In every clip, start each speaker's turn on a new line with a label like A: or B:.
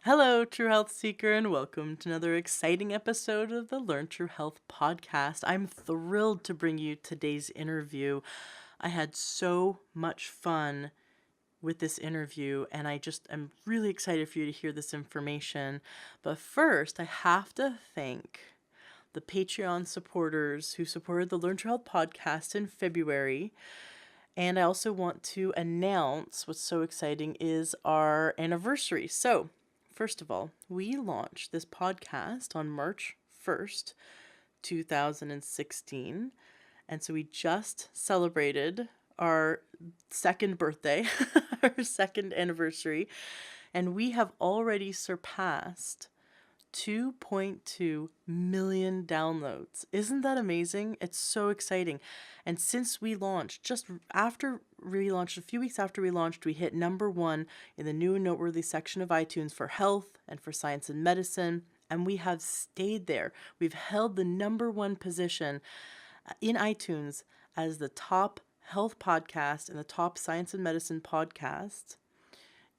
A: Hello, True Health Seeker, and welcome to another exciting episode of the Learn True Health podcast. I'm thrilled to bring you today's interview. I had so much fun with this interview, and I just am really excited for you to hear this information. But first, I have to thank the Patreon supporters who supported the Learn True Health podcast in February. And I also want to announce what's so exciting is our anniversary. So, first of all, we launched this podcast on March 1st, 2016. And so we just celebrated our second birthday, our second anniversary, and we have already surpassed 2.2 million downloads. Isn't that amazing? It's so exciting. And since we launched, just after we launched, a few weeks after we launched, we hit #1 in the new and noteworthy section of iTunes for health and for science and medicine. And we have stayed there. We've held the #1 position in iTunes as the top health podcast and the top science and medicine podcast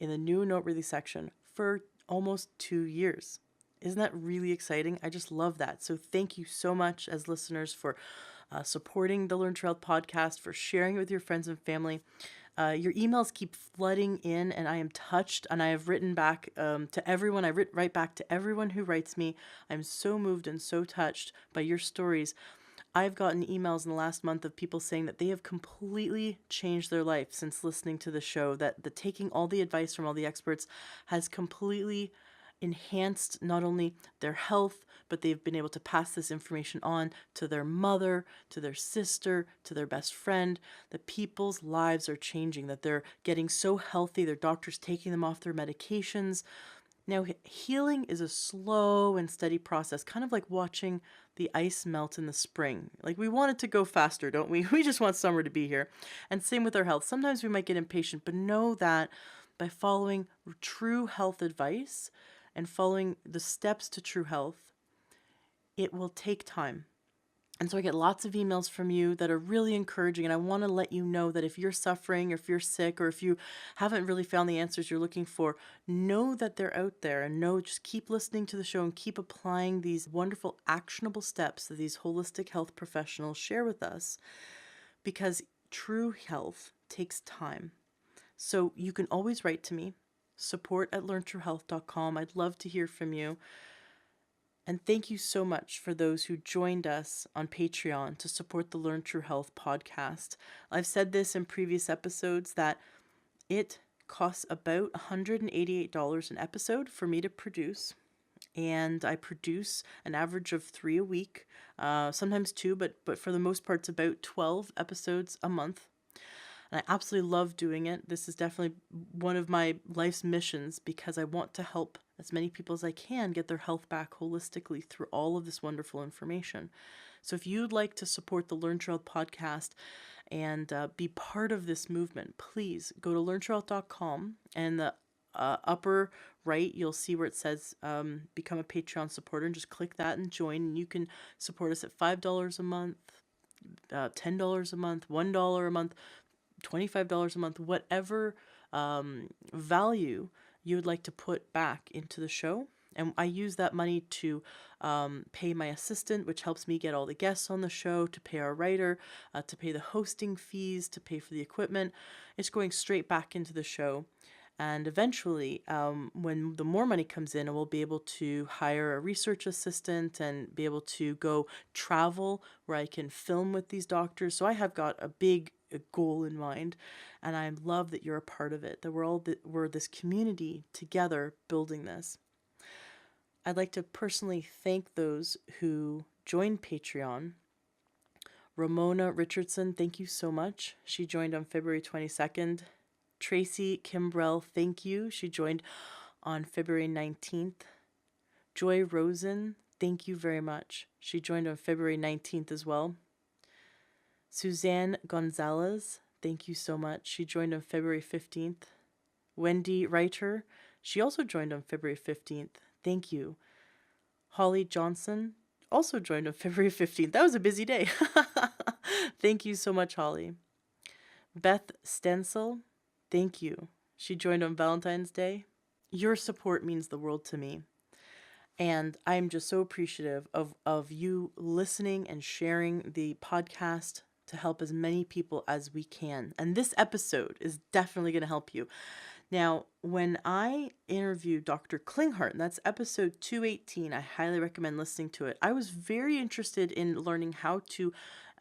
A: in the new and noteworthy section for almost 2 years. Isn't that really exciting? I just love that. So thank you so much as listeners for supporting the Learn True Health podcast, for sharing it with your friends and family. Your emails keep flooding in, and I am touched, and I have written back to everyone. I write back to everyone who writes me. I'm so moved and so touched by your stories. I've gotten emails in the last month of people saying that they have completely changed their life since listening to the show, that the taking all the advice from all the experts has completely enhanced not only their health, but they've been able to pass this information on to their mother, to their sister, to their best friend, that people's lives are changing, that they're getting so healthy, their doctors taking them off their medications. Now, healing is a slow and steady process, kind of like watching the ice melt in the spring. Like, we want it to go faster, don't we? We just want summer to be here. And same with our health. Sometimes we might get impatient, but know that by following true health advice and following the steps to true health, it will take time. And so I get lots of emails from you that are really encouraging, and I want to let you know that if you're suffering, or if you're sick, or if you haven't really found the answers you're looking for, know that they're out there, and just keep listening to the show and keep applying these wonderful actionable steps that these holistic health professionals share with us, because true health takes time. So you can always write to me, support@learntruehealth.com. I'd love to hear from you. And thank you so much for those who joined us on Patreon to support the Learn True Health podcast. I've said this in previous episodes that it costs about $188 an episode for me to produce. And I produce an average of 3 a week, sometimes 2, but for the most part, it's about 12 episodes a month. And I absolutely love doing it. This is definitely one of my life's missions, because I want to help as many people as I can get their health back holistically through all of this wonderful information. So if you'd like to support the Learn True Health podcast and be part of this movement, please go to learntruehealth.com, and the upper right, you'll see where it says become a Patreon supporter, and just click that and join. And you can support us at $5 a month, $10 a month, $1 a month, $25 a month, whatever value you would like to put back into the show. And I use that money to pay my assistant, which helps me get all the guests on the show, to pay our writer, to pay the hosting fees, to pay for the equipment. It's going straight back into the show. And eventually, when the more money comes in, we'll be able to hire a research assistant and be able to go travel where I can film with these doctors. So I have got a big goal in mind, and I love that you're a part of it, that we're this community together building this. I'd like to personally thank those who joined Patreon. Ramona Richardson, thank you so much. She joined on February 22nd. Tracy Kimbrell, thank you. She joined on February 19th. Joy Rosen, thank you very much. She joined on February 19th as well. Suzanne Gonzalez, thank you so much. She joined on February 15th. Wendy Reiter, she also joined on February 15th. Thank you. Holly Johnson also joined on February 15th. That was a busy day. Thank you so much, Holly. Beth Stencil, thank you. She joined on Valentine's Day. Your support means the world to me. And I'm just so appreciative of you listening and sharing the podcast to help as many people as we can. And this episode is definitely going to help you. Now, when I interviewed Dr. Klinghardt, and that's episode 218, I highly recommend listening to it. I was very interested in learning how to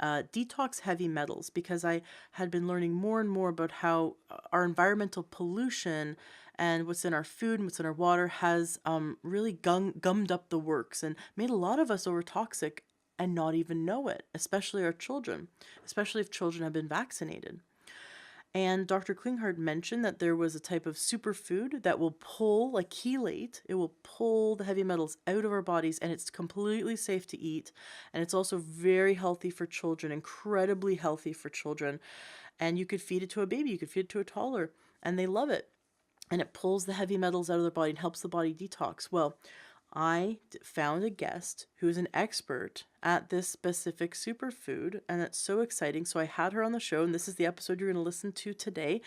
A: detox heavy metals because I had been learning more and more about how our environmental pollution and what's in our food and what's in our water has really gummed up the works and made a lot of us over toxic and not even know it, especially our children, especially if children have been vaccinated. And Dr. Klinghardt mentioned that there was a type of superfood that will pull, like chelate, it will pull the heavy metals out of our bodies, and it's completely safe to eat. And it's also very healthy for children, incredibly healthy for children. And you could feed it to a baby, you could feed it to a toddler, and they love it. And it pulls the heavy metals out of their body and helps the body detox. Well, I found a guest who is an expert at this specific superfood, and that's so exciting. So I had her on the show, and this is the episode you're going to listen to today.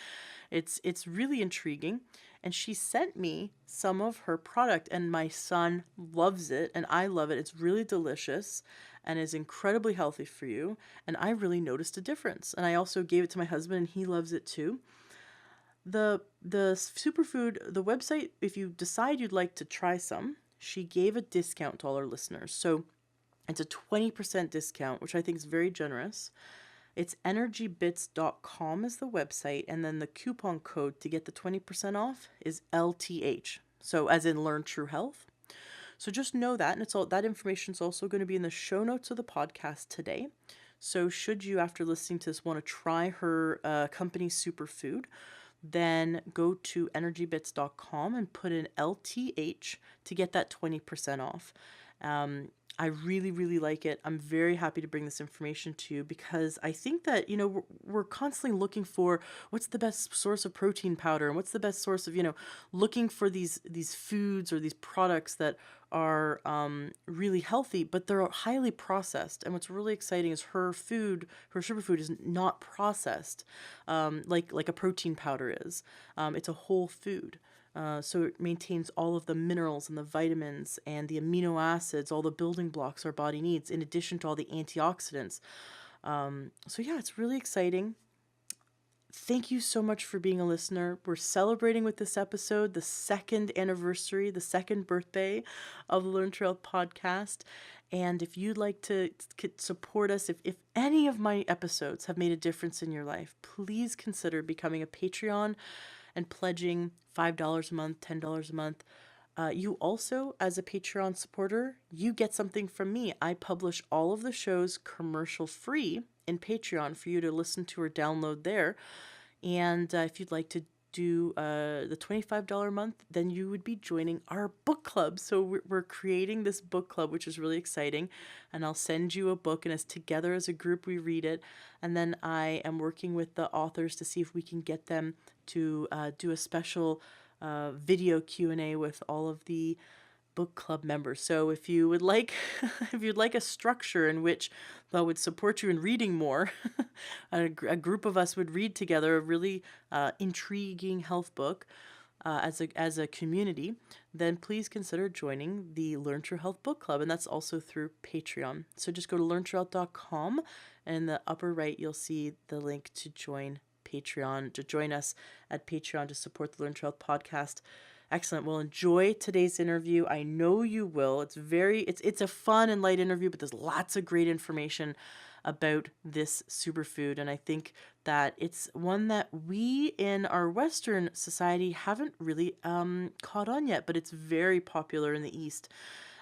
A: It's really intriguing, and she sent me some of her product, and my son loves it, and I love it. It's really delicious and is incredibly healthy for you, and I really noticed a difference. And I also gave it to my husband, and he loves it too. The superfood, the website, if you decide you'd like to try some, she gave a discount to all our listeners. So it's a 20% discount, which I think is very generous. It's energybits.com is the website, and then the coupon code to get the 20% off is LTH. So as in Learn True Health. So just know that, and it's all that information is also going to be in the show notes of the podcast today. So should you, after listening to this, want to try her company superfood, then go to energybits.com and put in LTH to get that 20% off. I really, really like it. I'm very happy to bring this information to you because I think that, we're constantly looking for what's the best source of protein powder and what's the best source of, looking for these foods or these products that are really healthy, but they're highly processed. And what's really exciting is her superfood is not processed like a protein powder is. It's a whole food. So it maintains all of the minerals and the vitamins and the amino acids, all the building blocks our body needs, in addition to all the antioxidants. So yeah, it's really exciting. Thank you so much for being a listener. We're celebrating with this episode the second anniversary, the second birthday of the Learn True Health podcast. And if you'd like to support us, if any of my episodes have made a difference in your life, please consider becoming a Patreon and pledging $5 a month, $10 a month. You also, as a Patreon supporter, you get something from me. I publish all of the shows commercial free in Patreon for you to listen to or download there. And if you'd like to do the $25 a month, then you would be joining our book club. So we're creating this book club, which is really exciting. And I'll send you a book, and together as a group we read it. And then I am working with the authors to see if we can get them to do a special video Q&A with all of the book club members. So if you would like, if you'd like a structure in which that would support you in reading more, a group of us would read together a really intriguing health book as a community, then please consider joining the Learn True Health Book Club, and that's also through Patreon. So just go to learntruehealth.com, and in the upper right you'll see the link to join Patreon, to join us at Patreon to support the Learn True Health podcast. Excellent. Well, enjoy today's interview. I know you will. It's a fun and light interview, but there's lots of great information about this superfood. And I think that it's one that we in our Western society haven't really caught on yet, but it's very popular in the East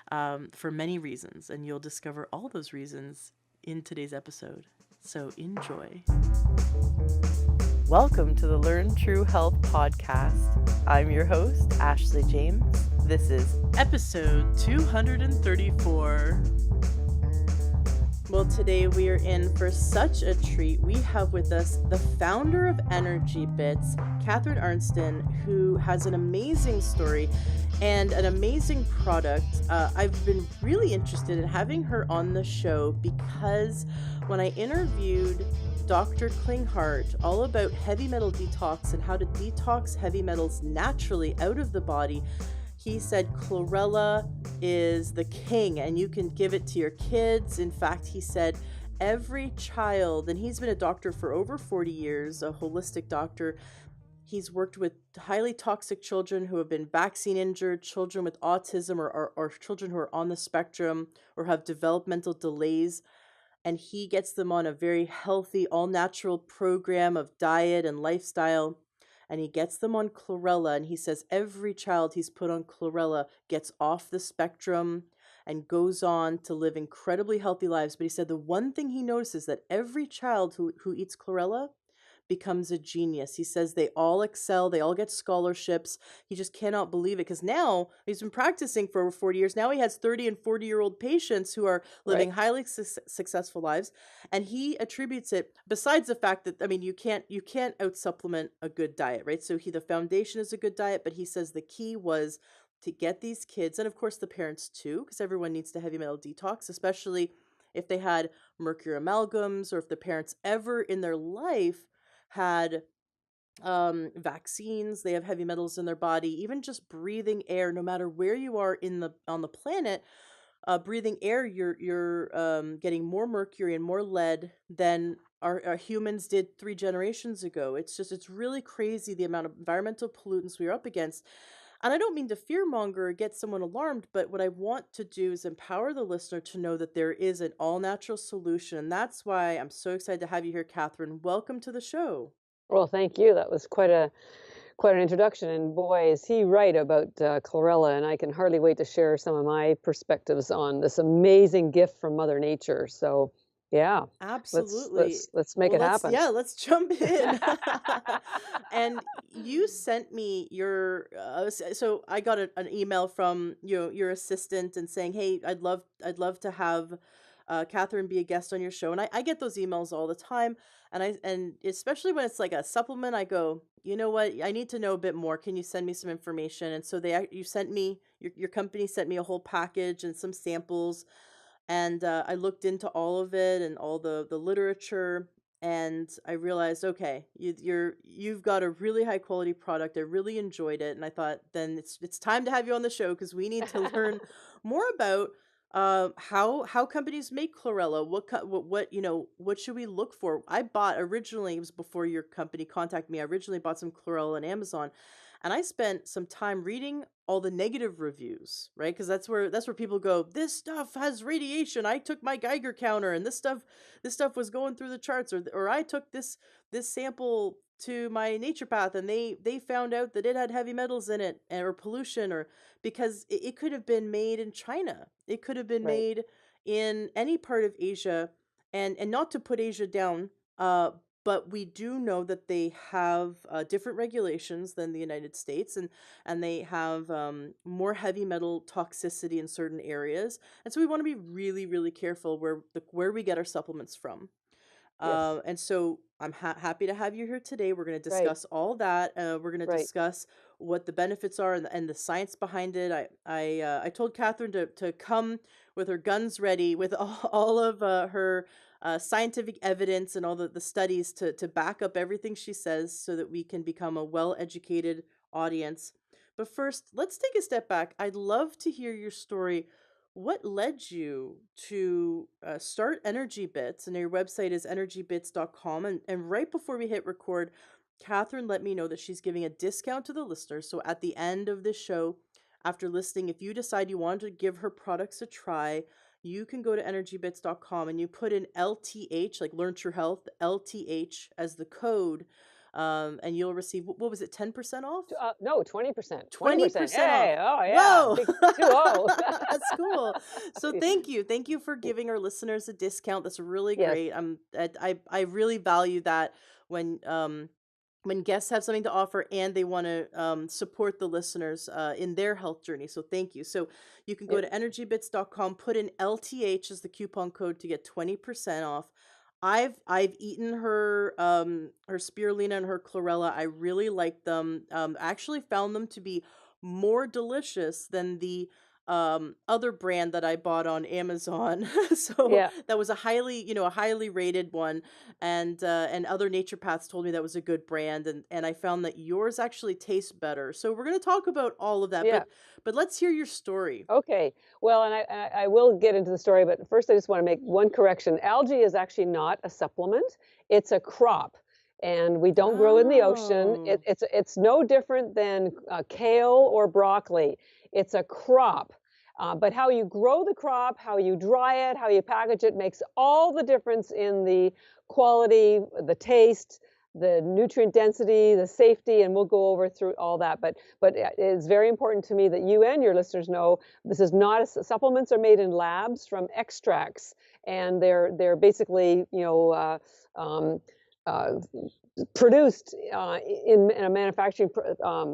A: for many reasons. And you'll discover all those reasons in today's episode. So enjoy. Welcome to the Learn True Health podcast. I'm your host, Ashley James. This is episode 234. Well, today we are in for such a treat. We have with us the founder of Energy Bits, Catharine Arnston, who has an amazing story and an amazing product. I've been really interested in having her on the show because when I interviewed Dr. Klinghardt all about heavy metal detox and how to detox heavy metals naturally out of the body, he said chlorella is the king and you can give it to your kids. In fact, he said every child, and he's been a doctor for over 40 years, a holistic doctor. He's worked with highly toxic children who have been vaccine injured, children with autism, or children who are on the spectrum or have developmental delays. And he gets them on a very healthy, all natural program of diet and lifestyle. And he gets them on chlorella. And he says every child he's put on chlorella gets off the spectrum and goes on to live incredibly healthy lives. But he said the one thing he notices that every child who eats chlorella becomes a genius. He says they all excel, they all get scholarships. He just cannot believe it because now he's been practicing for over 40 years. Now he has 30 and 40-year-old patients who are
B: Right.
A: living highly successful lives, and he attributes it, besides the fact that, I mean, you can't out supplement a good diet, right? So the foundation is a good diet, but he says the key was to get these kids, and of course the parents too, because everyone needs to heavy metal detox, especially if they had mercury amalgams or if the parents ever in their life had vaccines, they have heavy metals in their body. Even just breathing air, no matter where you are in the on the planet, breathing air, you're getting more mercury and more lead than our humans did 3 generations ago. It's really crazy the amount of environmental pollutants we are up against. And I don't mean to fearmonger or get someone alarmed, but what I want to do is empower the listener to know that there is an all natural solution. And that's why I'm so excited to have you here, Catherine. Welcome to the show.
B: Well, thank you. That was quite an introduction, and boy, is he right about chlorella. And I can hardly wait to share some of my perspectives on this amazing gift from Mother Nature. So, yeah, let's
A: Absolutely.
B: let's let's make
A: Well,
B: it happen.
A: let's jump in. And you sent me your so I got an email from your assistant and saying, "Hey, I'd love to have Catherine be a guest on your show." And I get those emails all the time, and especially when it's like a supplement, I go, "You know what? I need to know a bit more. Can you send me some information?" And so you sent me your company sent me a whole package and some samples, and I looked into all of it and all the literature, and I realized, okay, you've got a really high quality product. I really enjoyed it, and I thought then it's time to have you on the show because we need to learn more about how companies make chlorella. What what should we look for? I bought originally, it was before your company contacted me. I originally bought some chlorella on Amazon, and I spent some time reading all the negative reviews, right? Because that's where people go, this stuff has radiation. I took my Geiger counter and this stuff was going through the charts, or I took this sample to my naturopath and they found out that it had heavy metals in it, or pollution, or because it could have been made in China. It could have been
B: Right.
A: made in any part of Asia, and not to put Asia down, but we do know that they have different regulations than the United States, and they have more heavy metal toxicity in certain areas, and so we want to be really, really careful where we get our supplements from.
B: Yes.
A: And so I'm happy to have you here today. We're going to
B: Right.
A: discuss all that. We're going to
B: Right.
A: discuss what the benefits are and the science behind it. I told Catherine to come with her guns ready with all of her scientific evidence and all the studies to back up everything she says so that we can become a well-educated audience. But first, let's take a step back. I'd love to hear your story. What led you to start Energy Bits? And your website is energybits.com. And right before we hit record, Catherine let me know that she's giving a discount to the listeners. So at the end of this show, after listening, if you decide you want to give her products a try, you can go to energybits.com and you put in LTH, like Learn True Health, LTH as the code. And you'll receive, what was it, 10% off?
B: No, 20%. 20%.
A: 20% off.
B: Hey, oh yeah,
A: Whoa.
B: big 2-0.
A: That's cool. So
B: You-
A: thank you. Thank you for giving our listeners a discount. That's really
B: Yes.
A: great. I really value that when guests have something to offer and they want to support the listeners in their health journey. So thank you. So you can go
B: Yeah.
A: to energybits.com, put in LTH as the coupon code to get 20% off. I've eaten her spirulina and her chlorella. I really like them. Actually found them to be more delicious than the other brand that I bought on Amazon. So
B: Yeah.
A: that was a highly, a highly rated one, and other naturopaths told me that was a good brand, and I found that yours actually tastes better. So we're going to talk about all of that,
B: Yeah.
A: but let's hear your story.
B: Okay. Well, and I will get into the story, but first I just want to make one correction. Algae is actually not a supplement. It's a crop. And we don't grow in the ocean.
A: Oh,
B: It's no different than kale or broccoli. It's a crop. But how you grow the crop, how you dry it, how you package it makes all the difference in the quality, the taste, the nutrient density, the safety, and we'll go over through all that. But it's very important to me that you and your listeners know this is not supplements are made in labs from extracts, and they're basically um, uh, produced in a manufacturing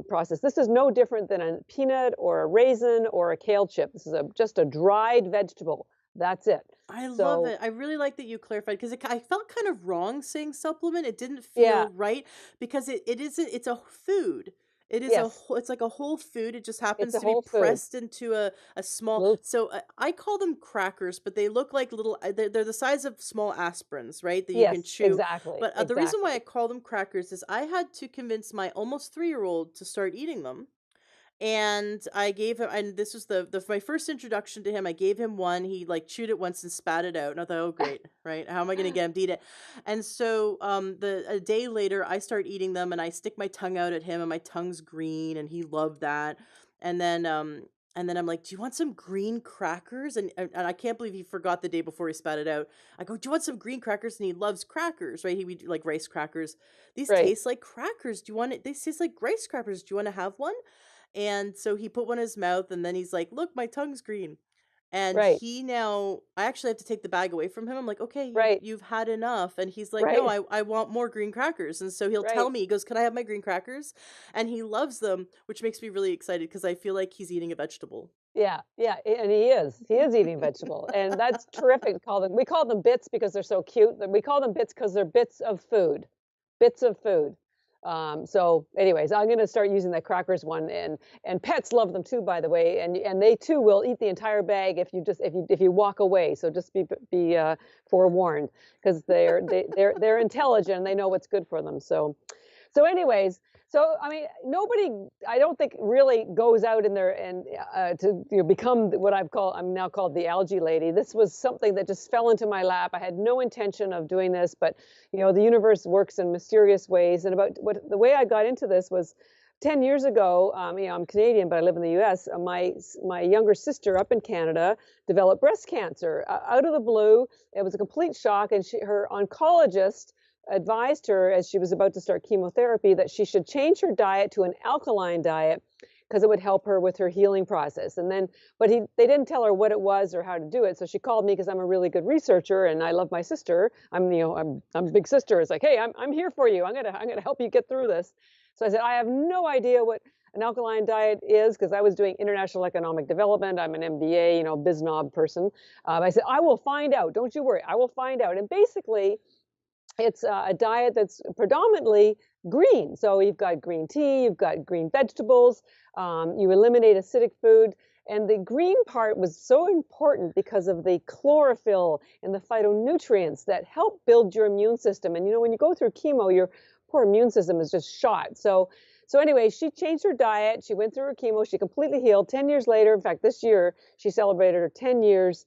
B: process. This is no different than a peanut or a raisin or a kale chip. This is just a dried vegetable. That's it.
A: I love
B: So
A: it. I really like that you clarified because I felt kind of wrong saying supplement. It didn't
B: yeah,
A: feel right because it isn't. It's a food. It is a
B: yes,
A: whole. It's like a whole food. It just
B: it's
A: happens
B: a
A: to be
B: whole food.
A: pressed into a small.
B: Little,
A: So I call them crackers, but they look like little. They're the size of small aspirins, right? That you can
B: yes,
A: chew.
B: exactly,
A: But the reason why I
B: exactly.
A: call them crackers is I had to convince my almost 3-year-old to start eating them, and I gave him, and this was the my first introduction to him. I gave him one. He like chewed it once and spat it out. And I thought, oh great, right? How am I gonna get him to eat it? And so the a day later I start eating them and I stick my tongue out at him and my tongue's green and he loved that. And then I'm like, do you want some green crackers? And I can't believe he forgot the day before he spat it out. I go, do you want some green crackers? And he loves crackers, right? He would like rice crackers. These
B: Right,
A: taste like crackers. Do you want it? They taste like rice crackers. Do you want to have one? And so he put one in his mouth and then he's like, "Look, my tongue's green." And
B: right,
A: he now I actually have to take the bag away from him. I'm like, "Okay,
B: right,
A: you've had enough." And he's like, "No,
B: right,
A: I want more green crackers." And so he'll tell
B: right.
A: me, he goes, "Can I have my green crackers?" And he loves them, which makes me really excited because I feel like he's eating a vegetable.
B: Yeah, yeah, and he is. He is eating vegetable, and that's terrific to call them. We call them bits because they're so cute. We call them bits because they're bits of food, bits of food. So, anyways, I'm going to start using the crackers one, and pets love them too, by the way, and they too will eat the entire bag if you walk away. So just be forewarned because they're intelligent and they know what's good for them. So anyways, so I mean, nobody, I don't think really goes out in there and to become what I'm now called the algae lady. This was something that just fell into my lap. I had no intention of doing this, but the universe works in mysterious ways. And about the way I got into this was 10 years ago. I'm Canadian, but I live in the U.S. My younger sister up in Canada developed breast cancer out of the blue. It was a complete shock, and her oncologist advised her as she was about to start chemotherapy that she should change her diet to an alkaline diet because it would help her with her healing process. And then, but they didn't tell her what it was or how to do it. So she called me because I'm a really good researcher and I love my sister. I'm a big sister. It's like, hey, I'm here for you. I'm gonna help you get through this. So I said, I have no idea what an alkaline diet is because I was doing international economic development. I'm an MBA, biz knob person. I said, I will find out. Don't you worry. I will find out. And basically, it's a diet that's predominantly green. So you've got green tea, you've got green vegetables, you eliminate acidic food. And the green part was so important because of the chlorophyll and the phytonutrients that help build your immune system. And when you go through chemo, your poor immune system is just shot. So anyway, she changed her diet. She went through her chemo. She completely healed. 10 years later, in fact, this year, she celebrated her 10 years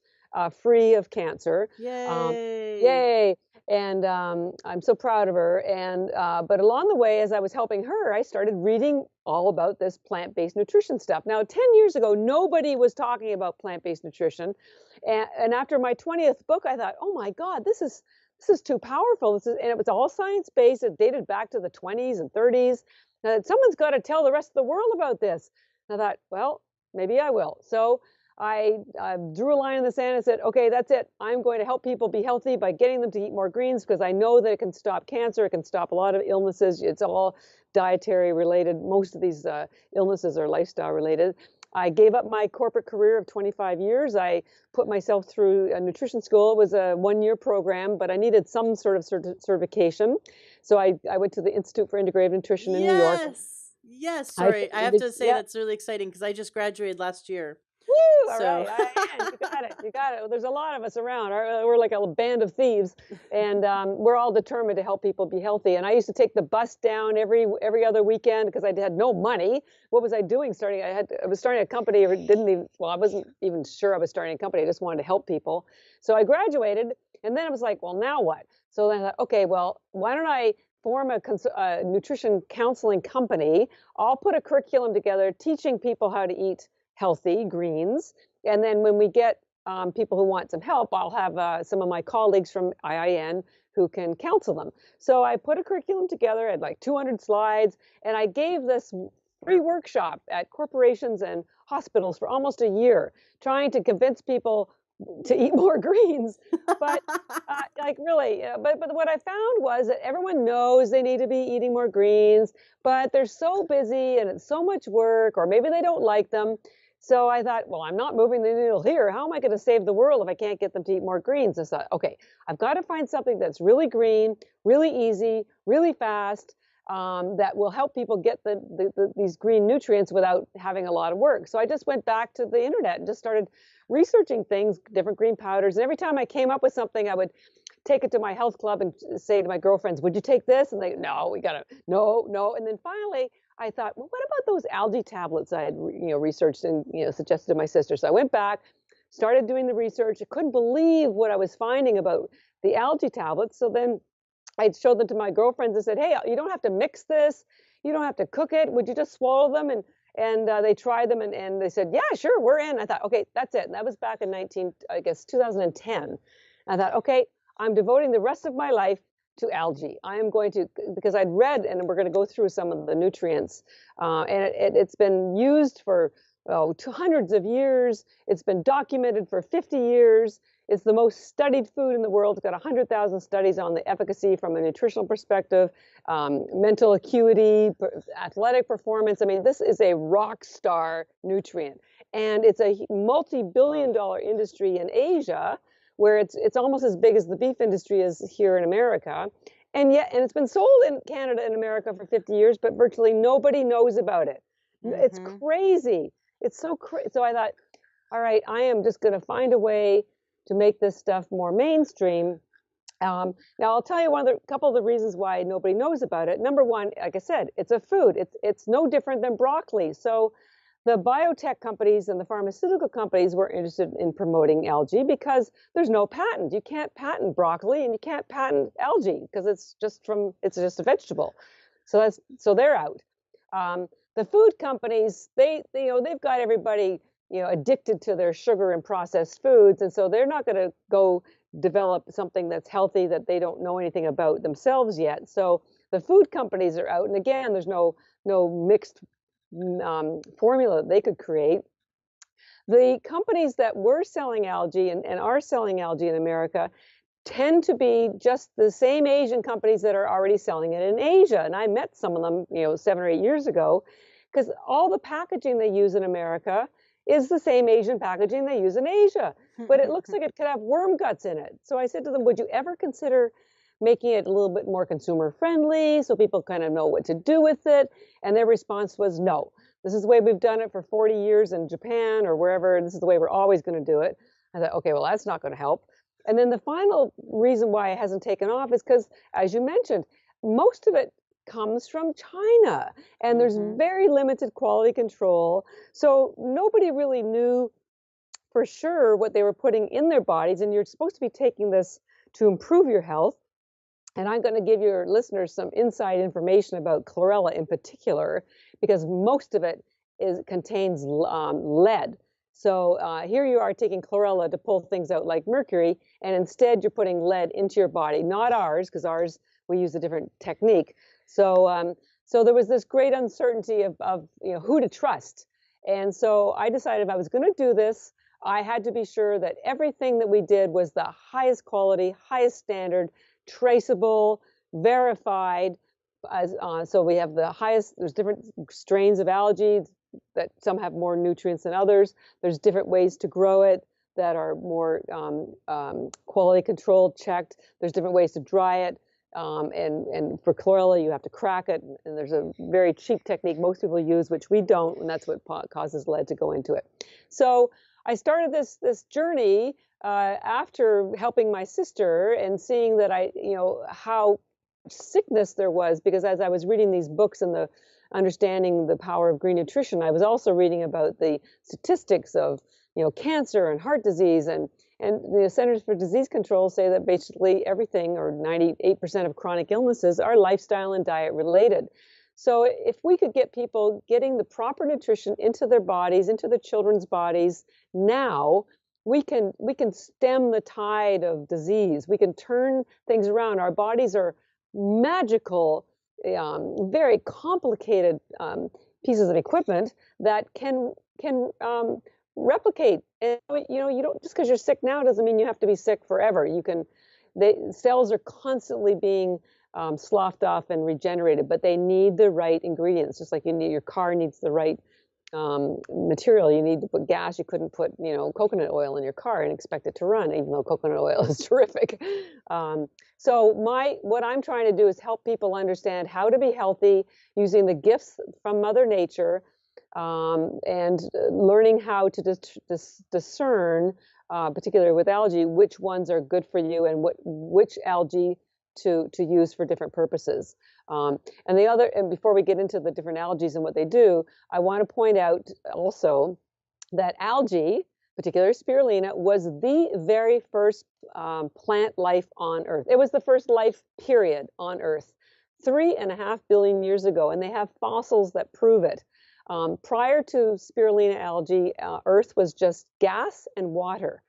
B: free of cancer.
A: Yay.
B: Yay. And I'm so proud of her. And but along the way, as I was helping her, I started reading all about this plant-based nutrition stuff. Now, 10 years ago, nobody was talking about plant-based nutrition. And after my 20th book, I thought, oh my God, this is too powerful. And it was all science-based. It dated back to the 20s and 30s. Someone's got to tell the rest of the world about this. And I thought, well, maybe I will. So I drew a line in the sand and said, okay, that's it. I'm going to help people be healthy by getting them to eat more greens because I know that it can stop cancer. It can stop a lot of illnesses. It's all dietary related. Most of these illnesses are lifestyle related. I gave up my corporate career of 25 years. I put myself through a nutrition school. It was a 1-year program, but I needed some sort of certification. So I went to the Institute for Integrative Nutrition in New York.
A: Yes. Yes,
B: I
A: sorry. I have to say
B: yeah.
A: that's really exciting because I just graduated last year.
B: Woo! All
A: So
B: right, and you got it. You got it. Well, there's a lot of us around. We're like a band of thieves, and we're all determined to help people be healthy. And I used to take the bus down every other weekend because I had no money. What was I doing? I was starting a company. Or didn't even. Well, I wasn't even sure I was starting a company. I just wanted to help people. So I graduated, and then I was like, well, now what? So then I thought, okay, well, why don't I form a nutrition counseling company? I'll put a curriculum together teaching people how to eat healthy greens. And then when we get people who want some help, I'll have some of my colleagues from IIN who can counsel them. So I put a curriculum together, I had like 200 slides, and I gave this free workshop at corporations and hospitals for almost a year, trying to convince people to eat more greens. But like really, but what I found was that everyone knows they need to be eating more greens, but they're so busy and it's so much work, or maybe they don't like them. So I thought, well, I'm not moving the needle here. How am I going to save the world if I can't get them to eat more greens? I thought, okay, I've got to find something that's really green, really easy, really fast, that will help people get these green nutrients without having a lot of work. So I just went back to the internet and just started researching things, different green powders. And every time I came up with something, I would take it to my health club and say to my girlfriends, would you take this? And they, no, we gotta, no, no. And then finally, I thought, well, what about those algae tablets I had, researched and, suggested to my sister? So I went back, started doing the research. I couldn't believe what I was finding about the algae tablets. So then I showed them to my girlfriends and said, hey, you don't have to mix this. You don't have to cook it. Would you just swallow them? And they tried them and they said, yeah, sure, we're in. I thought, okay, that's it. And that was back in 2010. I thought, okay, I'm devoting the rest of my life to algae. I am going to, because I'd read, and we're going to go through some of the nutrients, and it's been used for hundreds of years. It's been documented for 50 years. It's the most studied food in the world. It's got 100,000 studies on the efficacy from a nutritional perspective, mental acuity, athletic performance. I mean, this is a rock star nutrient. And it's a multi-billion-dollar industry in Asia, where it's almost as big as the beef industry is here in America. And it's been sold in Canada and America for 50 years, but virtually nobody knows about it. It's crazy. It's so crazy. So I thought, all right, I am just going to find a way to make this stuff more mainstream. Now I'll tell you couple of the reasons why nobody knows about it. Number one, like I said, it's a food. It's no different than broccoli. So the biotech companies and the pharmaceutical companies were interested in promoting algae because there's no patent. You can't patent broccoli and you can't patent algae because it's just a vegetable. So they're out. The food companies, they've got everybody, addicted to their sugar and processed foods. And so they're not going to go develop something that's healthy that they don't know anything about themselves yet. So the food companies are out. And again, there's no mixed formula that they could create. The companies that were selling algae and are selling algae in America tend to be just the same Asian companies that are already selling it in Asia. And I met some of them, 7 or 8 years ago, because all the packaging they use in America is the same Asian packaging they use in Asia. But it looks like it could have worm guts in it. So I said to them, would you ever consider making it a little bit more consumer friendly so people kind of know what to do with it? And their response was no. This is the way we've done it for 40 years in Japan or wherever. This is the way we're always going to do it. I thought, okay, well, that's not going to help. And then the final reason why it hasn't taken off is because, as you mentioned, most of it comes from China, and there's very limited quality control. So nobody really knew for sure what they were putting in their bodies, and you're supposed to be taking this to improve your health. And I'm going to give your listeners some inside information about chlorella in particular, because most of it contains lead. So here you are taking chlorella to pull things out like mercury, and instead you're putting lead into your body, not ours, because ours, we use a different technique. So so there was this great uncertainty of who to trust. And so I decided if I was going to do this, I had to be sure that everything that we did was the highest quality, highest standard, traceable, verified. So we have the highest, there's different strains of algae that some have more nutrients than others. There's different ways to grow it that are more quality controlled, checked. There's different ways to dry it. And for chlorella, you have to crack it, and there's a very cheap technique most people use, which we don't, and that's what causes lead to go into it. So I started this journey after helping my sister and seeing that how sickness there was, because as I was reading these books and the understanding the power of green nutrition, I was also reading about the statistics of cancer and heart disease, and the Centers for Disease Control say that basically everything, or 98% of chronic illnesses, are lifestyle and diet related. So if we could get people getting the proper nutrition into their bodies, into their children's bodies now, we can stem the tide of disease. We can turn things around. Our bodies are magical, very complicated pieces of equipment that can replicate. And you don't, just because you're sick now doesn't mean you have to be sick forever. The cells are constantly being sloughed off and regenerated, but they need the right ingredients. Just like your car needs the right material. You need to put gas. You couldn't put coconut oil in your car and expect it to run, even though coconut oil is terrific. So what I'm trying to do is help people understand how to be healthy using the gifts from Mother Nature, and learning how to discern, particularly with algae, which ones are good for you and which algae to use for different purposes. And before we get into the different algae and what they do, I want to point out also that algae, particularly spirulina, was the very first plant life on Earth. It was the first life period on Earth 3.5 billion years ago, and they have fossils that prove it. Prior to spirulina algae, Earth was just gas and water.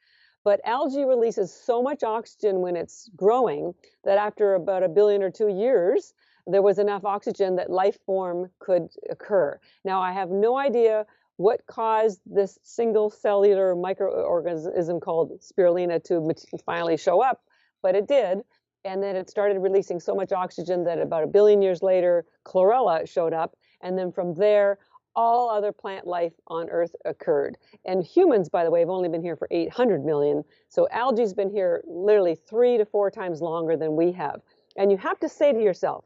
B: But algae releases so much oxygen when it's growing that after about 1 billion or 2 years, there was enough oxygen that life form could occur. Now, I have no idea what caused this single cellular microorganism called spirulina to finally show up, but it did. And then it started releasing so much oxygen that about 1 billion years later, chlorella showed up. And then from there, all other plant life on Earth occurred. And humans, by the way, have only been here for 800 million. So algae's been here literally 3 to 4 times longer than we have. And you have to say to yourself,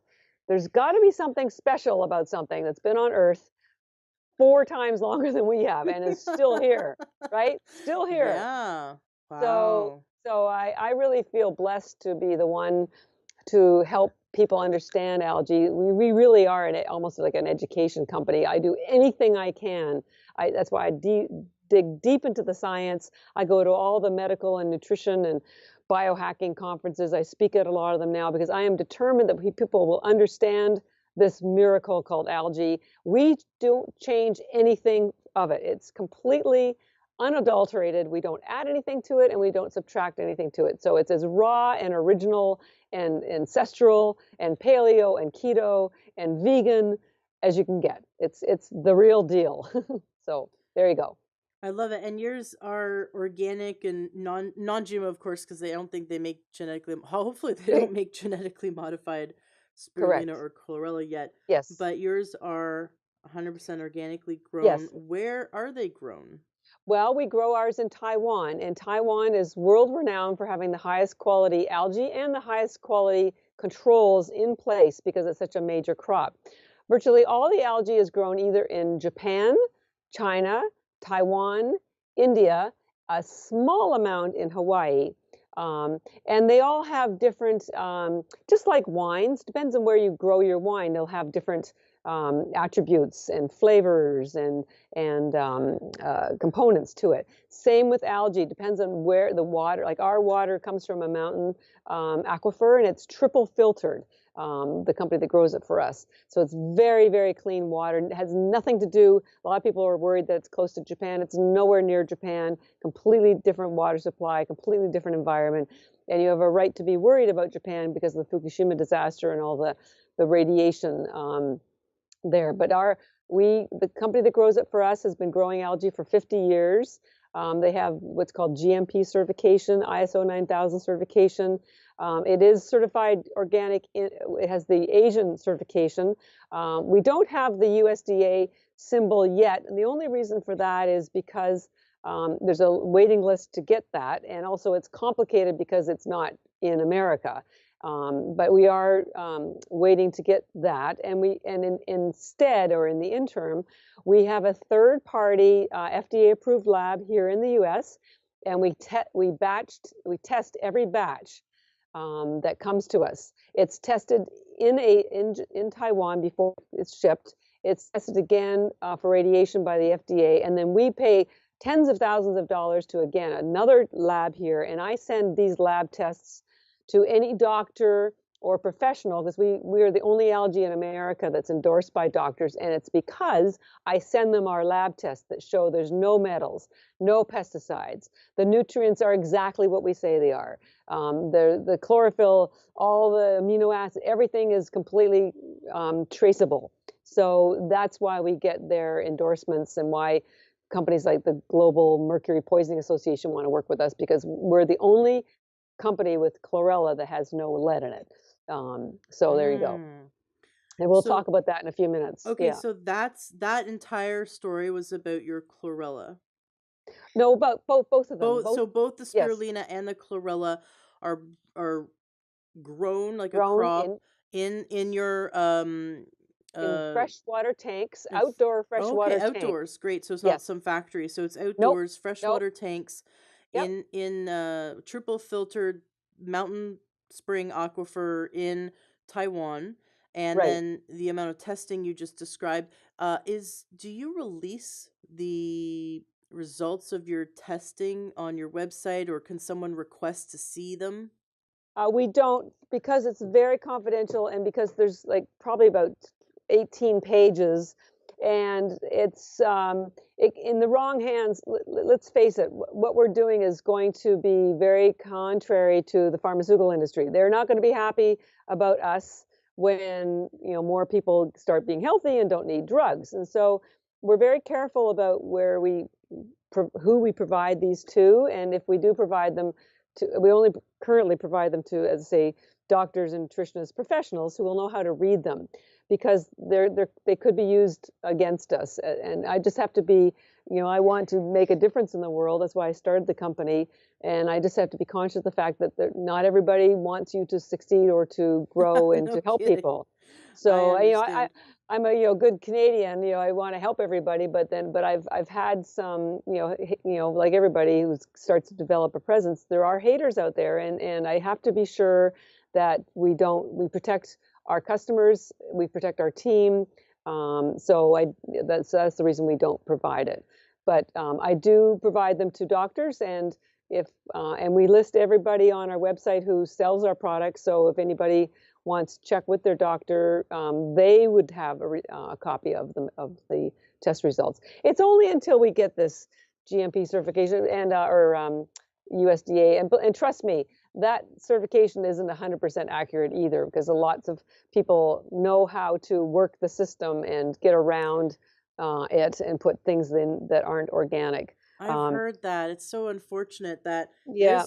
B: there's got to be something special about something that's been on Earth 4 times longer than we have and is still here, right? Still here.
A: Yeah. Wow.
B: So I really feel blessed to be the one to help people understand algae. We really are almost like an education company. I do anything I can. That's why I dig deep into the science. I go to all the medical and nutrition and biohacking conferences. I speak at a lot of them now because I am determined that people will understand this miracle called algae. We don't change anything of it. It's completely unadulterated. We don't add anything to it and we don't subtract anything to it. So it's as raw and original and ancestral and paleo and keto and vegan as you can get. It's the real deal. So there you go.
A: I love it. And yours are organic and non-GMO, of course, because I don't think they make hopefully they don't make genetically modified
B: Correct.
A: spirulina or chlorella yet.
B: Yes.
A: But yours are 100% organically grown.
B: Yes.
A: Where are they grown?
B: Well, we grow ours in Taiwan, and Taiwan is world renowned for having the highest quality algae and the highest quality controls in place because it's such a major crop. Virtually all the algae is grown either in Japan, China, Taiwan, India, a small amount in Hawaii. And they all have different, just like wines, depends on where you grow your wine, they'll have different attributes and flavors and components to it. Same with algae, depends on where the water, like our water comes from a mountain aquifer and it's triple filtered, the company that grows it for us. So it's very, very clean water. It has nothing to do, a lot of people are worried that it's close to Japan. It's nowhere near Japan, completely different water supply, completely different environment. And you have a right to be worried about Japan because of the Fukushima disaster and all the radiation there. But the company that grows it for us has been growing algae for 50 years. They have what's called GMP certification, ISO 9000 certification. It is certified organic. It has the Asian certification. We don't have the USDA symbol yet. And the only reason for that is because there's a waiting list to get that. And also it's complicated because it's not in America. But we are waiting to get that, and instead, or in the interim, we have a third party FDA approved lab here in the U.S. and we test every batch that comes to us. It's tested in Taiwan before it's shipped. It's tested again for radiation by the FDA, and then we pay tens of thousands of dollars to, again, another lab here, and I send these lab tests to any doctor or professional, because we are the only algae in America that's endorsed by doctors, and it's because I send them our lab tests that show there's no metals, no pesticides. The nutrients are exactly what we say they are. The chlorophyll, all the amino acids, everything is completely traceable. So that's why we get their endorsements, and why companies like the Global Mercury Poisoning Association want to work with us, because we're the only company with chlorella that has no lead in it. So there you go.
A: Mm.
B: And we'll talk
A: So,
B: about that in a few minutes.
A: okay,
B: Yeah.
A: so that entire story was about your chlorella.
B: No, about both of them.
A: Both,
B: Both,
A: so both the
B: yes,
A: spirulina and the chlorella are are grown like a
B: grown
A: crop in your
B: in
A: uh
B: freshwater tanks,
A: in f-
B: outdoor
A: okay,
B: freshwater tanks.
A: outdoors. Great. So it's not
B: Yes.
A: some factory. So it's
B: Nope.
A: outdoors,
B: Nope.
A: freshwater tanks
B: Yep.
A: in triple filtered mountain spring aquifer in Taiwan. And
B: Right.
A: then the amount of testing you just described is, do you release the results of your testing on your website, or can someone request to see them?
B: We don't, because it's very confidential, and because there's like probably about 18 pages, and it's in the wrong hands. Let's face it, what we're doing is going to be very contrary to the pharmaceutical industry. They're not going to be happy about us when more people start being healthy and don't need drugs. And so we're very careful about who we provide these to, and if we do provide them to, we only currently provide them to, as I say, doctors and nutritionists professionals who will know how to read them, because they could be used against us. And I just have to be, I want to make a difference in the world. That's why I started the company, and I just have to be conscious of the fact that not everybody wants you to succeed or to grow and
A: No
B: to help
A: kidding.
B: people.
A: I
B: So
A: understand.
B: I'm a good Canadian. I want to help everybody, but I've had some, like everybody who starts to develop a presence, there are haters out there, and I have to be sure that we protect our customers, we protect our team. So that's the reason we don't provide it. But I do provide them to doctors, and we list everybody on our website who sells our products. So if anybody wants to check with their doctor, they would have a copy of the test results. It's only until we get this GMP certification and or USDA, and trust me, that certification isn't 100% accurate either, because lots of people know how to work the system and get around it and put things in that aren't organic.
A: I've
B: Um,
A: heard that. It's so unfortunate that
B: yeah,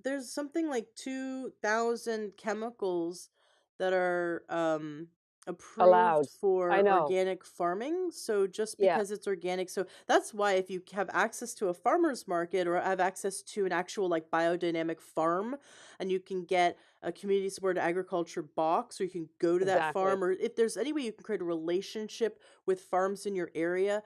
A: there's something like 2,000 chemicals that are approved
B: allowed. I
A: for
B: know.
A: organic farming. So just
B: Yeah,
A: because it's organic, so that's why if you have access to a farmer's market, or have access to an actual like biodynamic farm, and you can get a community supported agriculture box, or you can go to that
B: exactly.
A: farm, or if there's any way you can create a relationship with farms in your area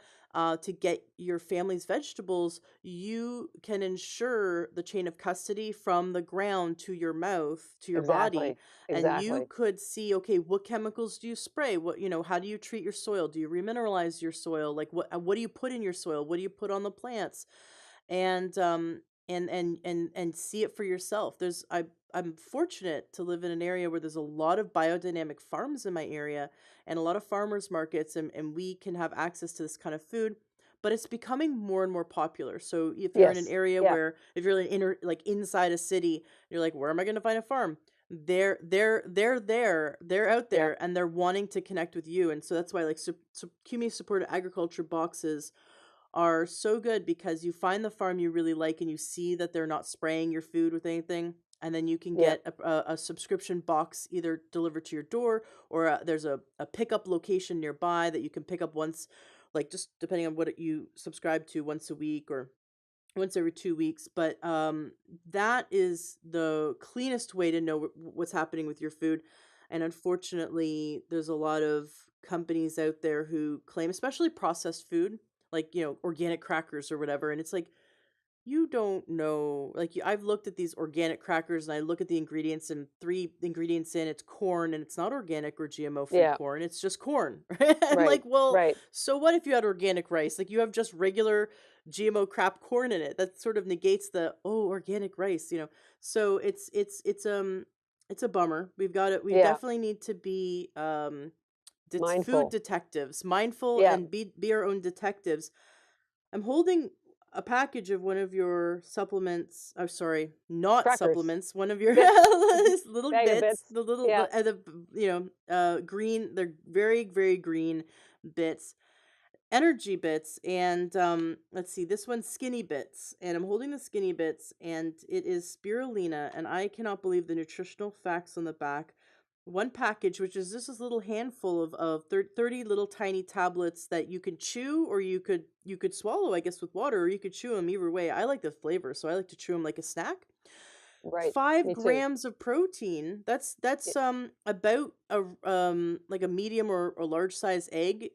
A: to get your family's vegetables, you can ensure the chain of custody from the ground to your mouth, to your body.
B: Exactly.
A: And you
B: Exactly.
A: could see, okay, what chemicals do you spray? How do you treat your soil? Do you remineralize your soil? Like what do you put in your soil? What do you put on the plants? And and see it for yourself. I'm fortunate to live in an area where there's a lot of biodynamic farms in my area, and a lot of farmers markets, and we can have access to this kind of food, but it's becoming more and more popular. So if you're in an
B: Yes.
A: area
B: Yeah.
A: where, if you're in like inside a city, you're like, where am I going to find a farm? They're out
B: Yeah.
A: there, and they're wanting to connect with you. And so that's why like community supported agriculture boxes are so good, because you find the farm you really like, and you see that they're not spraying your food with anything, and then you can
B: Yeah.
A: get a subscription box either delivered to your door, or there's a pickup location nearby that you can pick up once, like just depending on what you subscribe to, once a week, or once every 2 weeks. But that is the cleanest way to know what's happening with your food. And unfortunately, there's a lot of companies out there who claim, especially processed food, like, organic crackers or whatever. And it's like, you don't know. Like, I've looked at these organic crackers and I look at the ingredients, and three ingredients in, it's corn, and it's not organic or GMO free
B: Yeah,
A: corn. It's just corn. I'm
B: right,
A: like, well,
B: right.
A: so what if you had organic rice? Like, you have just regular GMO crap corn in it. That sort of negates the, oh, organic rice. So it's a bummer. We
B: Yeah,
A: definitely need to be food
B: mindful.
A: detectives, mindful,
B: Yeah,
A: and be our own detectives. I'm holding a package of one of your supplements. Oh, sorry, not
B: crackers,
A: supplements. One of your
B: bits,
A: little
B: bag of
A: bits,
B: bits.
A: the little,
B: Yeah,
A: green. They're very, very green bits, energy bits. And let's see, this one's skinny bits, and I'm holding the skinny bits, and it is spirulina, and I cannot believe the nutritional facts on the back. One package, which is just this little handful of 30 little tiny tablets that you can chew, or you could swallow, I guess, with water, or you could chew them. Either way, I like the flavor, so I like to chew them like a snack.
B: right.
A: Five
B: Me too.
A: grams of protein. That's
B: Y-
A: that's about a like a medium or a large size egg.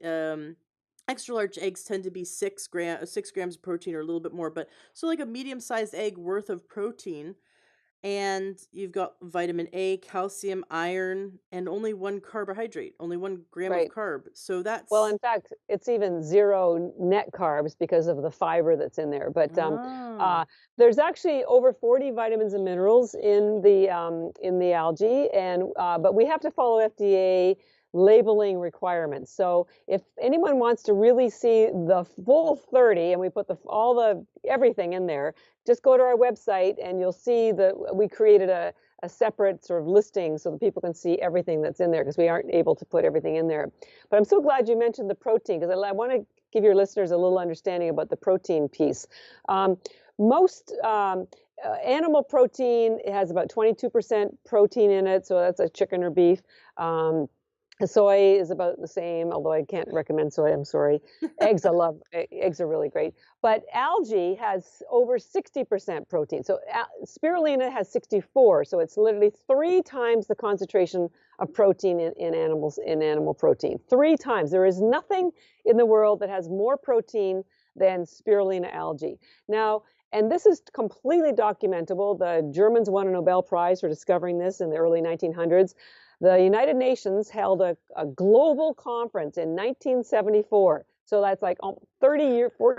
A: Extra large eggs tend to be 6 grams of protein, or a little bit more, but so like a medium sized egg worth of protein. And you've got vitamin A, calcium, iron, and only one carbohydrate, only 1 gram of
B: Right.
A: carb. So
B: Well,
A: that's
B: in fact, it's even 0 net carbs because of the fiber that's in there, but,
A: ah,
B: there's actually over 40 vitamins and minerals in the algae, and, but we have to follow FDA labeling requirements. So if anyone wants to really see the full 30, and we put all the everything in there, just go to our website and you'll see that we created a separate sort of listing so that people can see everything that's in there because we aren't able to put everything in there. But I'm so glad you mentioned the protein because I want to give your listeners a little understanding about the protein piece. Um, most animal protein has about 22% protein in it, so that's a chicken or beef. Um, Soy is about the same, although I can't recommend soy. I'm sorry. Eggs, I love. Eggs are really great. But algae has over 60% protein. So spirulina has 64. So it's literally 3 times the concentration of protein in animals in animal protein. 3 times. There is nothing in the world that has more protein than spirulina algae. Now, and this is completely documentable. The Germans won a Nobel Prize for discovering this in the early 1900s. The United Nations held a global conference in 1974. So that's like 40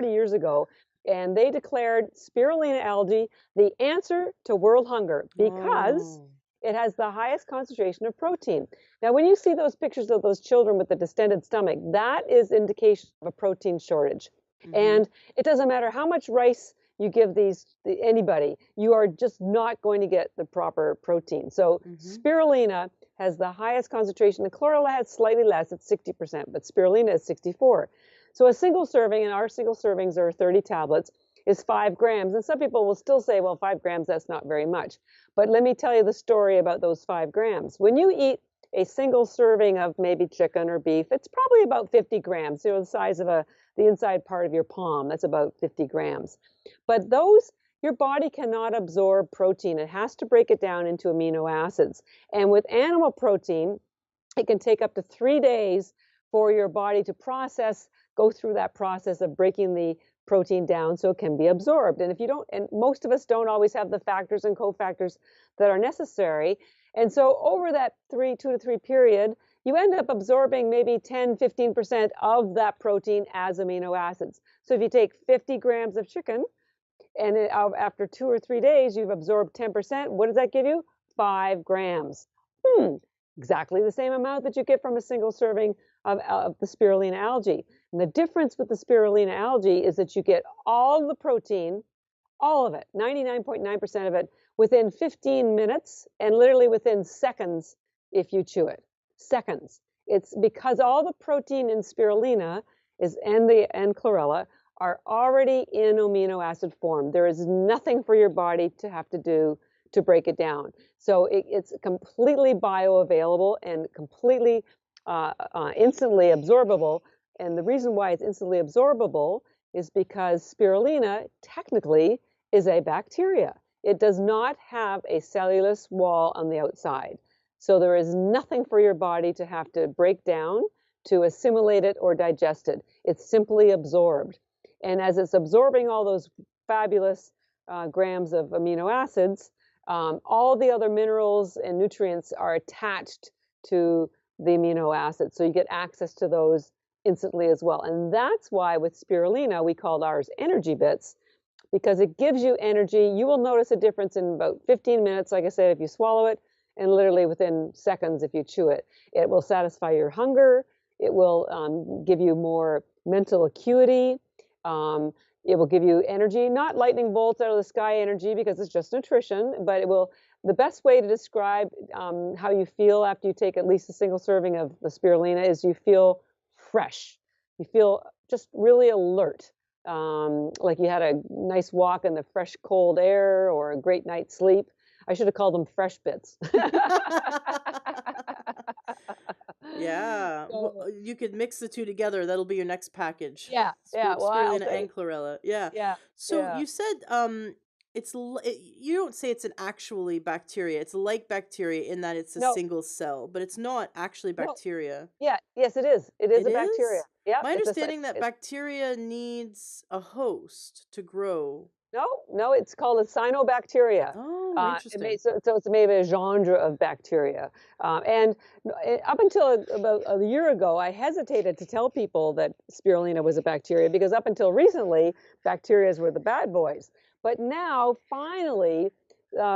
B: years ago. And they declared spirulina algae the answer to world hunger because
A: oh,
B: it has the highest concentration of protein. Now, when you see those pictures of those children with the distended stomach, that is indication of a protein shortage.
A: mm-hmm,
B: And it doesn't matter how much rice you give anybody, you are just not going to get the proper protein. So
A: mm-hmm.
B: spirulina has the highest concentration. The chlorella has slightly less, it's 60%, but spirulina is 64. So a single serving, and our single servings are 30 tablets, is 5 grams. And some people will still say, well, 5 grams, that's not very much. But let me tell you the story about those 5 grams. When you eat a single serving of maybe chicken or beef, it's probably about 50 grams, the size of the inside part of your palm. That's about 50 grams. But your body cannot absorb protein. It has to break it down into amino acids. And with animal protein, it can take up to 3 days for your body to go through that process of breaking the protein down so it can be absorbed. And if you don't, and most of us don't always have the factors and cofactors that are necessary. And so over that 2 to 3 period, you end up absorbing maybe 10-15% of that protein as amino acids. So if you take 50 grams of chicken, and after 2 or 3 days, you've absorbed 10%. What does that give you? 5 grams. Hmm, exactly the same amount that you get from a single serving of the spirulina algae. And the difference with the spirulina algae is that you get all the protein, all of it, 99.9% of it, within 15 minutes and literally within seconds if you chew it. Seconds. It's because all the protein in spirulina and chlorella are already in amino acid form. There is nothing for your body to have to do to break it down. So it's completely bioavailable and completely instantly absorbable. And the reason why it's instantly absorbable is because spirulina technically is a bacteria. It does not have a cellulose wall on the outside. So there is nothing for your body to have to break down to assimilate it or digest it. It's simply absorbed. And as it's absorbing all those fabulous grams of amino acids, all the other minerals and nutrients are attached to the amino acids. So you get access to those instantly as well. And that's why with spirulina, we called ours energy bits, because it gives you energy. You will notice a difference in about 15 minutes, like I said, if you swallow it, and literally within seconds if you chew it. It will satisfy your hunger. It will give you more mental acuity. It will give you energy, not lightning bolts out of the sky energy because it's just nutrition, but it will. The best way to describe how you feel after you take at least a single serving of the spirulina is you feel fresh. You feel just really alert, like you had a nice walk in the fresh, cold air or a great night's sleep. I should have called them fresh bits.
A: Yeah. Well,
B: So,
A: you could mix the two together. That'll be your next package.
B: yeah, yeah. Well, I'll
A: Spirulina
B: say,
A: and chlorella. Yeah.
B: yeah,
A: So
B: yeah.
A: you said you don't say it's an actually bacteria. It's like bacteria in that it's a
B: No,
A: single cell, but it's not actually
B: no.
A: bacteria.
B: Yeah, yes, it is. It is
A: It
B: a bacteria.
A: is?
B: Yeah,
A: My
B: it's a
A: understanding that bacteria needs a host to grow.
B: no, no, it's called a cyanobacteria.
A: Oh, interesting.
B: So it's maybe a genre of bacteria. And up until about a year ago, I hesitated to tell people that spirulina was a bacteria because up until recently, bacterias were the bad boys. But now, finally,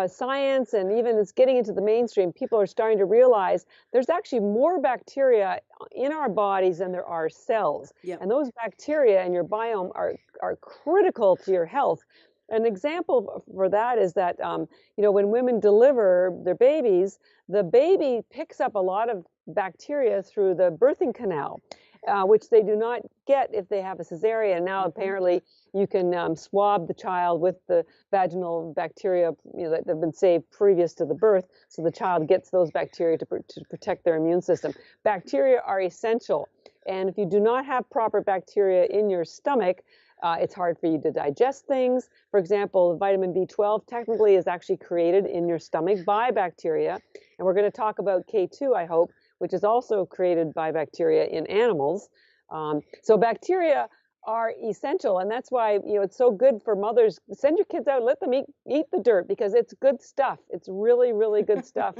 B: science and even it's getting into the mainstream, people are starting to realize there's actually more bacteria in our bodies than there are cells.
A: Yep.
B: And those bacteria in your biome are critical to your health. An example for that is that, when women deliver their babies, the baby picks up a lot of bacteria through the birthing canal, which they do not get if they have a cesarean. Now,
A: Hmm.
B: apparently, you can swab the child with the vaginal bacteria that have been saved previous to the birth, so the child gets those bacteria to protect their immune system. Bacteria are essential. And if you do not have proper bacteria in your stomach, it's hard for you to digest things. For example, vitamin B12 technically is actually created in your stomach by bacteria. And we're going to talk about K2, I hope, which is also created by bacteria in animals. So bacteria are essential. And that's why, it's so good for mothers. Send your kids out, let them eat the dirt because it's good stuff. It's really, really good stuff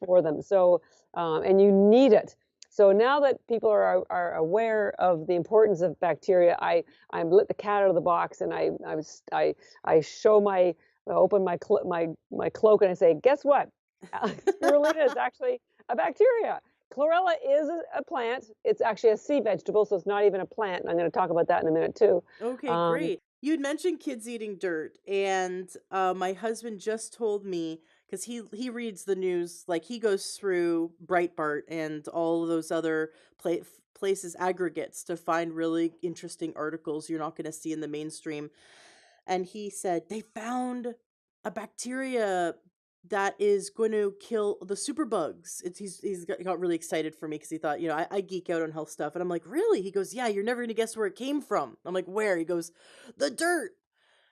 B: for them. So, and you need it. So now that people are aware of the importance of bacteria, I let the cat out of the box, and I show I open my cloak, and I say, guess what? Spirulina is actually a bacteria. Chlorella is a plant. It's actually a sea vegetable, so it's not even a plant. And I'm going to talk about that in a minute too.
A: Okay,
B: Um,
A: great. You'd mentioned kids eating dirt, and my husband just told me because he reads the news, like he goes through Breitbart and all of those other places aggregates to find really interesting articles you're not going to see in the mainstream. And he said they found a bacteria that is going to kill the superbugs. He got really excited for me because he thought, I geek out on health stuff, and I'm like, really? He goes, yeah, you're never going to guess where it came from. I'm like, where? He goes, the dirt.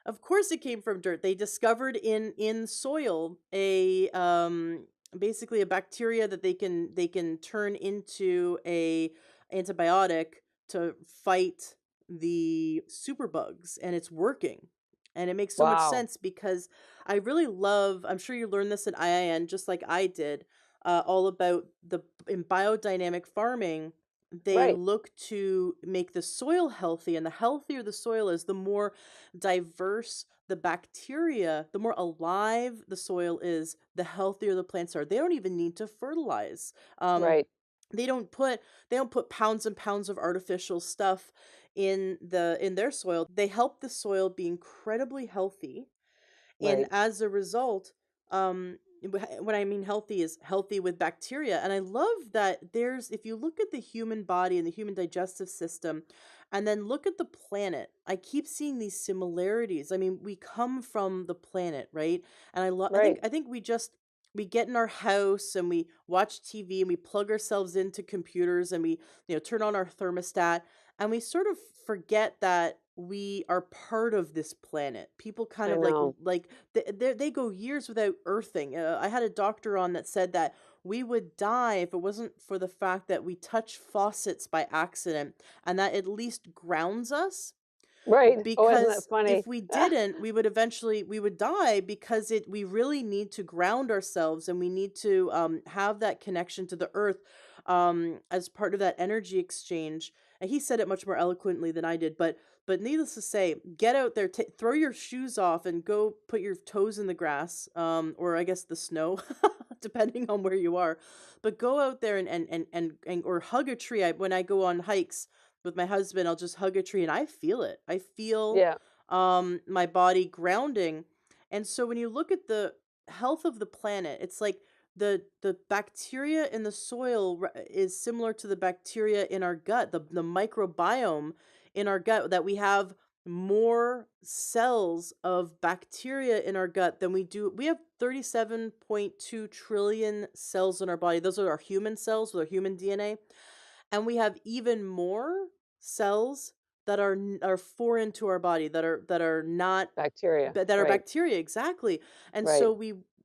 A: Of course, it came from dirt. They discovered in soil a basically a bacteria that they can turn into a antibiotic to fight the superbugs, and it's working. And it makes so much
B: wow.
A: sense because I really love, I'm sure you learned this in IIN just like I did, all about the in biodynamic farming. They
B: Right.
A: look to make the soil healthy, and the healthier the soil is, the more diverse the bacteria, the more alive the soil is, the healthier the plants are. They don't even need to fertilize. Um,
B: Right.
A: they don't put they don't put pounds and pounds of artificial stuff in their soil. They help the soil be incredibly healthy, and
B: Right.
A: as a result, what I mean healthy is healthy with bacteria. And I love that if you look at the human body and the human digestive system, and then look at the planet, I keep seeing these similarities. I mean, we come from the planet, right? And I think
B: Right.
A: we get in our house and we watch TV and we plug ourselves into computers and we turn on our thermostat, and we sort of forget that we are part of this planet. People kind
B: I
A: of
B: know.
A: they go years without earthing. I had a doctor on that said that we would die if it wasn't for the fact that we touch faucets by accident, and that at least grounds us,
B: Right. Oh, isn't that
A: because
B: funny?
A: if we didn't, we would die, because it we really need to ground ourselves, and we need to have that connection to the earth as part of that energy exchange. And he said it much more eloquently than I did, but needless to say, get out there, throw your shoes off and go put your toes in the grass, or I guess the snow, depending on where you are. But go out there and or hug a tree. When I go on hikes with my husband, I'll just hug a tree and I feel it. I feel
B: Yeah.
A: my body grounding. And so when you look at the health of the planet, it's like the bacteria in the soil is similar to the bacteria in our gut, the microbiome in our gut, that we have more cells of bacteria in our gut than we do. We have 37.2 trillion cells in our body. Those are our human cells with our human DNA. And we have even more cells that are foreign to our body, that are not
B: Bacteria.
A: that are
B: Right.
A: bacteria, exactly. And
B: Right.
A: so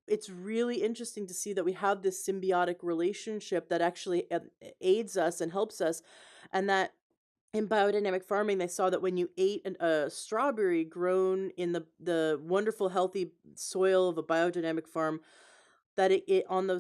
A: it's really interesting to see that we have this symbiotic relationship that actually aids us and helps us. And that in biodynamic farming, they saw that when you ate a strawberry grown in the wonderful healthy soil of a biodynamic farm, that it on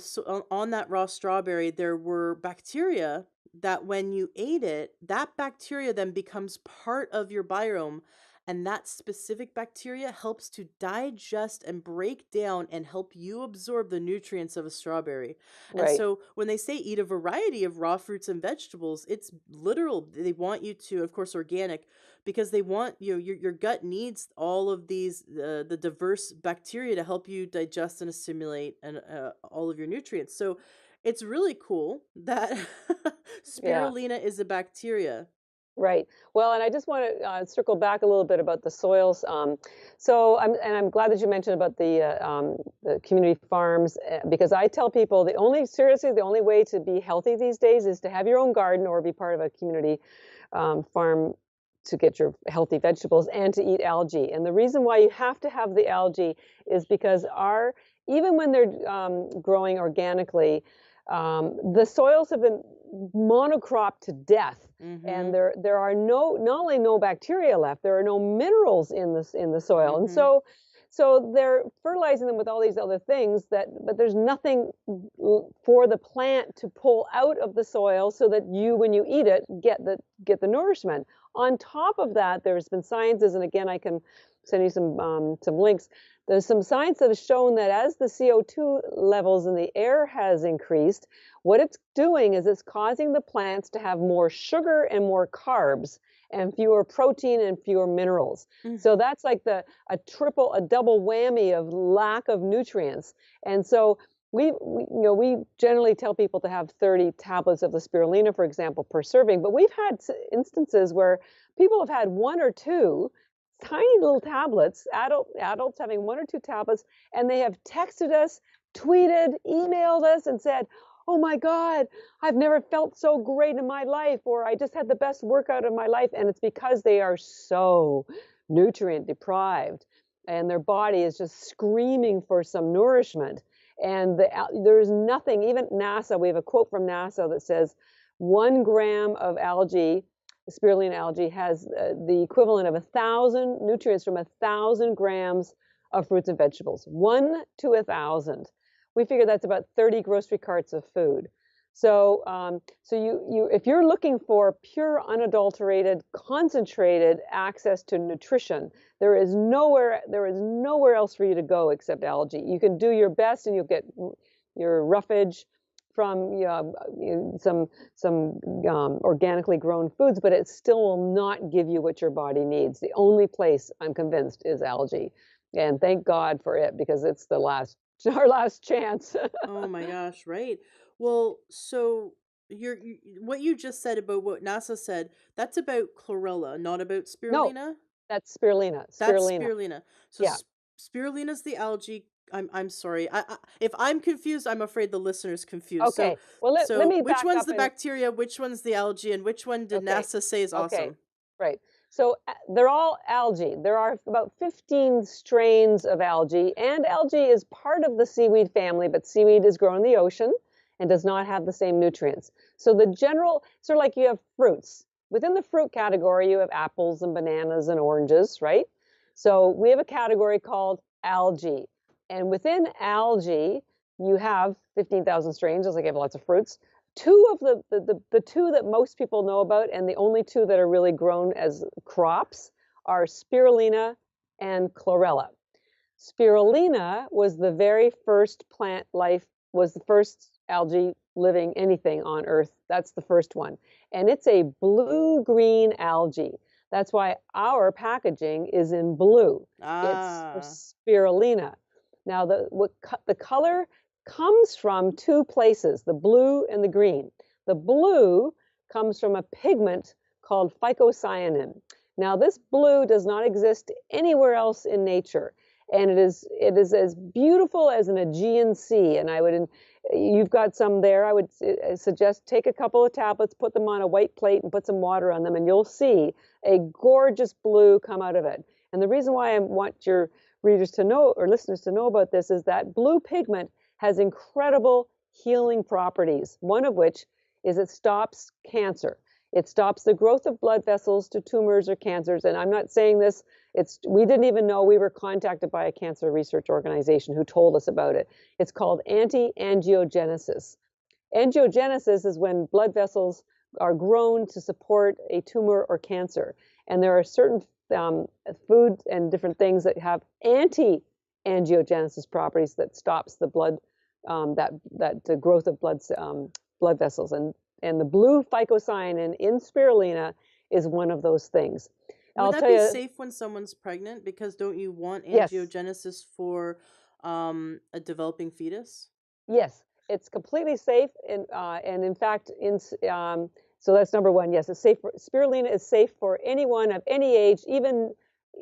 A: on that raw strawberry, there were bacteria that when you ate it, that bacteria then becomes part of your biome, and that specific bacteria helps to digest and break down and help you absorb the nutrients of a strawberry. And
B: Right.
A: so when they say eat a variety of raw fruits and vegetables, it's literal. They want you to, of course, organic, because they want your gut needs all of these the diverse bacteria to help you digest and assimilate and all of your nutrients. So it's really cool that
B: Yeah.
A: spirulina is a bacteria.
B: Right. Well, and I just want to circle back a little bit about the soils. So I'm glad that you mentioned about the community farms, because I tell people the only way to be healthy these days is to have your own garden or be part of a community farm to get your healthy vegetables and to eat algae. And the reason why you have to have the algae is because our even when they're growing organically, the soils have been monocropped to death, and
A: Mhm.
B: there are not only no bacteria left, there are no minerals in the soil, and
A: Mhm.
B: so they're fertilizing them with all these other things but there's nothing for the plant to pull out of the soil so that you, when you eat it, get the nourishment. On top of that, there's been sciences, and again, I can send you some links. There's some science that has shown that as the CO2 levels in the air has increased, what it's doing is it's causing the plants to have more sugar and more carbs and fewer protein and fewer minerals.
A: Mm.
B: So that's like a double whammy of lack of nutrients. And so we generally tell people to have 30 tablets of the spirulina, for example, per serving. But we've had instances where people have had one or two tiny little tablets, adults having one or two tablets, and they have texted us, tweeted, emailed us, and said, "Oh my God, I've never felt so great in my life," or "I just had the best workout of my life." And it's because they are so nutrient deprived, and their body is just screaming for some nourishment. And there's nothing, even NASA, we have a quote from NASA that says 1 gram of algae, spirulina algae, has the equivalent of 1,000 nutrients from 1,000 grams of fruits and vegetables. 1 to 1,000. We figure that's about 30 grocery carts of food. So, if you're looking for pure, unadulterated, concentrated access to nutrition, there is nowhere else for you to go except algae. You can do your best, and you'll get your roughage from some organically grown foods, but it still will not give you what your body needs. The only place, I'm convinced, is algae, and thank God for it, because it's the last our last chance.
A: Oh my gosh, right. Well, so what you just said about what NASA said, that's about chlorella, not about
B: No,
A: spirulina?
B: that's spirulina.
A: That's
B: Spirulina.
A: spirulina. So
B: Yeah.
A: spirulina's the algae. I'm sorry. If I'm confused, I'm afraid the listener's confused. So
B: Okay. Well, let
A: so
B: me
A: which
B: back
A: one's
B: up
A: the
B: and
A: bacteria, which one's the algae, and which one did
B: okay.
A: NASA say is
B: Okay.
A: awesome?
B: Right. So they're all algae. There are about 15 strains of algae, and algae is part of the seaweed family, but seaweed is grown in the ocean and does not have the same nutrients. So the general, sort of like you have fruits. Within the fruit category, you have apples and bananas and oranges, right? So we have a category called algae. And within algae, you have 15,000 strains, just like you have lots of fruits. Two of the two that most people know about, and the only two that are really grown as crops, are spirulina and chlorella. Spirulina was the very first plant life, was the first algae living anything on Earth. That's the first one. And it's a blue-green algae. That's why our packaging is in blue. It's for
A: Ah.
B: spirulina. Now, the color comes from two places, the blue and the green. The blue comes from a pigment called phycocyanin. Now, this blue does not exist anywhere else in nature, and it is as beautiful as an Aegean Sea. And you've got some there. I would suggest take a couple of tablets, put them on a white plate, and put some water on them, and you'll see a gorgeous blue come out of it. And the reason why I want your readers to know, or listeners to know about this, is that blue pigment has incredible healing properties, one of which is it stops cancer. It stops the growth of blood vessels to tumors or cancers. And I'm not saying this, we didn't even know. We were contacted by a cancer research organization who told us about it. It's called anti-angiogenesis. Angiogenesis is when blood vessels are grown to support a tumor or cancer. And there are certain food and different things that have anti-angiogenesis properties that stops the blood, the growth of blood vessels. And the blue phycocyanin in spirulina is one of those things.
A: Would
B: I'll
A: that
B: tell
A: be
B: you,
A: safe when someone's pregnant? Because don't you want
B: yes,
A: angiogenesis for a developing fetus?
B: yes, it's completely safe, and in fact, so that's number one. Yes, it's safe. Spirulina is safe for anyone of any age, even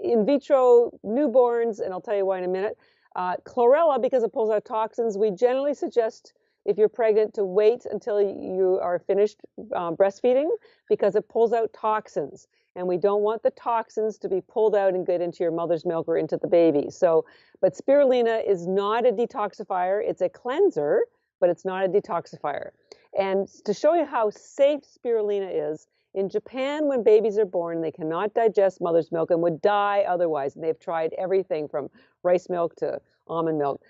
B: in vitro newborns, and I'll tell you why in a minute. Chlorella, because it pulls out toxins, we generally suggest if you're pregnant to wait until you are finished breastfeeding, because it pulls out toxins, and we don't want the toxins to be pulled out and get into your mother's milk or into the baby. So, but spirulina is not a detoxifier. It's a cleanser, but it's not a detoxifier. And to show you how safe spirulina is, in Japan, when babies are born, they cannot digest mother's milk and would die otherwise. And they've tried everything from rice milk to almond milk.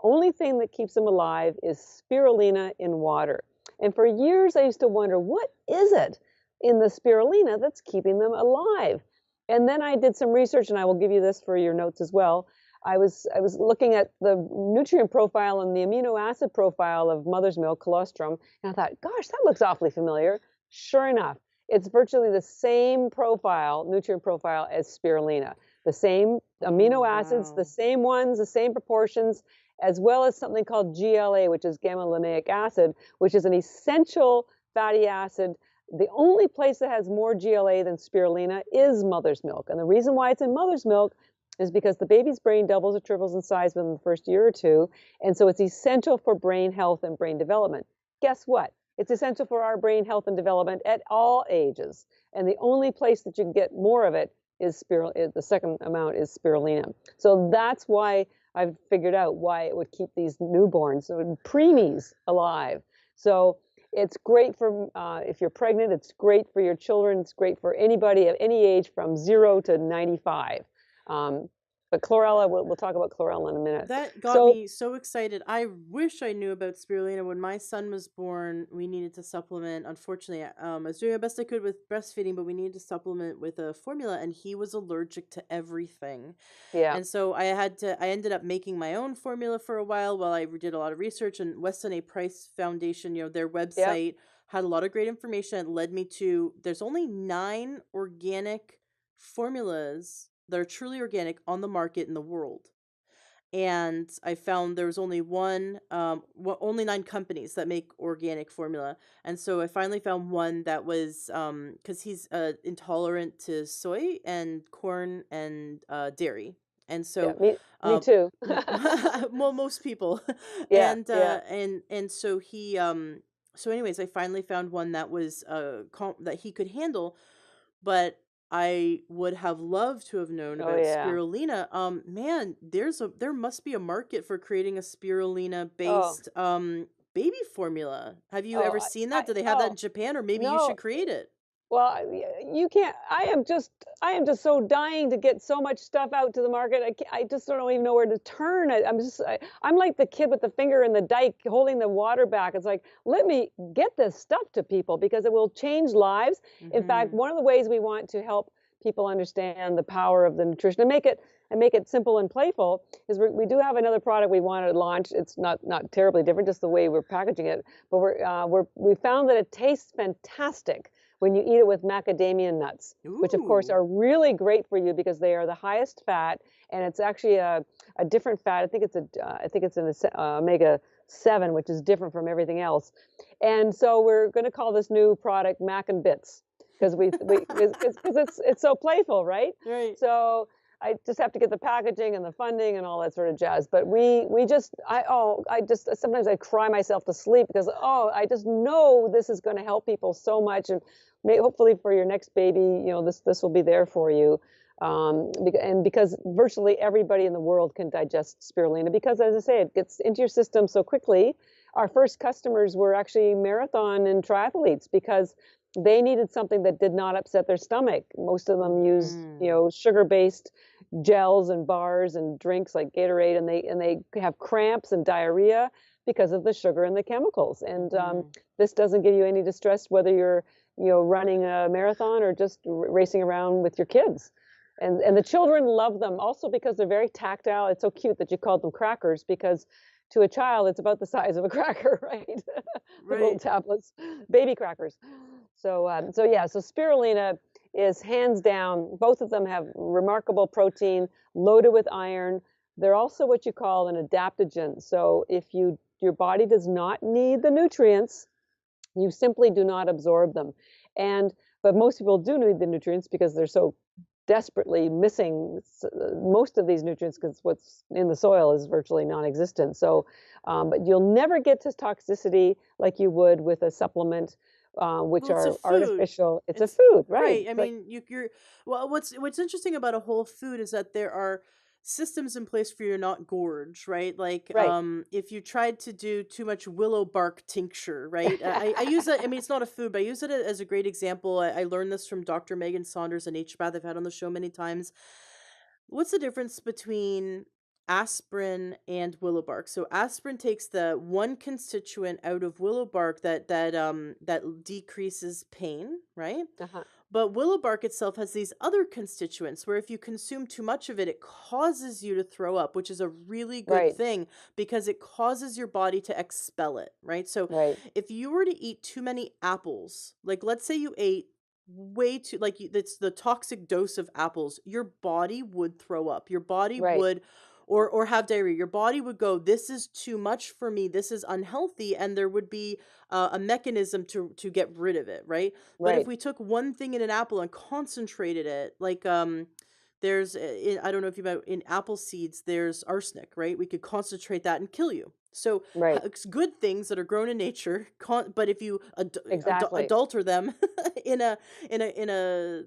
B: Only thing that keeps them alive is spirulina in water. And for years, I used to wonder, what is it in the spirulina that's keeping them alive? And then I did some research, and I will give you this for your notes as well. I was looking at the nutrient profile and the amino acid profile of mother's milk, colostrum, and I thought, gosh, that looks awfully familiar. Sure enough, it's virtually the same profile, nutrient profile, as spirulina. The same
A: Oh,
B: amino acids, the
A: wow.
B: same ones, the same proportions, as well as something called GLA, which is gamma linolenic acid, which is an essential fatty acid. The only place that has more GLA than spirulina is mother's milk. And the reason why it's in mother's milk is because the baby's brain doubles or triples in size within the first year or two. And so it's essential for brain health and brain development. Guess what? It's essential for our brain health and development at all ages. And the only place that you can get more of it is the second amount is spirulina. So that's why I've figured out why it would keep these newborns, preemies, alive. So it's great for if you're pregnant. It's great for your children. It's great for anybody of any age from 0 to 95. Um, but chlorella, we'll talk about chlorella in a minute.
A: That got
B: So
A: me so excited. I wish I knew about spirulina. When my son was born, we needed to supplement. Unfortunately, I was doing the best I could with breastfeeding, but we needed to supplement with a formula, and he was allergic to everything.
B: yeah,
A: And so I ended up making my own formula for a while I did a lot of research. And Weston A. Price Foundation, their
B: yep,
A: website had a lot of great information. It led me to, there's only 9 organic formulas that are truly organic on the market in the world. And I found there was only only 9 companies that make organic formula. And so I finally found one that was, because he's intolerant to soy and corn and dairy. And
B: yeah,
A: so,
B: me
A: um,
B: too.
A: well, most people,
B: Yeah, yeah,
A: and so so anyways, I finally found one that was that he could handle, but I would have loved to have known
B: Oh
A: about
B: yeah.
A: spirulina. Man, there must be a market for creating a spirulina
B: Oh,
A: based baby formula. Have you
B: oh,
A: ever seen
B: I
A: that? Do they have that in
B: oh
A: Japan, or maybe you
B: no.
A: should create it?
B: Well, you can't. I am just so dying to get so much stuff out to the market. I just don't even know where to turn. I'm like the kid with the finger in the dike holding the water back. It's like, let me get this stuff to people because it will change lives. In fact,
A: Mhm.
B: one of the ways we want to help people understand the power of the nutrition and make it simple and playful is we do have another product we want to launch. It's not terribly different, just the way we're packaging it. But we found that it tastes fantastic when you eat it with macadamia nuts, which of course
A: Ooh.
B: are really great for you because they are the highest fat, and it's actually a different fat. I think it's an omega 7, which is different from everything else. And so we're going to call this new product Mac and Bits because it's so playful, right?
A: Right.
B: So I just have to get the packaging and the funding and all that sort of jazz. But I just sometimes I cry myself to sleep because I just know this is going to help people so much, and hopefully for your next baby, this will be there for you. And because virtually everybody in the world can digest spirulina, because as I say, it gets into your system so quickly. Our first customers were actually marathon and triathletes because they needed something that did not upset their stomach. Most of them use,
A: Mhm.
B: sugar-based gels and bars and drinks like Gatorade, and they have cramps and diarrhea because of the sugar and the chemicals. And
A: Mhm.
B: this doesn't give you any distress whether you're running a marathon or just racing around with your kids. And the children love them also because they're very tactile. It's so cute that you called them crackers because to a child it's about the size of a cracker, right? The little
A: Right.
B: tablets, baby crackers. So yeah, so spirulina is hands down. Both of them have remarkable protein, loaded with iron. They're also what you call an adaptogen. So if your body does not need the nutrients, you simply do not absorb them. And but most people do need the nutrients because they're so desperately missing most of these nutrients because what's in the soil is virtually non-existent. So, but you'll never get to toxicity like you would with a supplement, which
A: Well, it's a
B: are
A: food.
B: artificial. It's a
A: It's
B: food, right?
A: right. I
B: It's like
A: mean, you're well. What's interesting about a whole food is that there are systems in place for you to not gorge, right? Like,
B: right.
A: if you tried to do too much willow bark tincture, right? I use it. I mean, it's not a food, but I use it as a great example. I learned this from Dr. Megan Saunders, an naturopath I've had on the show many times. What's the difference between aspirin and willow bark? So aspirin takes the one constituent out of willow bark that decreases pain, right?
B: Uh-huh.
A: But willow bark itself has these other constituents where if you consume too much of it, it causes you to throw up, which is a really good
B: Right.
A: thing because it causes your body to expel it, right? So
B: Right.
A: if you were to eat too many apples, like let's say you ate way too like it's the toxic dose of apples, your body would throw up. Your body
B: Right.
A: would or have diarrhea. Your body would go, this is too much for me. This is unhealthy, and there would be a mechanism to get rid of it, right? But if
B: Right.
A: we took one thing in an apple and concentrated it, like there's I don't know if you know in apple seeds there's arsenic, right? We could concentrate that and kill you. So
B: Right.
A: it's good things that are grown in nature, but if you
B: Exactly.
A: adulter them in a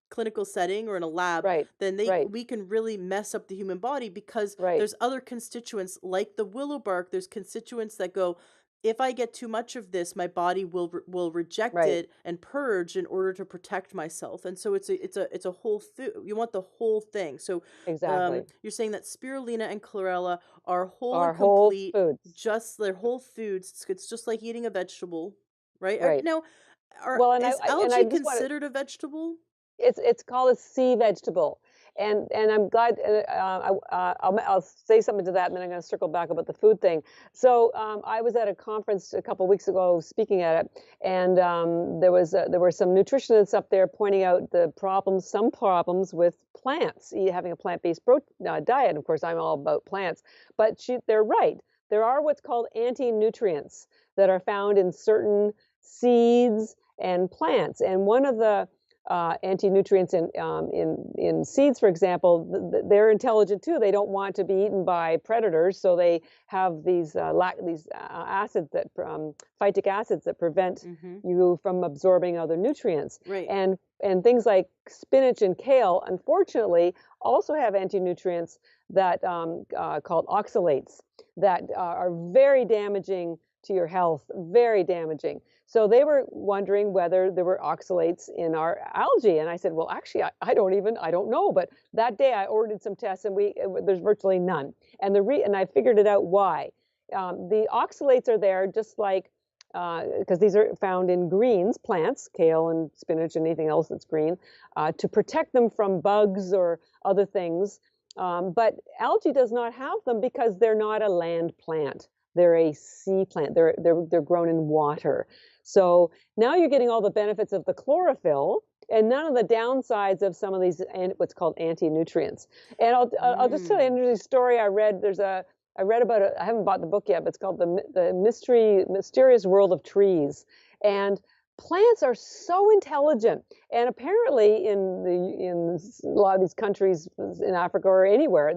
A: clinical setting or in a lab,
B: Right.
A: then they
B: Right.
A: we can really mess up the human body because
B: Right.
A: there's other constituents like the willow bark. There's constituents that go, if I get too much of this, my body will reject
B: Right.
A: it and purge in order to protect myself. And so it's a whole food. You want the whole thing. So
B: Exactly.
A: you're saying that spirulina and chlorella are whole and
B: Our whole
A: complete,
B: foods.
A: just they're whole foods. It's just like eating a vegetable, right?
B: Right.
A: Now,
B: Well,
A: is
B: and I
A: algae
B: just want to
A: considered a vegetable?
B: it's called a sea vegetable, and I'm glad. I'll say something to that, and then I'm going to circle back about the food thing. So I was at a conference a couple weeks ago speaking at it, and there were some nutritionists up there pointing out some problems with plants, having a plant-based diet. Of course, I'm all about plants, but they're right. There are what's called anti-nutrients that are found in certain seeds and plants, and one of the anti-nutrients in seeds, for example, they're intelligent too. They don't want to be eaten by predators, so they have these acids that phytic acids that prevent
A: Mm-hmm.
B: you from absorbing other nutrients.
A: Right.
B: And things like spinach and kale, unfortunately, also have anti-nutrients that called oxalates that are very damaging to your health, very damaging. So they were wondering whether there were oxalates in our algae, and I said, well, actually, I don't know. But that day I ordered some tests, and there's virtually none. And I figured it out why. The oxalates are there just like because these are found in greens, plants, kale and spinach and anything else that's green, to protect them from bugs or other things. But algae does not have them because they're not a land plant. They're a sea plant. They're grown in water. So now you're getting all the benefits of the chlorophyll and none of the downsides of some of these what's called anti-nutrients. And I'll just tell you an interesting story I read. I read about it. I haven't bought the book yet, but it's called the Mysterious World of Trees. And plants are so intelligent, and apparently in a lot of these countries in Africa or anywhere,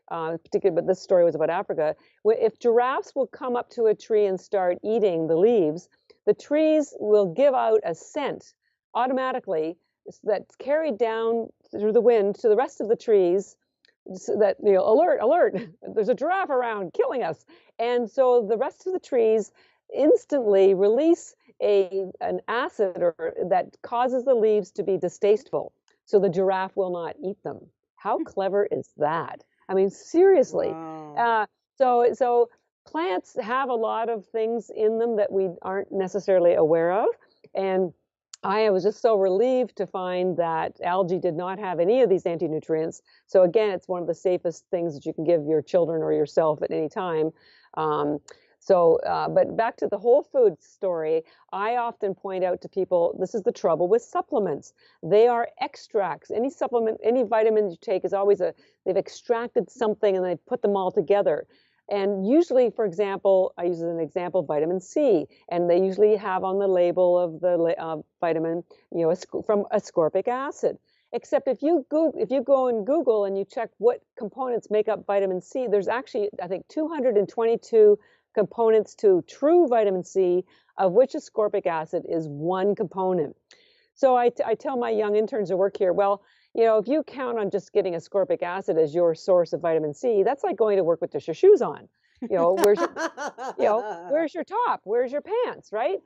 B: particularly, but this story was about Africa. If giraffes will come up to a tree and start eating the leaves, the trees will give out a scent automatically that's carried down through the wind to the rest of the trees, so that, alert, alert, there's a giraffe around killing us. And so the rest of the trees instantly release an acid that causes the leaves to be distasteful, so the giraffe will not eat them. How clever is that? I mean, seriously.
A: Wow.
B: So plants have a lot of things in them that we aren't necessarily aware of, and I was just so relieved to find that algae did not have any of these anti-nutrients. So again, it's one of the safest things that you can give your children or yourself at any time. But back to the whole food story, I often point out to people, this is the trouble with supplements. They are extracts. Any supplement, any vitamin you take is always they've extracted something and they put them all together. And usually, for example, I use as an example vitamin C, and they usually have on the label of the vitamin, from ascorbic acid. Except if you go and Google and you check what components make up vitamin C, there's actually, I think, 222 components to true vitamin C, of which ascorbic acid is one component. So I tell my young interns who work here, well, if you count on just getting ascorbic acid as your source of vitamin C, that's like going to work with just your shoes on. Where's where's your top? Where's your pants, right?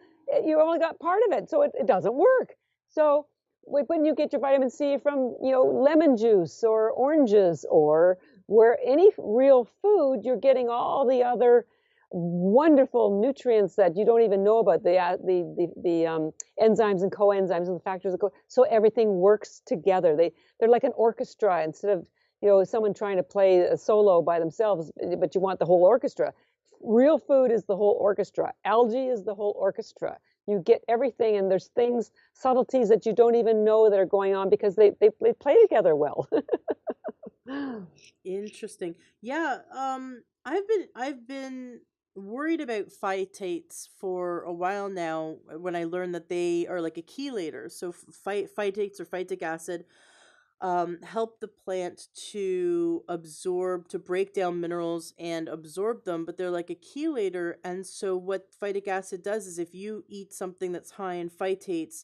B: You only got part of it, so it doesn't work. So when you get your vitamin C from, lemon juice or oranges or where any real food, you're getting all the other wonderful nutrients that you don't even know about, the enzymes and coenzymes and the factors so everything works together. They're like an orchestra instead of someone trying to play a solo by themselves, but you want the whole orchestra. Real food is the whole orchestra. Algae is the whole orchestra. You get everything, and there's subtleties that you don't even know that are going on because they play together well.
A: Interesting. Yeah, I've been worried about phytates for a while now when I learned that they are like a chelator. So phytates or phytic acid help the plant to break down minerals and absorb them, but they're like a chelator. And so what phytic acid does is if you eat something that's high in phytates,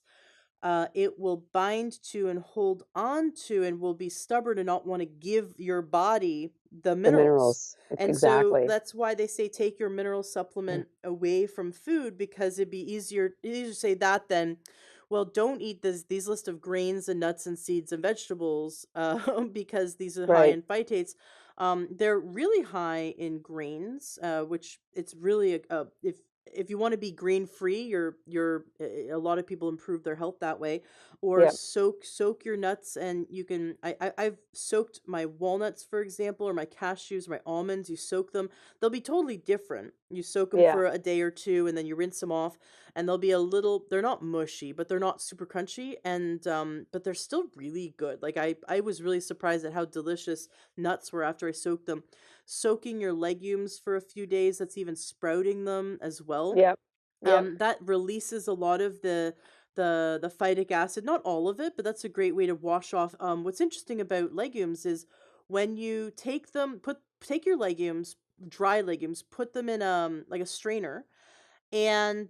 A: it will bind to and hold on to and will be stubborn and not want to give your body the
B: The
A: minerals.
B: minerals,
A: And so
B: exactly.
A: that's why they say take your mineral supplement away from food, because it'd be easier to say that than, well, don't eat these list of grains and nuts and seeds and vegetables because these are high
B: Right.
A: in phytates. They're really high in grains, which it's really if you want to be grain free, a lot of people improve their health that way. Or
B: Yeah.
A: soak your nuts, and you can I've soaked my walnuts, for example, or my cashews, my almonds. You soak them, they'll be totally different. You soak them
B: Yeah.
A: for a day or two, and then you rinse them off, and they'll be they're not mushy, but they're not super crunchy, and but they're still really good. Like I was really surprised at how delicious nuts were after I soaked them. Soaking your legumes for a few days, that's even sprouting them as well.
B: Yep. Yep.
A: That releases a lot of the phytic acid, not all of it, but that's a great way to wash off. What's interesting about legumes is when you take your legumes, dry legumes, put them in like a strainer, and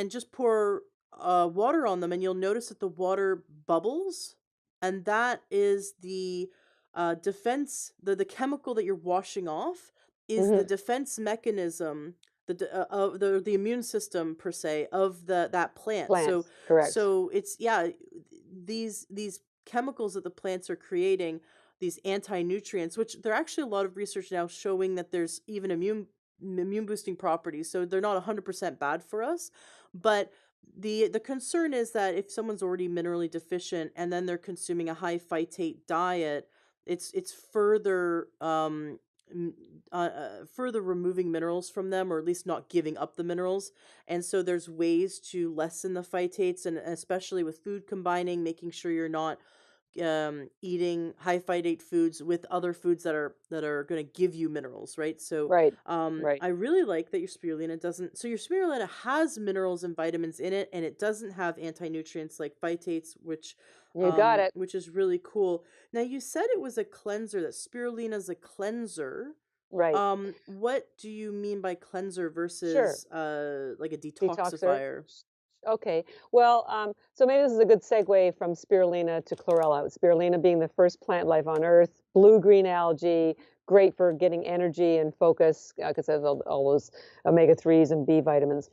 A: just pour water on them, and you'll notice that the water bubbles, and that is the the chemical that you're washing off is the
B: Hmm.
A: defense mechanism, of the immune system per se of that plant. So
B: Plants, correct.
A: so it's yeah, these chemicals that the plants are creating, these anti-nutrients, which there are actually a lot of research now showing that there's even immune boosting properties. So they're not 100% bad for us, but the concern is that if someone's already minerally deficient and then they're consuming a high phytate diet, it's further m- further removing minerals from them, or at least not giving up the minerals. And so there's ways to lessen the phytates, and especially with food combining, making sure you're not eating high phytate foods with other foods that are going to give you minerals, right? So
B: Right, right.
A: I really like that your spirulina doesn't, so your spirulina has minerals and vitamins in it, and it doesn't have anti-nutrients like phytates,
B: You got it.
A: which is really cool. Now you said it was a cleanser, that spirulina is a cleanser.
B: Right.
A: What do you mean by cleanser
B: Sure.
A: versus like a
B: Detoxer.
A: detoxifier?
B: Okay. Well, so maybe this is a good segue from spirulina to chlorella. Spirulina being the first plant life on Earth, blue-green algae, great for getting energy and focus because it has all those omega-3s and B vitamins.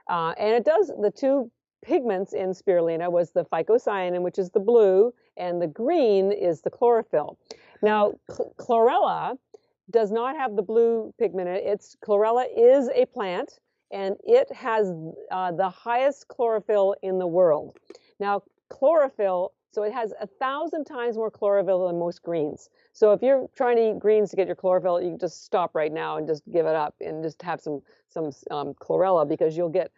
B: And it does, the two pigments in spirulina was the phycocyanin, which is the blue, and the green is the chlorophyll. Now, chlorella does not have the blue pigment in it. Chlorella is a plant, and it has the highest chlorophyll in the world. Now, chlorophyll, so it has 1,000 times more chlorophyll than most greens. So if you're trying to eat greens to get your chlorophyll, you can just stop right now and just give it up and just have some chlorella, because you'll get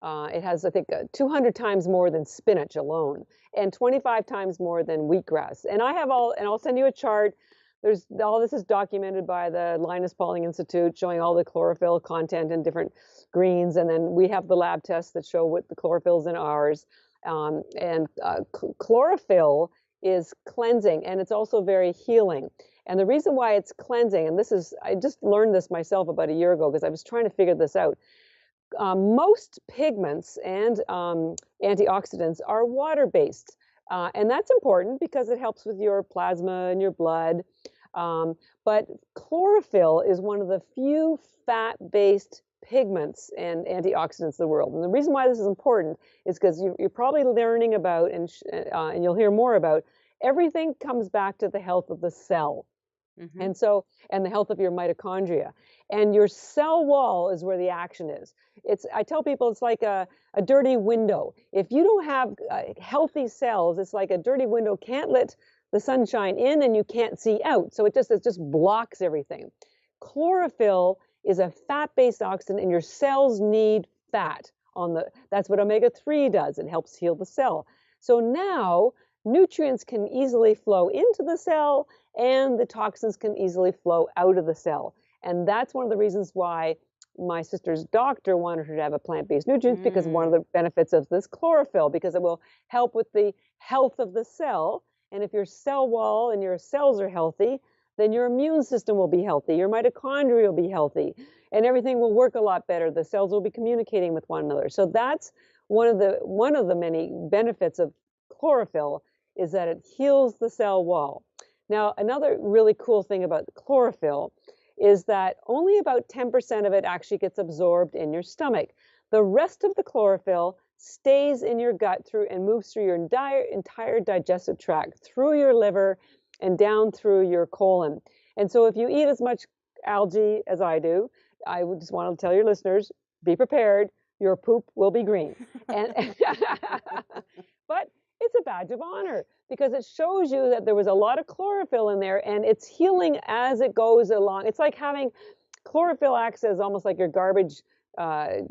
B: it has, I think, 200 times more than spinach alone, and 25 times more than wheatgrass. And I'll send you a chart. There's all this is documented by the Linus Pauling Institute, showing all the chlorophyll content in different greens, and then we have the lab tests that show what the chlorophyll's in ours. Chlorophyll is cleansing, and it's also very healing. And the reason why it's cleansing, and I just learned this myself about a year ago because I was trying to figure this out. Most pigments and antioxidants are water-based. And that's important because it helps with your plasma and your blood. But chlorophyll is one of the few fat-based pigments and antioxidants in the world. And the reason why this is important is because you're probably learning about, and you'll hear more about, everything comes back to the health of the cell.
A: Mm-hmm.
B: And the health of your mitochondria. And your cell wall is where the action is. I tell people it's like a dirty window. If you don't have healthy cells, it's like a dirty window can't let the sunshine in and you can't see out. So it just blocks everything. Chlorophyll is a fat-based oxidant, and your cells need fat. That's what omega-3 does. It helps heal the cell. So now nutrients can easily flow into the cell, and the toxins can easily flow out of the cell. And that's one of the reasons why my sister's doctor wanted her to have a plant-based nutrients, because one of the benefits of this chlorophyll, because it will help with the health of the cell. And if your cell wall and your cells are healthy, then your immune system will be healthy, your mitochondria will be healthy, and everything will work a lot better. The cells will be communicating with one another. So that's one of the many benefits of chlorophyll, is that it heals the cell wall. Now, another really cool thing about chlorophyll is that only about 10% of it actually gets absorbed in your stomach. The rest of the chlorophyll stays in your gut and moves through your entire digestive tract, through your liver and down through your colon. And so if you eat as much algae as I do, I would just want to tell your listeners, be prepared, your poop will be green. And but it's a badge of honor because it shows you that there was a lot of chlorophyll in there, and it's healing as it goes along. It's like having chlorophyll acts as almost like your garbage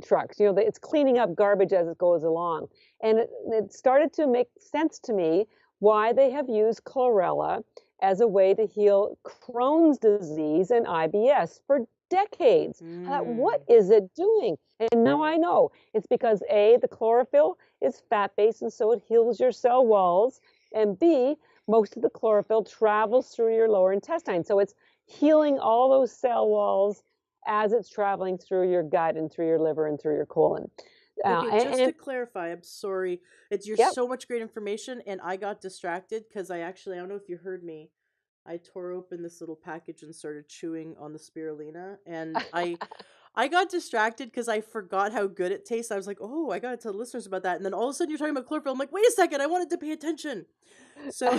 B: trucks. It's cleaning up garbage as it goes along. And it started to make sense to me why they have used chlorella as a way to heal Crohn's disease and IBS for decades. I thought, what
A: Mm.
B: is it doing? And now I know it's because A, the chlorophyll is fat-based and so it heals your cell walls, and B, most of the chlorophyll travels through your lower intestine. So it's healing all those cell walls as it's traveling through your gut and through your liver and through your colon.
A: Okay, just to
B: And
A: clarify, I'm sorry. It's you're
B: yep.
A: so much great information, and I got distracted because I don't know if you heard me. I tore open this little package and started chewing on the spirulina, and I got distracted because I forgot how good it tastes. I was like, "Oh, I gotta tell listeners about that." And then all of a sudden, you're talking about chlorophyll. I'm like, "Wait a second, I wanted to pay attention." So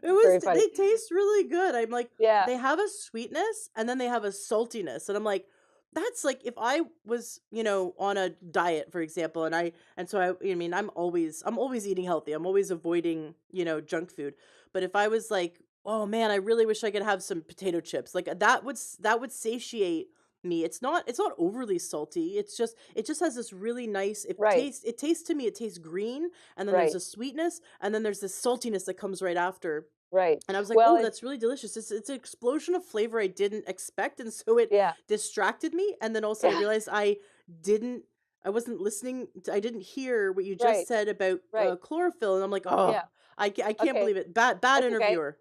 B: Very funny.
A: they taste really good. I'm like,
B: Yeah,
A: they have a sweetness and then they have a saltiness. And I'm like, that's like if I was, on a diet, for example, I mean, I'm always eating healthy. I'm always avoiding, junk food. But if I was like, oh man, I really wish I could have some potato chips. Like that would satiate me. It's not overly salty. It just has this really nice
B: right,
A: it tastes to me, it tastes green, and then there's
B: right,
A: a sweetness, and then there's this saltiness that comes right after.
B: right.
A: And I was like,
B: Well,
A: "Oh,
B: it's
A: that's really delicious." It's an explosion of flavor I didn't expect, and so it
B: yeah,
A: distracted me. And then also I
B: yeah,
A: realized didn't I wasn't listening. I didn't hear what you just
B: right,
A: said about
B: right.
A: chlorophyll, and I'm like, "Oh,
B: Yeah.
A: I can't
B: Okay,
A: believe it." Bad
B: that's okay.
A: interviewer.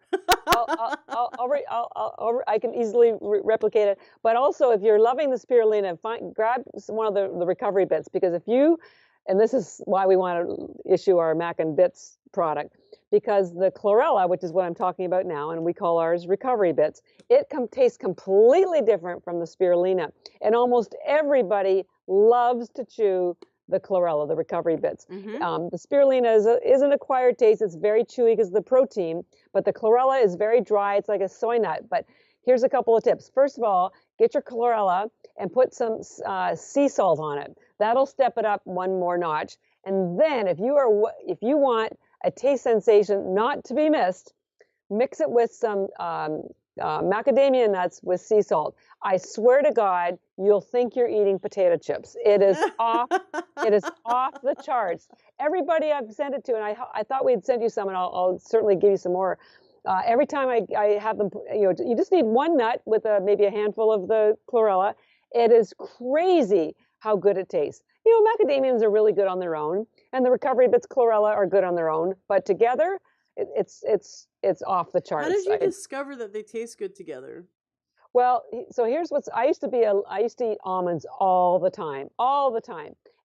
B: I can easily replicate it. But also, if you're loving the spirulina, grab one of the recovery bits because if you, and this is why we want to issue our Mac and Bits product, because the chlorella, which is what I'm talking about now, and we call ours recovery bits, it tastes completely different from the spirulina, and almost everybody loves to chew the chlorella, the recovery bits.
A: Mhm.
B: The spirulina is an acquired taste. It's very chewy because of the protein, but the chlorella is very dry. It's like a soy nut. But here's a couple of tips. First of all, get your chlorella and put some sea salt on it. That'll step it up one more notch. And then if you want a taste sensation not to be missed, mix it with some macadamia nuts with sea salt. I swear to God, you'll think you're eating potato chips. It is off. It is off the charts. Everybody I've sent it to, and I thought we'd send you some, and I'll certainly give you some more. Every time I have them, you just need one nut with maybe a handful of the chlorella. It is crazy how good it tastes. Macadamians are really good on their own, and the recovery bits chlorella are good on their own, but together, it's off the
A: How did
B: charts.
A: you discover that they taste good together?
B: Well, so here's what's I used to eat almonds all the time.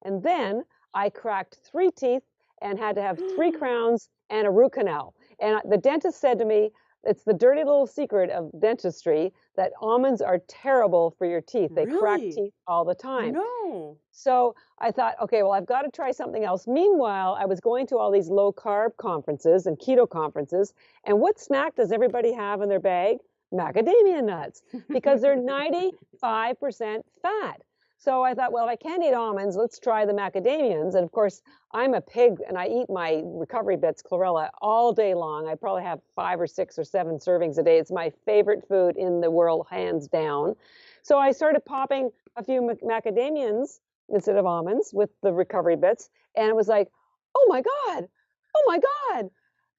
B: And then I cracked 3 teeth and had to have 3 crowns and a root canal. And the dentist said to me, it's the dirty little secret of dentistry that almonds are terrible for your teeth. They crack
A: Really?
B: teeth all the time.
A: No.
B: So I thought, okay, well, I've got to try something else. Meanwhile, I was going to all these low carb conferences and keto conferences. And what snack does everybody have in their bag? Macadamia nuts, because they're 95% fat. So I thought, well, if I can't eat almonds, let's try the macadamians. And of course, I'm a pig and I eat my recovery bits chlorella all day long. I probably have 5 or 6 or 7 servings a day. It's my favorite food in the world, hands down. So I started popping a few macadamians instead of almonds with the recovery bits. And it was like, oh my God, oh my God,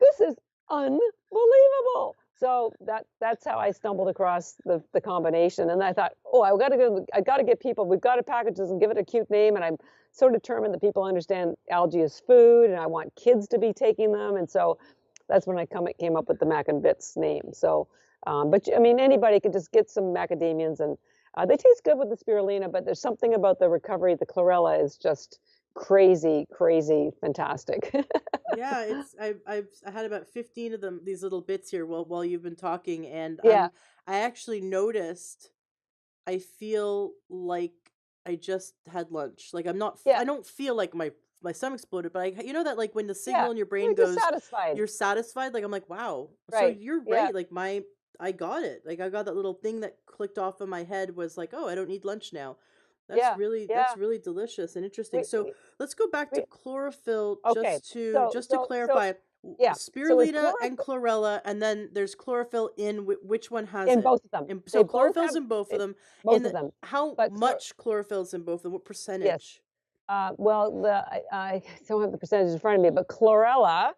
B: this is unbelievable. So that's how I stumbled across the combination. And I thought, oh, I got to get people, we've got to package this and give it a cute name. And I'm so determined that people understand algae as food and I want kids to be taking them. And so that's when I came up with the Mac and Bits name. So, but I mean, anybody could just get some macadamians and they taste good with the spirulina, but there's something about the recovery. The chlorella is just crazy, crazy, fantastic.
A: Yeah, I had about 15 of them, these little bits here while you've been talking, and
B: Yeah,
A: I actually noticed I feel like I just had lunch. Like
B: yeah,
A: I don't feel like my stomach exploded, but you know that like when the
B: yeah.
A: signal in your brain
B: You're just
A: goes,
B: satisfied.
A: you're satisfied. Like I'm like, wow. So
B: Right.
A: you're
B: Yeah,
A: right. Like I got it. Like I got that little thing that clicked off in my head was like, oh, I don't need lunch now.
B: yeah,
A: That's
B: yeah.
A: really delicious and interesting.
B: We,
A: So
B: we,
A: let's go back to
B: we
A: chlorophyll
B: okay.
A: just to clarify.
B: Yeah. So with
A: Spirulina and
B: chlorophyll
A: chlorella, and then there's chlorophyll in which one has
B: in
A: it?
B: both of them,
A: And
B: they
A: so
B: both
A: chlorophyll's
B: have
A: in both of
B: they,
A: them.
B: both of them.
A: How
B: But
A: much chlorophyll is in both of them? What
B: yes.
A: percentage?
B: Well, I don't have the percentage in front of me, but chlorella,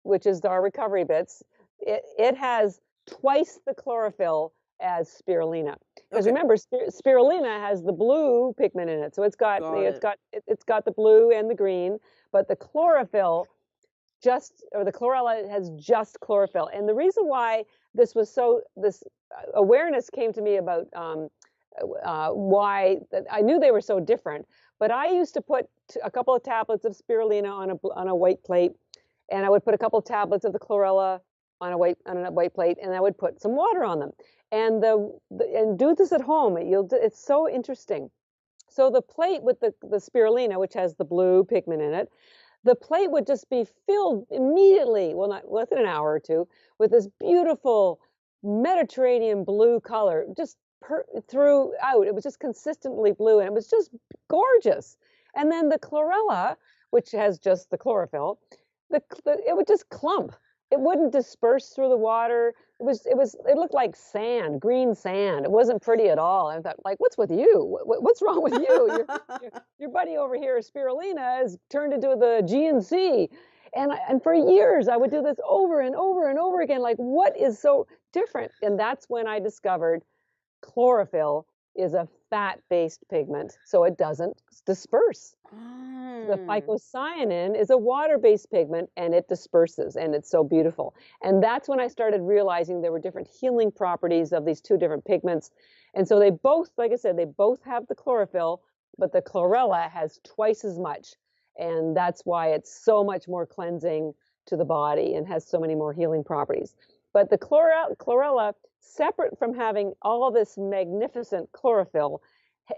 B: which is our recovery bits, It has twice the chlorophyll as spirulina. Because
A: Okay,
B: remember, spirulina has the blue pigment in it, so
A: got it.
B: it's got the blue and the green, but the chlorophyll just or the chlorella has just chlorophyll. And the reason why this awareness came to me about why I knew they were so different, but I used to put a couple of tablets of spirulina on a white plate, and I would put a couple of tablets of the chlorella on a white plate, and I would put some water on them. And and do this at home. It's so interesting. So the plate with the spirulina, which has the blue pigment in it, the plate would just be filled immediately, well, not within an hour or two, with this beautiful Mediterranean blue color, just throughout. It was just consistently blue, and it was just gorgeous. And then the chlorella, which has just the chlorophyll, it would just clump. It wouldn't disperse through the water. It looked like sand, green sand. It wasn't pretty at all. I thought, like, what's with you? What's wrong with you? Your buddy over here, spirulina, has turned into the GNC. And for years, I would do this over and over and over again. Like, what is so different? And that's when I discovered chlorophyll is a fat-based pigment, so it doesn't disperse. The
A: Oh.
B: phycocyanin is a water-based pigment, and it disperses, and it's so beautiful. And that's when I started realizing there were different healing properties of these two different pigments. And so they both, like I said, they both have the chlorophyll, but the chlorella has twice as much. And that's why it's so much more cleansing to the body and has so many more healing properties. But the chlorella, separate from having all of this magnificent chlorophyll,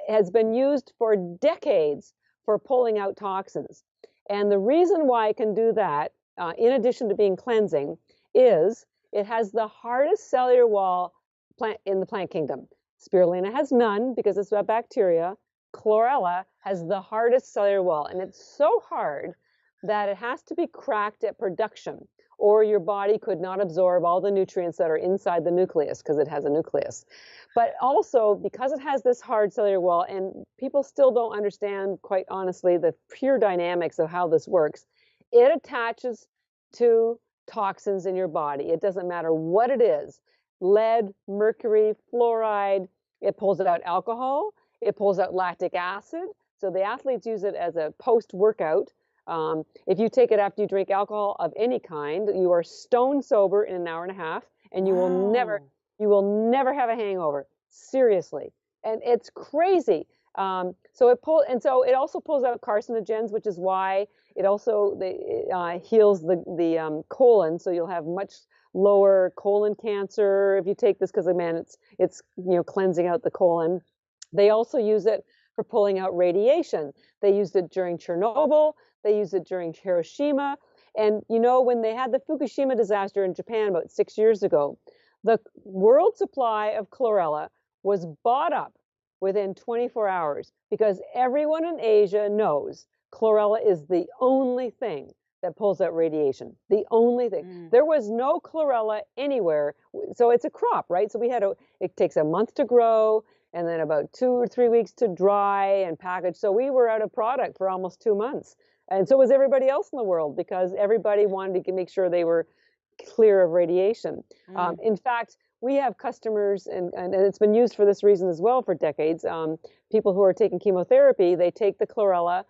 B: has been used for decades for pulling out toxins. And the reason why it can do that, in addition to being cleansing, is it has the hardest cellular wall plant in the plant kingdom. Spirulina has none because it's a bacteria. Chlorella has the hardest cellular wall, and it's so hard that it has to be cracked at production, or your body could not absorb all the nutrients that are inside the nucleus because it has a nucleus. But also, because it has this hard cellular wall, and people still don't understand, quite honestly, the pure dynamics of how this works, it attaches to toxins in your body. It doesn't matter what it is: lead, mercury, fluoride. It pulls out alcohol. It pulls out lactic acid. So the athletes use it as a post-workout. If you take it after you drink alcohol of any kind, you are stone sober in an hour and a half, and
A: Wow.
B: you will never have a hangover. Seriously, and it's crazy. So it also pulls out carcinogens, which is why it also heals the colon. So you'll have much lower colon cancer if you take this, because man, it's cleansing out the colon. They also use it for pulling out radiation. They used it during Chernobyl. They used it during Hiroshima. And when they had the Fukushima disaster in Japan about 6 years ago, the world supply of chlorella was bought up within 24 hours because everyone in Asia knows chlorella is the only thing that pulls out radiation. The only thing.
A: Mm.
B: There was no chlorella anywhere. So it's a crop, right? So it takes a month to grow, and then about 2 or 3 weeks to dry and package. So we were out of product for almost 2 months. And so was everybody else in the world, because everybody wanted to make sure they were clear of radiation.
A: Mm.
B: In fact, we have customers, and it's been used for this reason as well for decades. People who are taking chemotherapy, they take the chlorella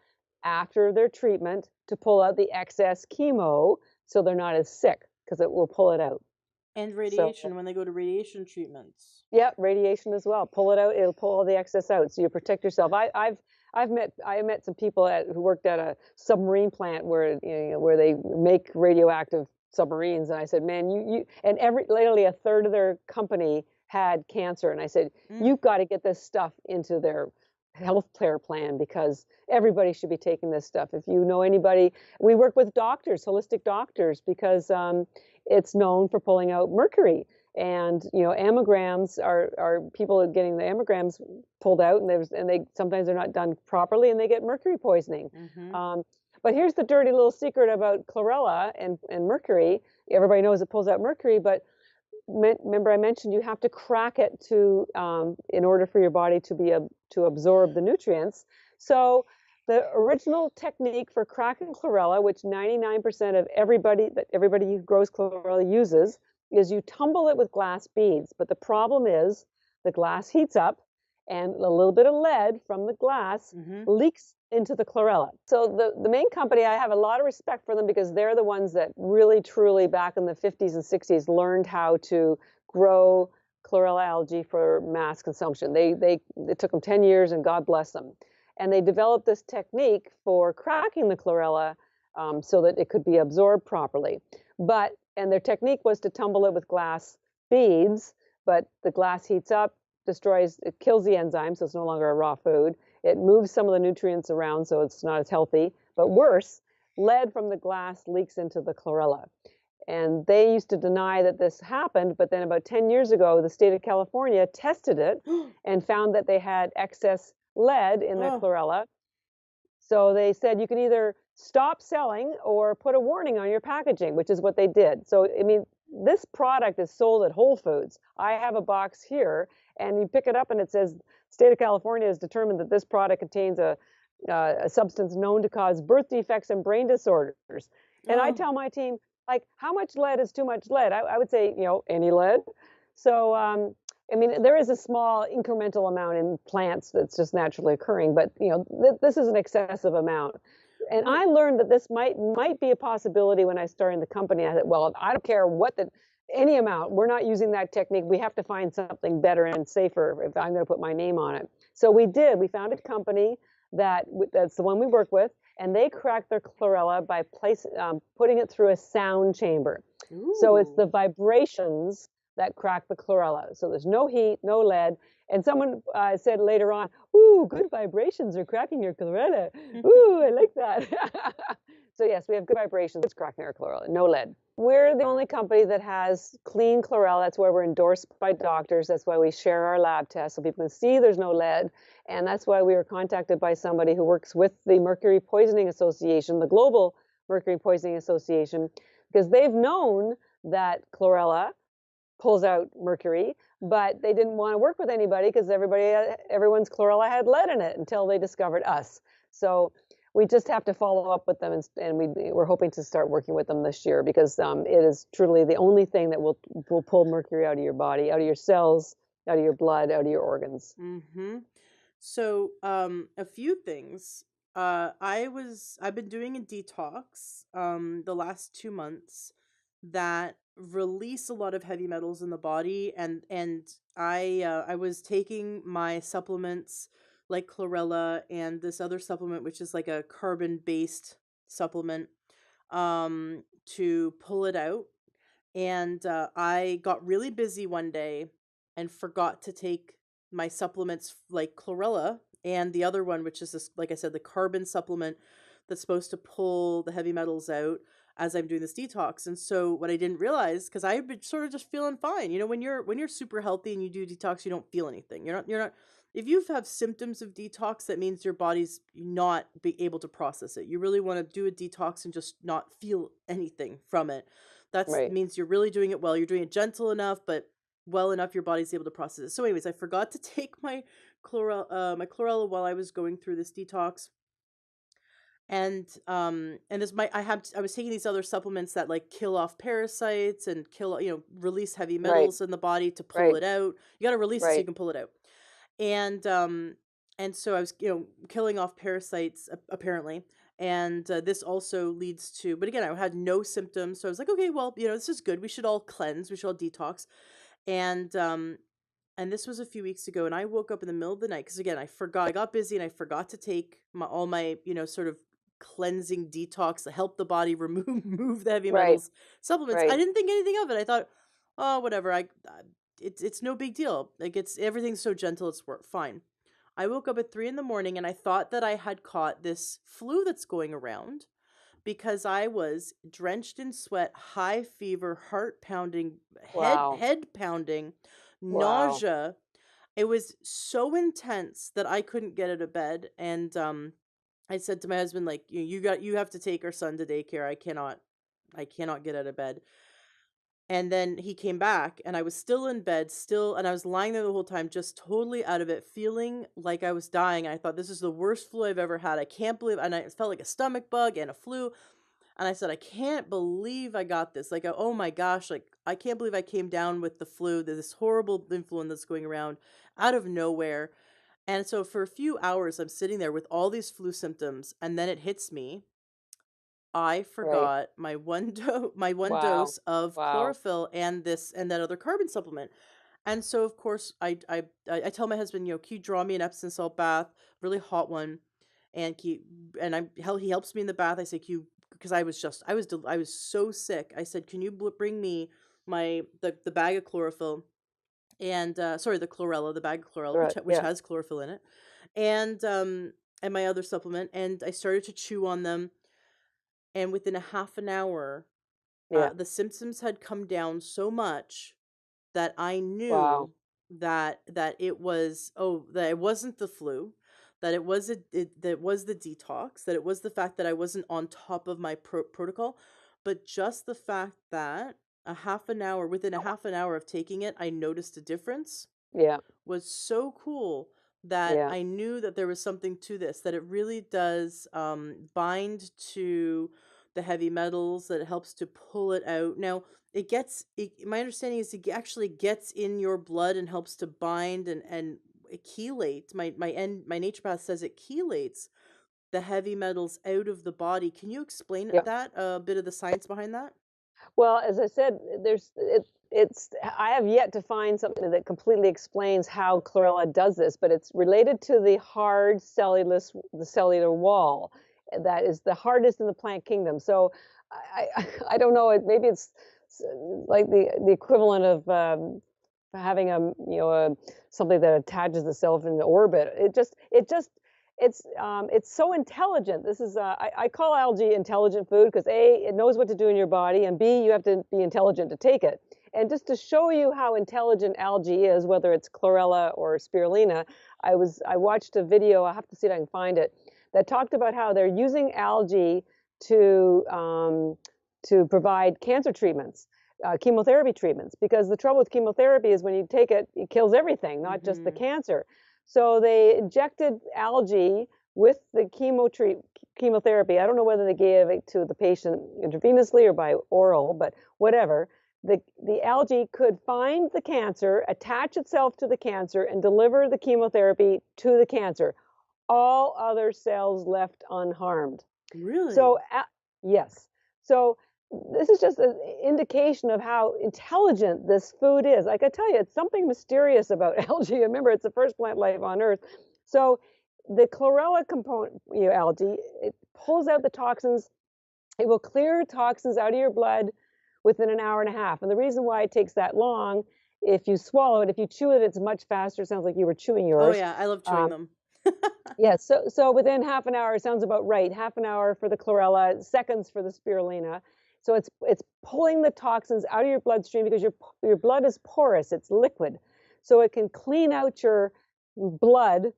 B: after their treatment to pull out the excess chemo so they're not as sick, because it will pull it out.
A: And
B: So
A: radiation when they go to radiation treatments.
B: yeah, radiation as well. Pull it out. It'll pull all the excess out, so you protect yourself. I met some people who worked at a submarine plant where where they make radioactive submarines, and I said, man, you and literally a third of their company had cancer, and I said,
A: Mm.
B: you've got to get this stuff into their health care plan, because everybody should be taking this stuff. If you know anybody, we work with doctors, holistic doctors, because it's known for pulling out mercury. And ammograms are people getting the ammograms pulled out, and they sometimes they're not done properly, and they get mercury poisoning.
A: Mm-hmm.
B: But here's the dirty little secret about chlorella and mercury. Everybody knows it pulls out mercury, but remember I mentioned you have to crack it in order for your body to absorb the nutrients. So the original technique for cracking chlorella, which 99% of everybody who grows chlorella uses, is you tumble it with glass beads, but the problem is the glass heats up and a little bit of lead from the glass
A: Mm-hmm.
B: leaks into the chlorella. So the main company, I have a lot of respect for them because they're the ones that really truly back in the 50s and 60s learned how to grow chlorella algae for mass consumption. It took them 10 years and God bless them. And they developed this technique for cracking the chlorella so that it could be absorbed properly. And their technique was to tumble it with glass beads, but the glass heats up, it kills the enzyme, so it's no longer a raw food. It moves some of the nutrients around, so it's not as healthy. But worse, lead from the glass leaks into the chlorella. And they used to deny that this happened, but then about 10 years ago, the state of California tested it and found that they had excess lead in their
A: Oh,
B: chlorella. So they said you can either stop selling or put a warning on your packaging, which is what they did. So, I mean, this product is sold at Whole Foods. I have a box here, and you pick it up and it says, State of California has determined that this product contains a substance known to cause birth defects and brain disorders. And I
A: oh.
B: tell my team, like, how much lead is too much lead? I would say, any lead. So, I mean, there is a small incremental amount in plants that's just naturally occurring, but this is an excessive amount. And
A: Well,
B: I learned that this might be a possibility when I started the company. I said, well, I don't care any amount. We're not using that technique. We have to find something better and safer if I'm going to put my name on it. So we did. We found a company that's the one we work with, and they crack their chlorella by putting it through a sound chamber. So it's
A: ooh.
B: the vibrations that crack the chlorella. So there's no heat, no lead. And someone said later on, "Ooh, good vibrations are cracking your chlorella. Ooh, I like that." So yes, we have good vibrations. It's cracking our chlorella, no lead. We're the only company that has clean chlorella. That's why we're endorsed by doctors. That's why we share our lab tests so people can see there's no lead. And that's why we were contacted by somebody who works with the Mercury Poisoning Association, the Global Mercury Poisoning Association, because they've known that chlorella pulls out mercury, but they didn't want to work with anybody because everyone's chlorella had lead in it until they discovered us. So we just have to follow up with them, and we're hoping to start working with them this year because it is truly the only thing that will pull mercury out of your body, out of your cells, out of your blood, out of your organs.
A: Mm-hmm. So, a few things. I've been doing a detox, the last 2 months that release a lot of heavy metals in the body, and I was taking my supplements like chlorella and this other supplement, which is like a carbon-based supplement, to pull it out. And I got really busy one day and forgot to take my supplements like chlorella and the other one, which is this, like I said, the carbon supplement that's supposed to pull the heavy metals out as I'm doing this detox. And so what I didn't realize, because I've been sort of just feeling fine, when you're super healthy and you do detox, you don't feel anything. You're not. If you have symptoms of detox, that means your body's not be able to process it. You really want to do a detox and just not feel anything from it. That
B: Right.
A: means you're really doing it well. You're doing it gentle enough, but well enough your body's able to process it. So, anyways, I forgot to take my chlorella while I was going through this detox, and this might I was taking these other supplements that like kill off parasites and release heavy
B: Right.
A: metals in the body to pull
B: Right.
A: it out. You got to release it so you
B: Right.
A: can pull it out. And so I was killing off parasites apparently. And this also leads to, but again, I had no symptoms, so I was like, okay, well, this is good. We should all cleanse. We should all detox. And this was a few weeks ago, and I woke up in the middle of the night because again, I got busy and I forgot to take all my sort of cleansing detox to help the body move the heavy
B: Right.
A: metals supplements. I
B: Right.
A: didn't think anything of it. I thought, oh, whatever. It's no big deal. Like everything's so gentle. It's fine. I woke up at 3 in the morning and I thought that I had caught this flu that's going around because I was drenched in sweat, high fever, heart pounding,
B: Wow.
A: head pounding,
B: Wow.
A: nausea. It was so intense that I couldn't get out of bed, and I said to my husband, like, you have to take our son to daycare. I cannot get out of bed. And then he came back and I was still in bed, and I was lying there the whole time, just totally out of it, feeling like I was dying. I thought, this is the worst flu I've ever had. I can't believe, and I felt like a stomach bug and a flu. And I said, I can't believe I got this. Like, oh my gosh, like, I can't believe I came down with the flu, this horrible influenza that's going around out of nowhere. And so for a few hours, I'm sitting there with all these flu symptoms, and then it hits me. I
B: Right.
A: forgot my one
B: Wow.
A: dose of
B: Wow.
A: chlorophyll and this and that other carbon supplement. And so of course I tell my husband, can you draw me an Epsom salt bath, really hot one, and he helps me in the bath. I say, can you, because I was so sick. I said, can you bring me the bag of chlorophyll and sorry, the chlorella, the bag of chlorella,
B: Right.
A: which
B: Yeah.
A: has chlorophyll in it, and my other supplement, and I started to chew on them, and within a half an hour,
B: Yeah.
A: the symptoms had come down so much that I
B: Wow.
A: knew that that it wasn't the flu, that that it was the detox, that it was the fact that I wasn't on top of my protocol, but just the fact that within a half an hour of taking it, I noticed a difference
B: Yeah.
A: was so cool that
B: Yeah.
A: I knew that there was something to this, that it really does bind to the heavy metals, that it helps to pull it out. Now, my understanding is it actually gets in your blood and helps to bind and it chelates. My naturopath says it chelates the heavy metals out of the body. Can you explain
B: Yeah.
A: that, a bit of the science behind that?
B: Well, as I said, it's I have yet to find something that completely explains how chlorella does this, but it's related to the cellular wall that is the hardest in the plant kingdom. So I don't know. Maybe it's like the equivalent of having something that attaches itself in the orbit. It's so intelligent. I call algae intelligent food because A, it knows what to do in your body, and B, you have to be intelligent to take it. And just to show you how intelligent algae is, whether it's chlorella or spirulina, I watched a video. I have to see if I can find it, that talked about how they're using algae to to provide cancer treatments, chemotherapy treatments. Because the trouble with chemotherapy is when you take it, it kills everything, not just the
A: Mhm.
B: cancer. So they injected algae with the chemotherapy. I don't know whether they gave it to the patient intravenously or by oral, but whatever. The algae could find the cancer, attach itself to the cancer, and deliver the chemotherapy to the cancer. All other cells left unharmed. So,
A: Really?
B: yes. So this is just an indication of how intelligent this food is. Like I tell you, it's something mysterious about algae. Remember, it's the first plant life on Earth. So the chlorella component, algae, it pulls out the toxins. It will clear toxins out of your blood within an hour and a half. And the reason why it takes that long, if you swallow it, if you chew it, it's much faster. It sounds like you were chewing
A: Oh
B: yours.
A: yeah, I love chewing
B: Um,
A: them.
B: yeah, so within half an hour, it sounds about right. Half an hour for the chlorella, seconds for the spirulina. So it's pulling the toxins out of your bloodstream because your blood is porous, it's liquid, so it can clean out your blood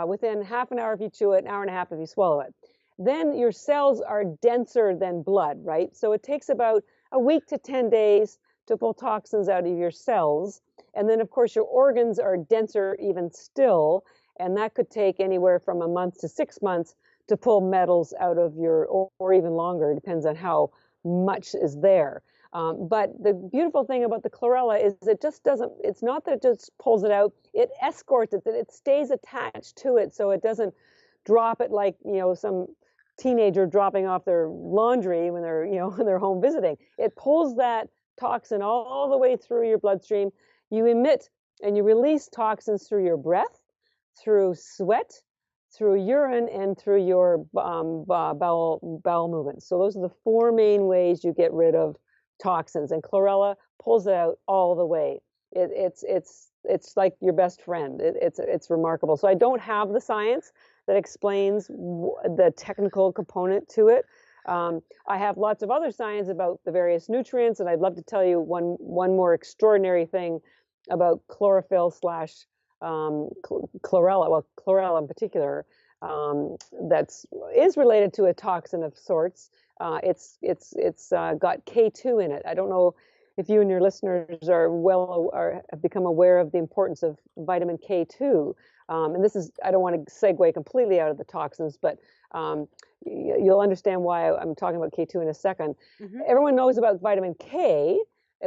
B: within half an hour if you chew it, an hour and a half if you swallow it. Then your cells are denser than blood, right? So it takes about a week to 10 days to pull toxins out of your cells, and then of course your organs are denser even still, and that could take anywhere from a month to 6 months to pull metals out of or even longer. It depends on how much is there. But the beautiful thing about the chlorella is it just doesn't, it's not that it just pulls it out, it escorts it, that it stays attached to it so it doesn't drop it like, some teenager dropping off their laundry when they're, when they're home visiting. It pulls that toxin all the way through your bloodstream. You emit and you release toxins through your breath, through sweat, through urine, and through your bowel movements. So those are the four main ways you get rid of toxins, and chlorella pulls it out all the way. It's like your best friend. It's remarkable. So I don't have the science that explains the technical component to it. I have lots of other science about the various nutrients, and I'd love to tell you one more extraordinary thing about chlorophyll slash chlorella, well, chlorella in particular, that's is related to a toxin of sorts. It's got K2 in it. I don't know if you and your listeners are have become aware of the importance of vitamin K2. And this is, I don't want to segue completely out of the toxins, but um, you'll understand why I'm talking about K2 in a second.
A: Mm-hmm.
B: Everyone knows about vitamin K,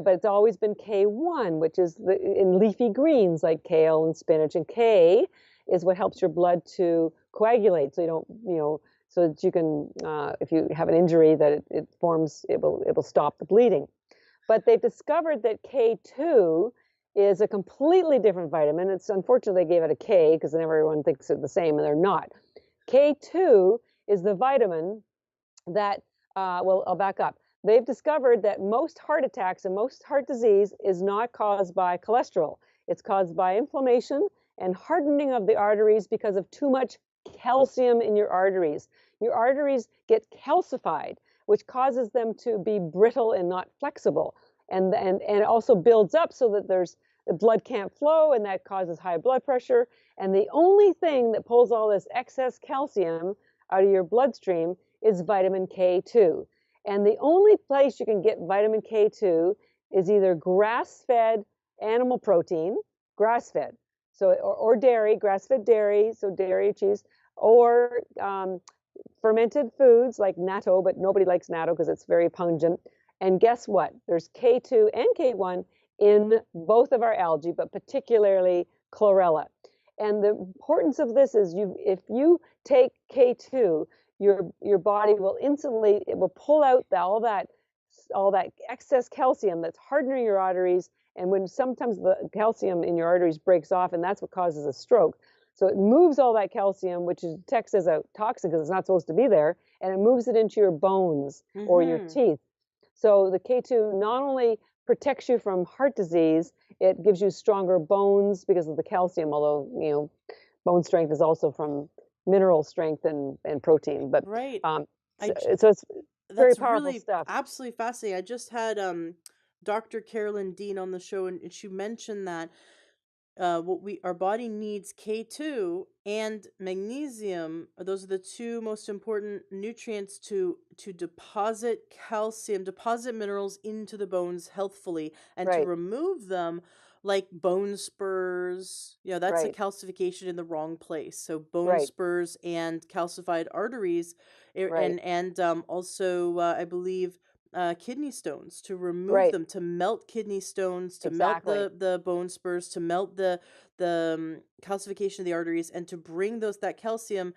B: but it's always been K1, which is in leafy greens like kale and spinach. And K is what helps your blood to coagulate, so you don't, so that you can, if you have an injury, that it forms, it will stop the bleeding. But they've discovered that K2 is a completely different vitamin. It's unfortunately they gave it a K because everyone thinks they're the same, and they're not. K2 is the vitamin that, well, I'll back up. They've discovered that most heart attacks and most heart disease is not caused by cholesterol. It's caused by inflammation and hardening of the arteries because of too much calcium in your arteries. Your arteries get calcified, which causes them to be brittle and not flexible. And it also builds up so that the blood can't flow, and that causes high blood pressure. And the only thing that pulls all this excess calcium out of your bloodstream is vitamin K2. And the only place you can get vitamin K2 is either grass-fed animal protein, grass-fed, so or dairy, grass-fed dairy, so dairy cheese, or fermented foods like natto, but nobody likes natto because it's very pungent. And guess what? There's K2 and K1 in both of our algae, but particularly chlorella. And the importance of this is if you take K2, your body will instantly, it will pull out all that excess calcium that's hardening your arteries. And when sometimes the calcium in your arteries breaks off, and that's what causes a stroke. So it moves all that calcium, which is detects as a toxin because it's not supposed to be there, and it moves it into your bones or your
A: Mm-hmm.
B: teeth. So the K2 not only protects you from heart disease, it gives you stronger bones because of the calcium, although, bone strength is also from mineral strength and protein. But
A: Right. I
B: so it's very
A: That's
B: powerful
A: really
B: stuff.
A: absolutely fascinating. I just had Dr. Carolyn Dean on the show, and she mentioned that what we our body needs K2 and magnesium. Those are the two most important nutrients to deposit calcium, deposit minerals into the bones healthfully, and to
B: Right,
A: remove them, like bone spurs. That's a
B: right,
A: calcification in the wrong place. So bone
B: right,
A: spurs and calcified arteries,
B: right,
A: also I believe kidney stones, to remove
B: right.
A: them, to melt kidney stones, to melt
B: Exactly.
A: the bone spurs, to melt the calcification of the arteries, and to bring that calcium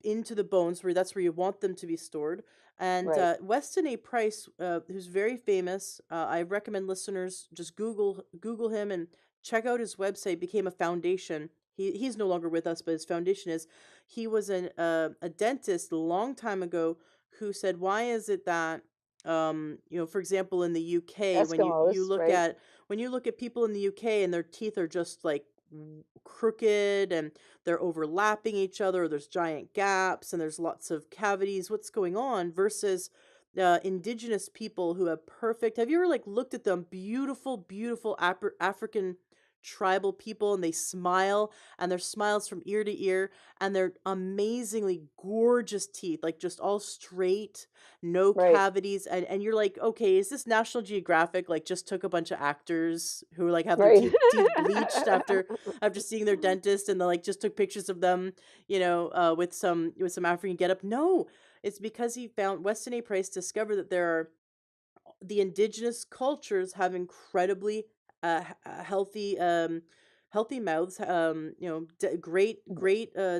A: into the bones, where that's where you want them to be stored. And
B: Right.
A: Weston A. Price, who's very famous, I recommend listeners just Google him and check out his website. Became a foundation. He's no longer with us, but his foundation is. He was a dentist a long time ago who said, why is it that for example, in the UK,
B: Eskimos, right?
A: when you look at people in the UK and their teeth are just like crooked, and they're overlapping each other, there's giant gaps and there's lots of cavities, what's going on, versus indigenous people who have perfect, have you ever like looked at them, beautiful African tribal people, and they smile, and their smiles from ear to ear, and they're amazingly gorgeous teeth, like just all straight, no
B: Right.
A: cavities, and you're like, okay, is this National Geographic like just took a bunch of actors who like have their
B: Right.
A: teeth bleached after seeing their dentist, and they like just took pictures of them, with some African getup? No, it's because Weston A. Price discovered that there are the indigenous cultures have incredibly healthy mouths, great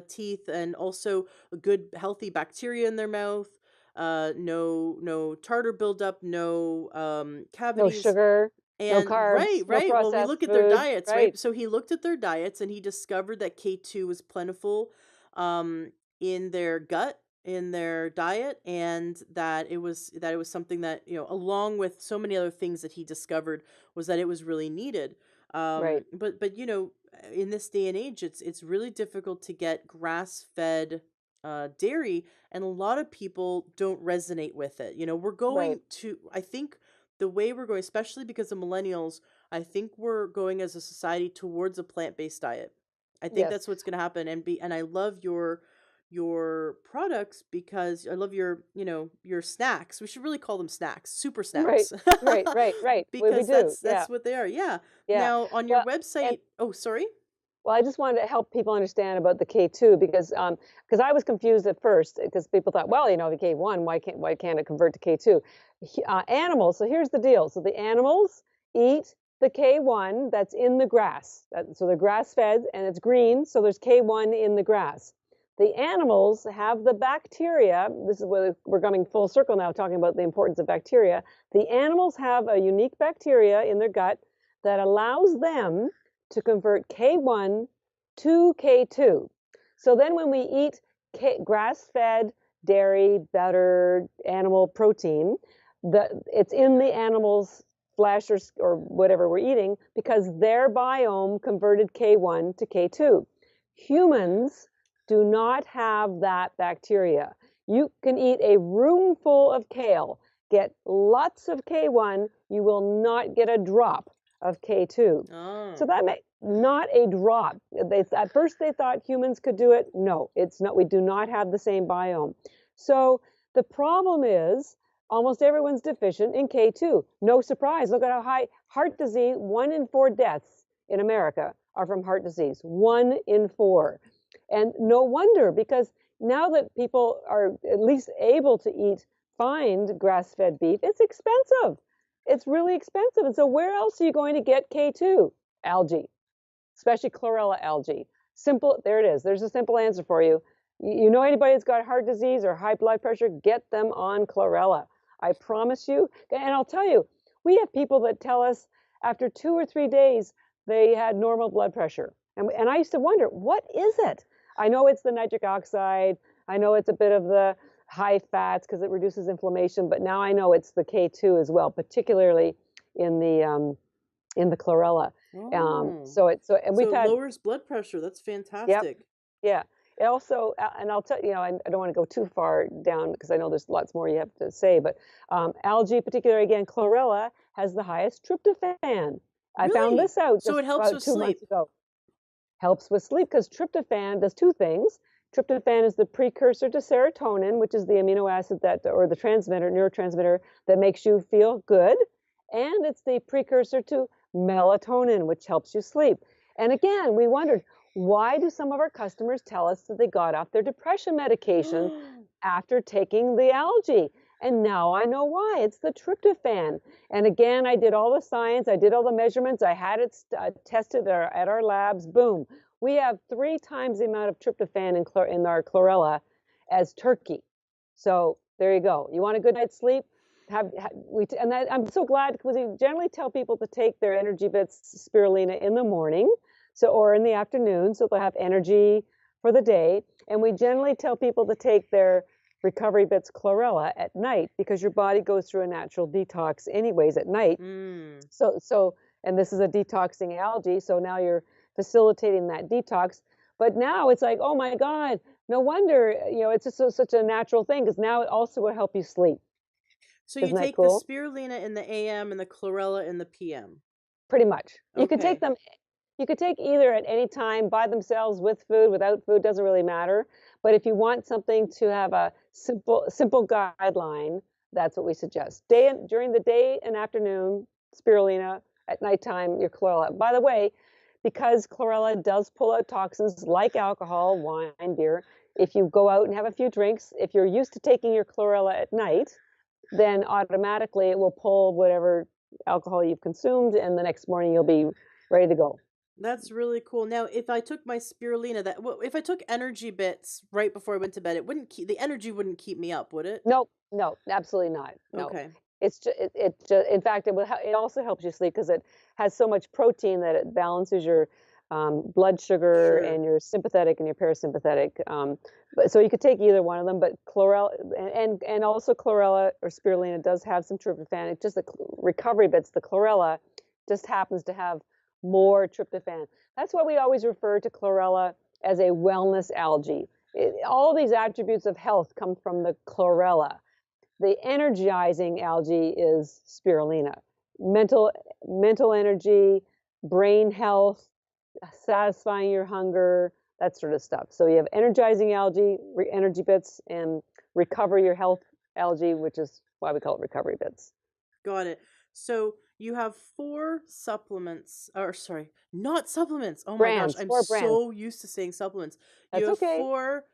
A: teeth, and also a good healthy bacteria in their mouth, no tartar buildup, no
B: No
A: cavities.
B: sugar, no
A: And
B: carbs, no
A: right. Well, we
B: processed
A: look at their
B: food.
A: diets, right?
B: Right.
A: So he looked at their diets, and he discovered that K2 was plentiful in their gut, in their diet, and that it was something that, along with so many other things that he discovered, was that it was really needed.
B: Right.
A: But in this day and age, it's really difficult to get grass-fed dairy, and a lot of people don't resonate with it. We're
B: Right.
A: going to, I think, the way we're going, especially because of millennials, I think we're going as a society towards a plant-based diet. I think
B: Yes.
A: that's what's going to happen. And I love your products because I love your, your snacks. We should really call them snacks, super
B: Right,
A: snacks.
B: right. We
A: Because
B: do.
A: that's
B: Yeah,
A: what they are. Yeah.
B: yeah.
A: Now, on your
B: Well, and
A: website, oh, sorry.
B: well, I just wanted to help people understand about the K2 because I was confused at first because people thought, well, the K1, why can't it convert to K2? Animals. So here's the deal. So the animals eat the K1 that's in the grass. So they're grass fed and it's green. So there's K1 in the grass. The animals have the bacteria. This is where we're coming full circle now, talking about the importance of bacteria. The animals have a unique bacteria in their gut that allows them to convert K1 to K2. So then when we eat grass-fed dairy, butter, animal protein, it's in the animal's flesh or whatever we're eating because their biome converted K1 to K2. Humans do not have that bacteria. You can eat a room full of kale, get lots of K1, you will not get a drop of K2. So
A: Oh.
B: that makes not a drop. At first they thought humans could do it. No, it's not. We do not have the same biome. So the problem is almost everyone's deficient in K2. No surprise. Look at how high heart disease, 1 in 4 deaths in America are from heart disease. 1 in 4. And no wonder, because now that people are at least able to find grass-fed beef, it's expensive. It's really expensive. And so where else are you going to get K2? Algae, especially chlorella algae. Simple, there it is. There's a simple answer for you. You know anybody that's got heart disease or high blood pressure, get them on chlorella. I promise you. And I'll tell you, we have people that tell us after 2 or 3 days they had normal blood pressure. And I used to wonder, what is it? I know it's the nitric oxide. I know it's a bit of the high fats because it reduces inflammation, but now I know it's the K2 as well, particularly in the chlorella.
A: Oh.
B: And
A: So
B: we've
A: it
B: had,
A: lowers blood pressure. That's
B: yep,
A: fantastic.
B: yeah. It also, and I'll tell you, I don't want to go too far down because I know there's lots more you have to say, but algae, particularly again, chlorella has the highest tryptophan. I found
A: Really?
B: this out
A: So
B: just
A: it helps
B: about
A: with
B: 2 months
A: sleep.
B: ago. Helps with sleep because tryptophan does 2 things. Tryptophan is the precursor to serotonin, which is the amino acid or the neurotransmitter that makes you feel good. And it's the precursor to melatonin, which helps you sleep. And again, we wondered, why do some of our customers tell us that they got off their depression medication after taking the algae? And now I know why. It's the tryptophan. And again, I did all the science, I did all the measurements, I had it tested at our labs. Boom. We have 3 times the amount of tryptophan in our chlorella as turkey. So there you go. You want a good night's sleep? I'm so glad because we generally tell people to take their energy bits spirulina in the morning, or in the afternoon, so they'll have energy for the day. And we generally tell people to take their recovery bits chlorella at night because your body goes through a natural detox anyways at night.
A: Mm.
B: And this is a detoxing algae, so now you're facilitating that detox. But now it's like, oh my God, no wonder, it's just such a natural thing because now it also will help you sleep.
A: So you
B: Isn't that
A: take the
B: cool?
A: spirulina in the AM and the chlorella in the PM.
B: Pretty much. You could take
A: Okay.
B: them. You could take either at any time by themselves, with food, without food, doesn't really matter. But if you want something to have a simple guideline, that's what we suggest. During the day and afternoon, spirulina. At nighttime, your chlorella. By the way, because chlorella does pull out toxins like alcohol, wine, beer, if you go out and have a few drinks, if you're used to taking your chlorella at night, then automatically it will pull whatever alcohol you've consumed, and the next morning you'll be ready to go.
A: That's really cool. Now, if I took my spirulina, if I took energy bits right before I went to bed, it wouldn't keep the energy wouldn't keep me up, would it?
B: Nope, no, absolutely not. No,
A: Okay.
B: it's just in fact it also helps you sleep because it has so much protein that it balances your blood sugar
A: Sure.
B: and your sympathetic and your parasympathetic. But so you could take either one of them, but chlorella and also chlorella or spirulina does have some tryptophan. It's just the recovery bits. The chlorella just happens to have more tryptophan. That's why we always refer to chlorella as a wellness algae. All these attributes of health come from the chlorella. The energizing algae is spirulina. Mental energy, brain health, satisfying your hunger, that sort of stuff. So you have energizing algae, energy bits, and recover your health algae, which is why we call it recovery bits.
A: Got it. So you have four supplements, or sorry, not supplements. Oh my gosh,
B: Brands,
A: I'm
B: 4 brands.
A: so used to saying supplements. You
B: That's
A: have
B: okay.
A: four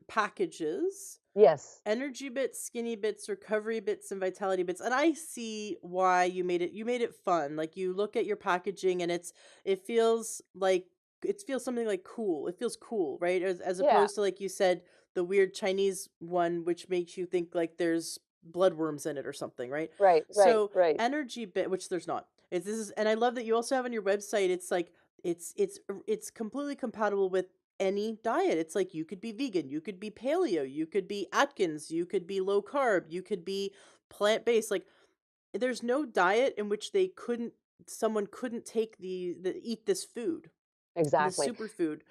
A: packages:
B: Yes,
A: energy bits, skinny bits, recovery bits, and vitality bits. And I see why you made it fun. Like, you look at your packaging and it feels like it feels something like cool. It feels cool, right? As
B: yeah,
A: opposed to, like you said, the weird Chinese one which makes you think like there's bloodworms in it or something, right?
B: right, right,
A: So
B: right.
A: energy bit, which there's not. It's this is and I love that you also have on your website, it's like it's completely compatible with any diet. It's like you could be vegan, you could be paleo, you could be Atkins, you could be low carb, you could be plant-based. Like, there's no diet in which someone couldn't take the eat this food, this
B: Exactly.
A: superfood.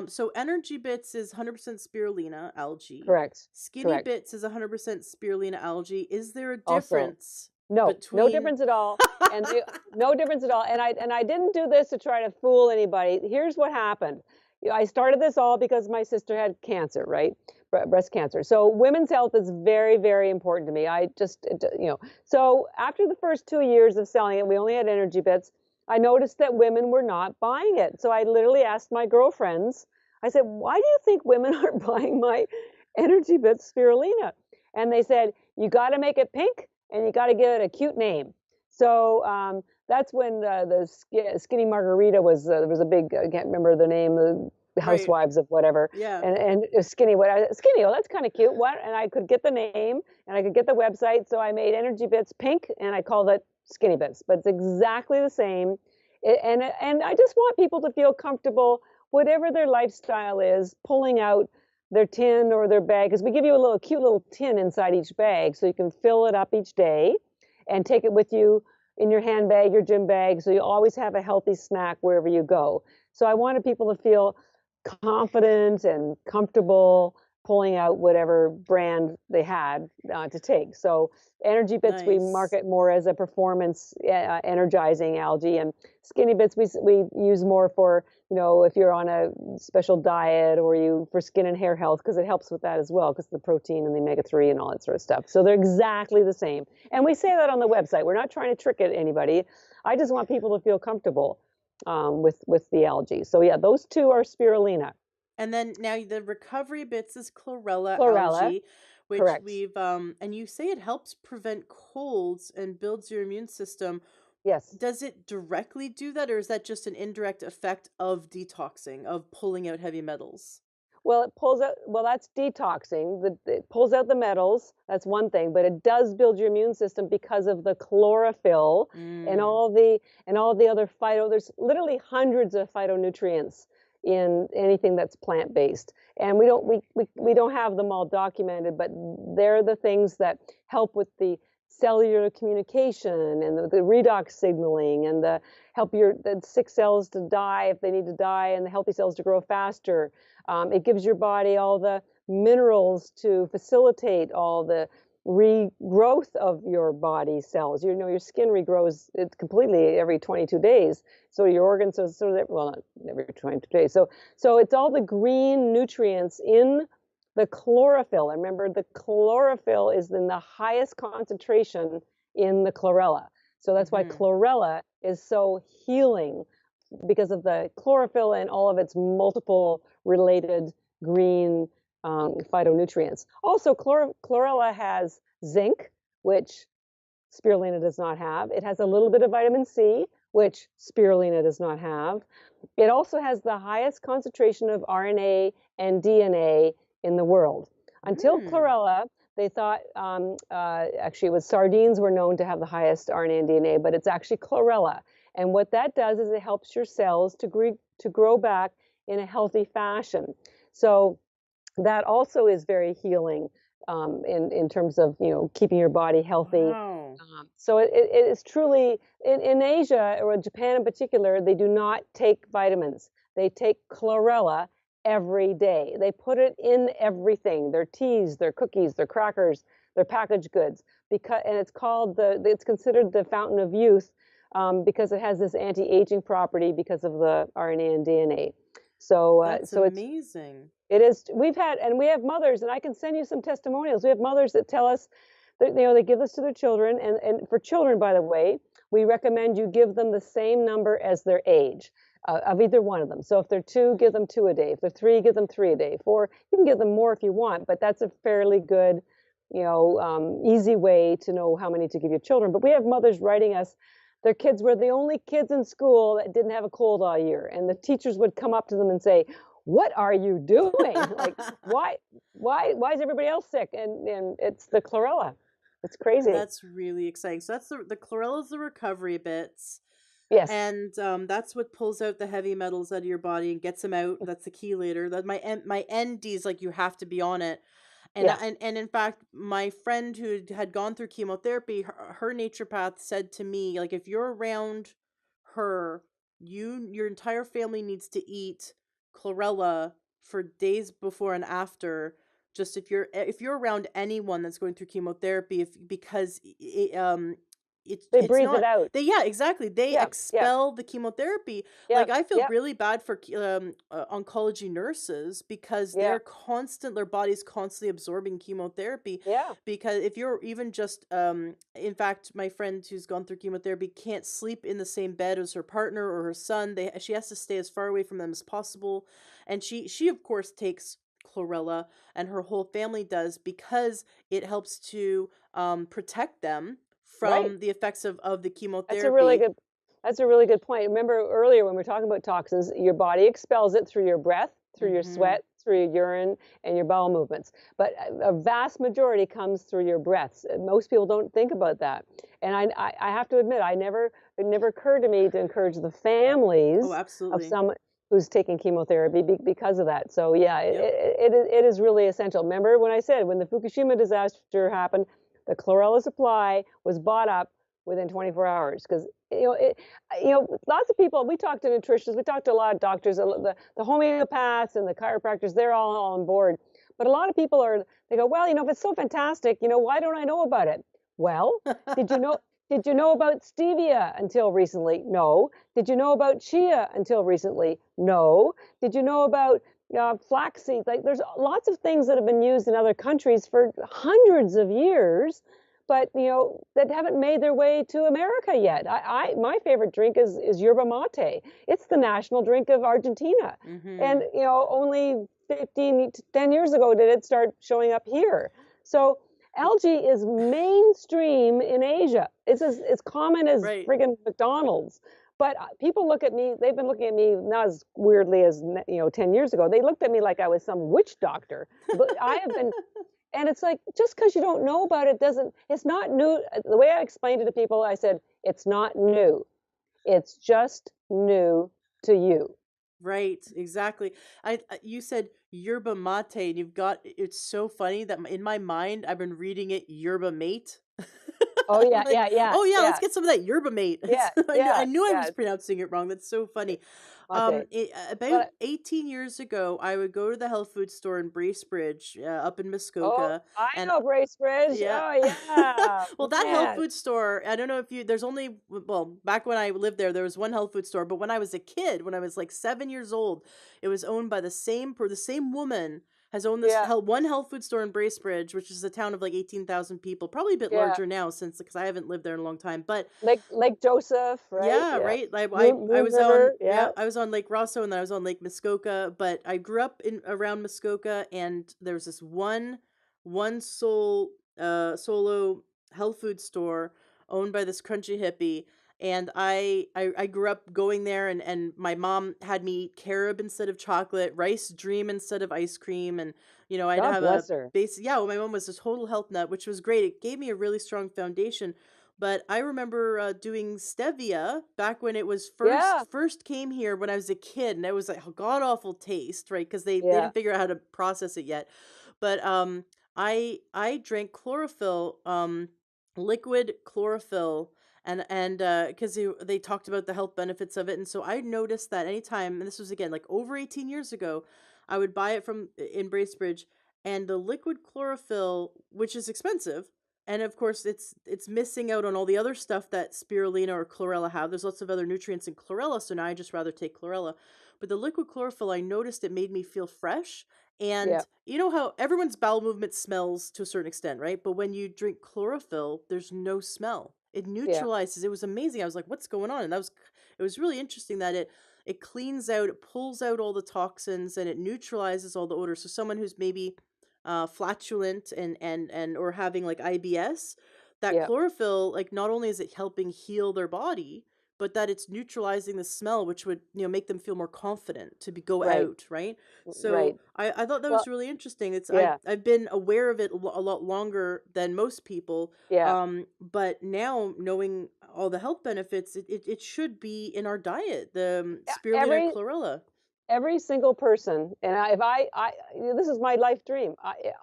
A: So energy bits is 100% spirulina algae.
B: Correct.
A: Skinny
B: Correct.
A: bits is 100% spirulina algae. Is there a
B: Also,
A: difference
B: no, no
A: between
B: difference at all. And they, no difference at all. And I didn't do this to try to fool anybody. Here's what happened. I started this all because my sister had cancer, right? Breast cancer. So women's health is very, very important to me. I just, so after the first 2 years of selling it, we only had energy bits. I noticed that women were not buying it. So I literally asked my girlfriends, I said, why do you think women aren't buying my energy bits spirulina? And they said, you got to make it pink and you got to give it a cute name. So that's when the Skinny Margarita was a big. I can't remember the name. The
A: right?
B: Housewives of whatever,
A: Yeah,
B: and Skinny. Skinny? Oh, that's kind of cute. What? And I could get the name and I could get the website. So I made Energy Bits pink and I called it Skinny Bits. But it's exactly the same. And I just want people to feel comfortable, whatever their lifestyle is, pulling out their tin or their bag, because we give you a little cute little tin inside each bag so you can fill it up each day and take it with you in your handbag, your gym bag, so you always have a healthy snack wherever you go. So I wanted people to feel confident and comfortable pulling out whatever brand they had to take. So energy bits we
A: nice.
B: market more as a performance energizing algae, and skinny bits we use more for, if you're on a special diet or you for skin and hair health, because it helps with that as well, because the protein and the omega-3 and all that sort of stuff. So they're exactly the same. And we say that on the website. We're not trying to trick anybody. I just want people to feel comfortable with the algae. So yeah, those two are spirulina.
A: And then now the recovery bits is chlorella
B: Chlorella,
A: algae, which
B: correct.
A: we've and you say it helps prevent colds and builds your immune system.
B: Yes.
A: Does it directly do that, or is that just an indirect effect of detoxing, of pulling out heavy metals?
B: Well, it pulls out, well, that's detoxing. It pulls out the metals. That's one thing, but it does build your immune system because of the chlorophyll and
A: Mm,
B: all the other phyto. There's literally hundreds of phytonutrients in anything that's plant-based. And we don't have them all documented, but they're the things that help with the cellular communication and the redox signaling and the help the sick cells to die if they need to die and the healthy cells to grow faster. It gives your body all the minerals to facilitate all the regrowth of your body cells. Your skin regrows it completely every 22 days. So your organs are sort of, well, not every 22 days. So it's all the green nutrients in the chlorophyll. Remember, the chlorophyll is in the highest concentration in the chlorella. So that's why
A: mm-hmm.
B: chlorella is so healing, because of the chlorophyll and all of its multiple related green phytonutrients. Also, chlorella has zinc, which spirulina does not have. It has a little bit of vitamin C, which spirulina does not have. It also has the highest concentration of RNA and DNA in the world. Until
A: Mm.
B: chlorella, they thought actually it was sardines were known to have the highest RNA and DNA, but it's actually chlorella. And what that does is it helps your cells to grow back in a healthy fashion. So that also is very healing in terms of keeping your body healthy.
A: Wow.
B: So it is truly in Asia or Japan in particular, they do not take vitamins. They take chlorella every day. They put it in everything: their teas, their cookies, their crackers, their packaged goods. And it's considered the fountain of youth because it has this anti-aging property because of the RNA and DNA.
A: That's
B: So it's
A: amazing.
B: it is. We have mothers, and I can send you some testimonials. We have mothers that tell us that, you know, they give this to their children, and for children, by the way, we recommend you give them the same number as their age. Of either one of them. So if they're two, give them two a day. If they're three, give them three a day. Four, you can give them more if you want, but that's a fairly good, easy way to know how many to give your children. But we have mothers writing us, their kids were the only kids in school that didn't have a cold all year, and the teachers would come up to them and say, "What are you doing? Like, why is everybody else sick?" And it's the chlorella. It's crazy.
A: That's really exciting. So that's the chlorella is the recovery bits.
B: Yes.
A: And that's what pulls out the heavy metals out of your body and gets them out. That's the chelator. That my ND is like you have to be on it. And
B: Yeah.
A: and in fact, my friend who had gone through chemotherapy, her naturopath said to me, like, if you're around her, your entire family needs to eat chlorella for days before and after. Just if you're around anyone that's going through chemotherapy, if because
B: They
A: it's
B: breathe it
A: not
B: out.
A: they yeah, exactly, they
B: Yeah. Yeah.
A: expel the chemotherapy.
B: Yeah.
A: Like, I feel
B: Yeah.
A: really bad for oncology nurses because
B: Yeah.
A: their body's constantly absorbing chemotherapy.
B: Yeah.
A: Because if you're even just in fact, my friend who's gone through chemotherapy can't sleep in the same bed as her partner or her son. She has to stay as far away from them as possible. And she of course takes chlorella, and her whole family does, because it helps to protect them
B: Right.
A: from the effects of the
B: That's a really
A: chemotherapy.
B: good that's a really good point. Remember earlier when we were talking about toxins, your body expels it through your breath, through your
A: Mhm.
B: sweat, through your urine, and your bowel movements. But a vast majority comes through your breaths. Most people don't think about that. And I have to admit, it never occurred to me to encourage the
A: Oh,
B: families of
A: absolutely.
B: someone who's taking chemotherapy because of that. So yeah,
A: Yep.
B: it is really essential. Remember when I said when the Fukushima disaster happened, the chlorella supply was bought up within 24 hours because lots of people, we talked to nutritionists, we talked to a lot of doctors, the homeopaths and the chiropractors, they're all on board, but a lot of people they go, well, if it's so fantastic, why don't I know about it? Well, did you know did you know about stevia until recently? No. Did you know about chia until recently? No. Did you know about flaxseed? Like, there's lots of things that have been used in other countries for hundreds of years, but that haven't made their way to America yet. My favorite drink is yerba mate. It's the national drink of Argentina, and
A: Mhm.
B: only 15 to 10 years ago did it start showing up here. So algae is mainstream in Asia. It's as common as
A: Right.
B: friggin' McDonald's. But people look at me. They've been looking at me not as weirdly as 10 years ago. They looked at me like I was some witch doctor. But I have been, and it's like, just because you don't know about it doesn't, it's not new. The way I explained it to people, I said, it's not new. It's just new to you.
A: Right, exactly. You said yerba mate, and it's so funny that in my mind I've been reading it yerba mate.
B: Oh
A: I'm
B: yeah,
A: like,
B: yeah, yeah,
A: oh yeah, let's
B: yeah,
A: get some of that yerba mate.
B: yeah,
A: I
B: yeah,
A: knew I was
B: yeah.
A: pronouncing it wrong. That's so funny.
B: Mate.
A: About
B: But
A: 18 years ago, I would go to the health food store in Bracebridge, up in
B: oh,
A: Muskoka,
B: I
A: and
B: know Bracebridge.
A: yeah.
B: Oh yeah,
A: Well, that health
B: man.
A: food store, I don't know if there's only, well, back when I lived there, there was one health food store, but when I was a kid, when I was like 7 years old, it was owned by the same woman has owned
B: Yeah,
A: one health food store in Bracebridge, which is a town of like 18,000 people, probably a bit
B: yeah.
A: larger now because I haven't lived there in a long time. But
B: Lake Joseph, right?
A: yeah,
B: Yeah.
A: right. I
B: Moon
A: was on,
B: River.
A: yeah,
B: Yeah.
A: I was on Lake Rosso, and then I was on Lake Muskoka, but I grew up in around Muskoka, and there was this one solo health food store owned by this crunchy hippie. And I grew up going there, and my mom had me eat carob instead of chocolate, rice dream instead of ice cream, and I'd
B: God
A: have a
B: bless her.
A: basic, yeah, well, my mom was a total health nut, which was great. It gave me a really strong foundation. But I remember doing stevia back when it was
B: Yeah.
A: first came here when I was a kid, and it was like a god awful taste, right? Because they
B: Yeah.
A: didn't figure out how to process it yet. But I drank chlorophyll, liquid chlorophyll, and because they talked about the health benefits of it, and so I noticed that anytime, and this was again like over 18 years ago, I would buy it from in Bracebridge, and the liquid chlorophyll, which is expensive, and of course, it's missing out on all the other stuff that spirulina or chlorella have. There's lots of other nutrients in chlorella, so now I just rather take chlorella. but the liquid chlorophyll, I noticed it made me feel fresh.
B: Yeah,
A: And you know how everyone's bowel movement smells to a certain extent, right? But when you drink chlorophyll, there's no smell. It
B: yeah,
A: neutralizes. It was amazing. I was like, what's going on? And it was really interesting that it cleans out, it pulls out all the toxins and it neutralizes all the odors. So someone who's maybe flatulent and or having like IBS, that
B: yeah.
A: chlorophyll, like not only is it helping heal their body, but that it's neutralizing the smell, which would, make them feel more confident to go
B: Right,
A: out, right? So
B: right.
A: I thought that
B: Well,
A: was really interesting.
B: yeah,
A: I've been aware of it a lot longer than most people.
B: yeah.
A: But now knowing all the health benefits, it should be in our diet. The spirulina
B: Every
A: chlorella.
B: every single person, and if this is my life dream.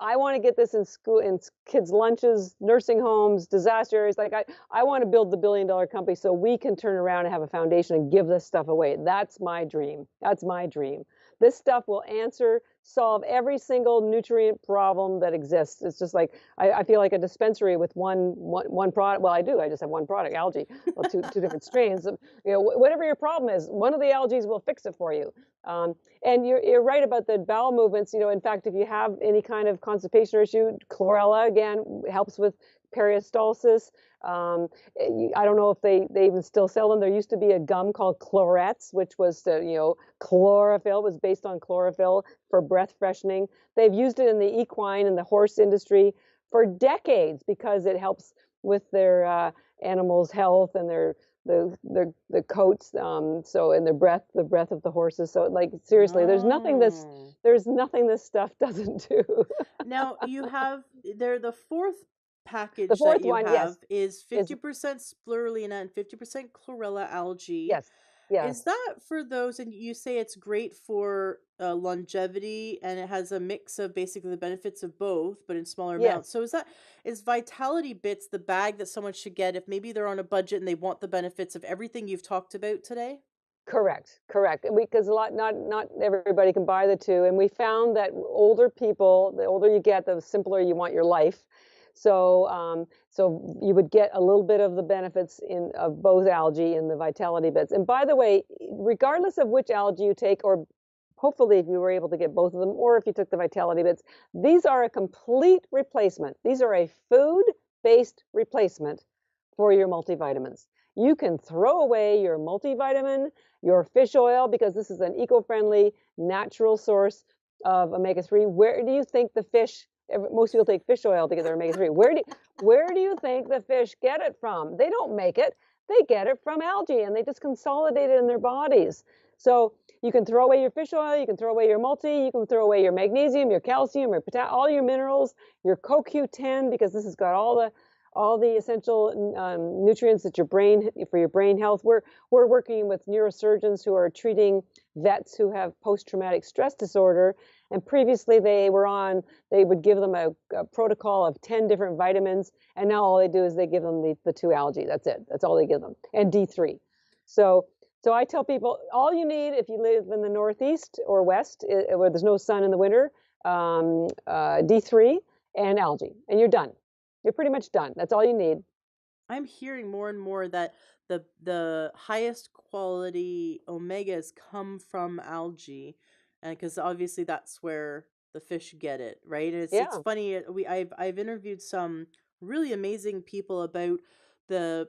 B: I want to get this in school, in kids' lunches, nursing homes, disaster areas. Like I want to build the billion-dollar company so we can turn around and have a foundation and give this stuff away. That's my dream. That's my dream. This stuff will solve every single nutrient problem that exists. It's just like I feel like a dispensary with one product. Well, I do. I just have one product, algae. Well, two different strains. Whatever your problem is, one of the algae will fix it for you. And you're right about the bowel movements. In fact, if you have any kind of constipation issue, chlorella again helps with peristalsis. I don't know if they even still sell them. There used to be a gum called Chlorets, which was chlorophyll, was based on chlorophyll for breath freshening. They've used it in the equine and the horse industry for decades because it helps with their animals' health and the coats, so in the breath of the horses. So like seriously,
A: Oh.
B: there's nothing this stuff doesn't do.
A: Now you have there the fourth
B: The
A: package that
B: fourth
A: you
B: one,
A: have
B: yes,
A: is
B: is
A: 50% spirulina and 50% chlorella algae.
B: yes, yes,
A: Is that for those, and you say it's great for longevity and it has a mix of basically the benefits of both, but in smaller amounts.
B: yes.
A: So is Vitality Bits the bag that someone should get if maybe they're on a budget and they want the benefits of everything you've talked about today?
B: Correct, correct. Because not everybody can buy the two, and we found that older people, the older you get, the simpler you want your life. So you would get a little bit of the benefits of both algae in the Vitality Bits. And by the way, regardless of which algae you take, or hopefully if you were able to get both of them, or if you took the Vitality Bits, these are a complete replacement. These are a food-based replacement for your multivitamins. You can throw away your multivitamin, your fish oil, because this is an eco-friendly, natural source of omega-3. Where do you think the fish, most people take fish oil to get their omega-3. Where do you think the fish get it from? They don't make it. They get it from algae, and they just consolidate it in their bodies. So you can throw away your fish oil, you can throw away your multi, you can throw away your magnesium, your calcium, your potassium, all your minerals, your CoQ10, because this has got all the essential nutrients that for your brain health. We're working with neurosurgeons who are treating vets who have post-traumatic stress disorder, and previously they would give them a protocol of 10 different vitamins, and now all they do is they give them the two algae. That's it. That's all they give them, and D3. So I tell people, all you need if you live in the Northeast or West, where there's no sun in the winter, D3 and algae, and you're done. You're pretty much done. That's all you need.
A: I'm hearing more and more that the highest quality omegas come from algae, and because obviously that's where the fish get it, right? And it's
B: Yeah.
A: funny. I've interviewed some really amazing people about the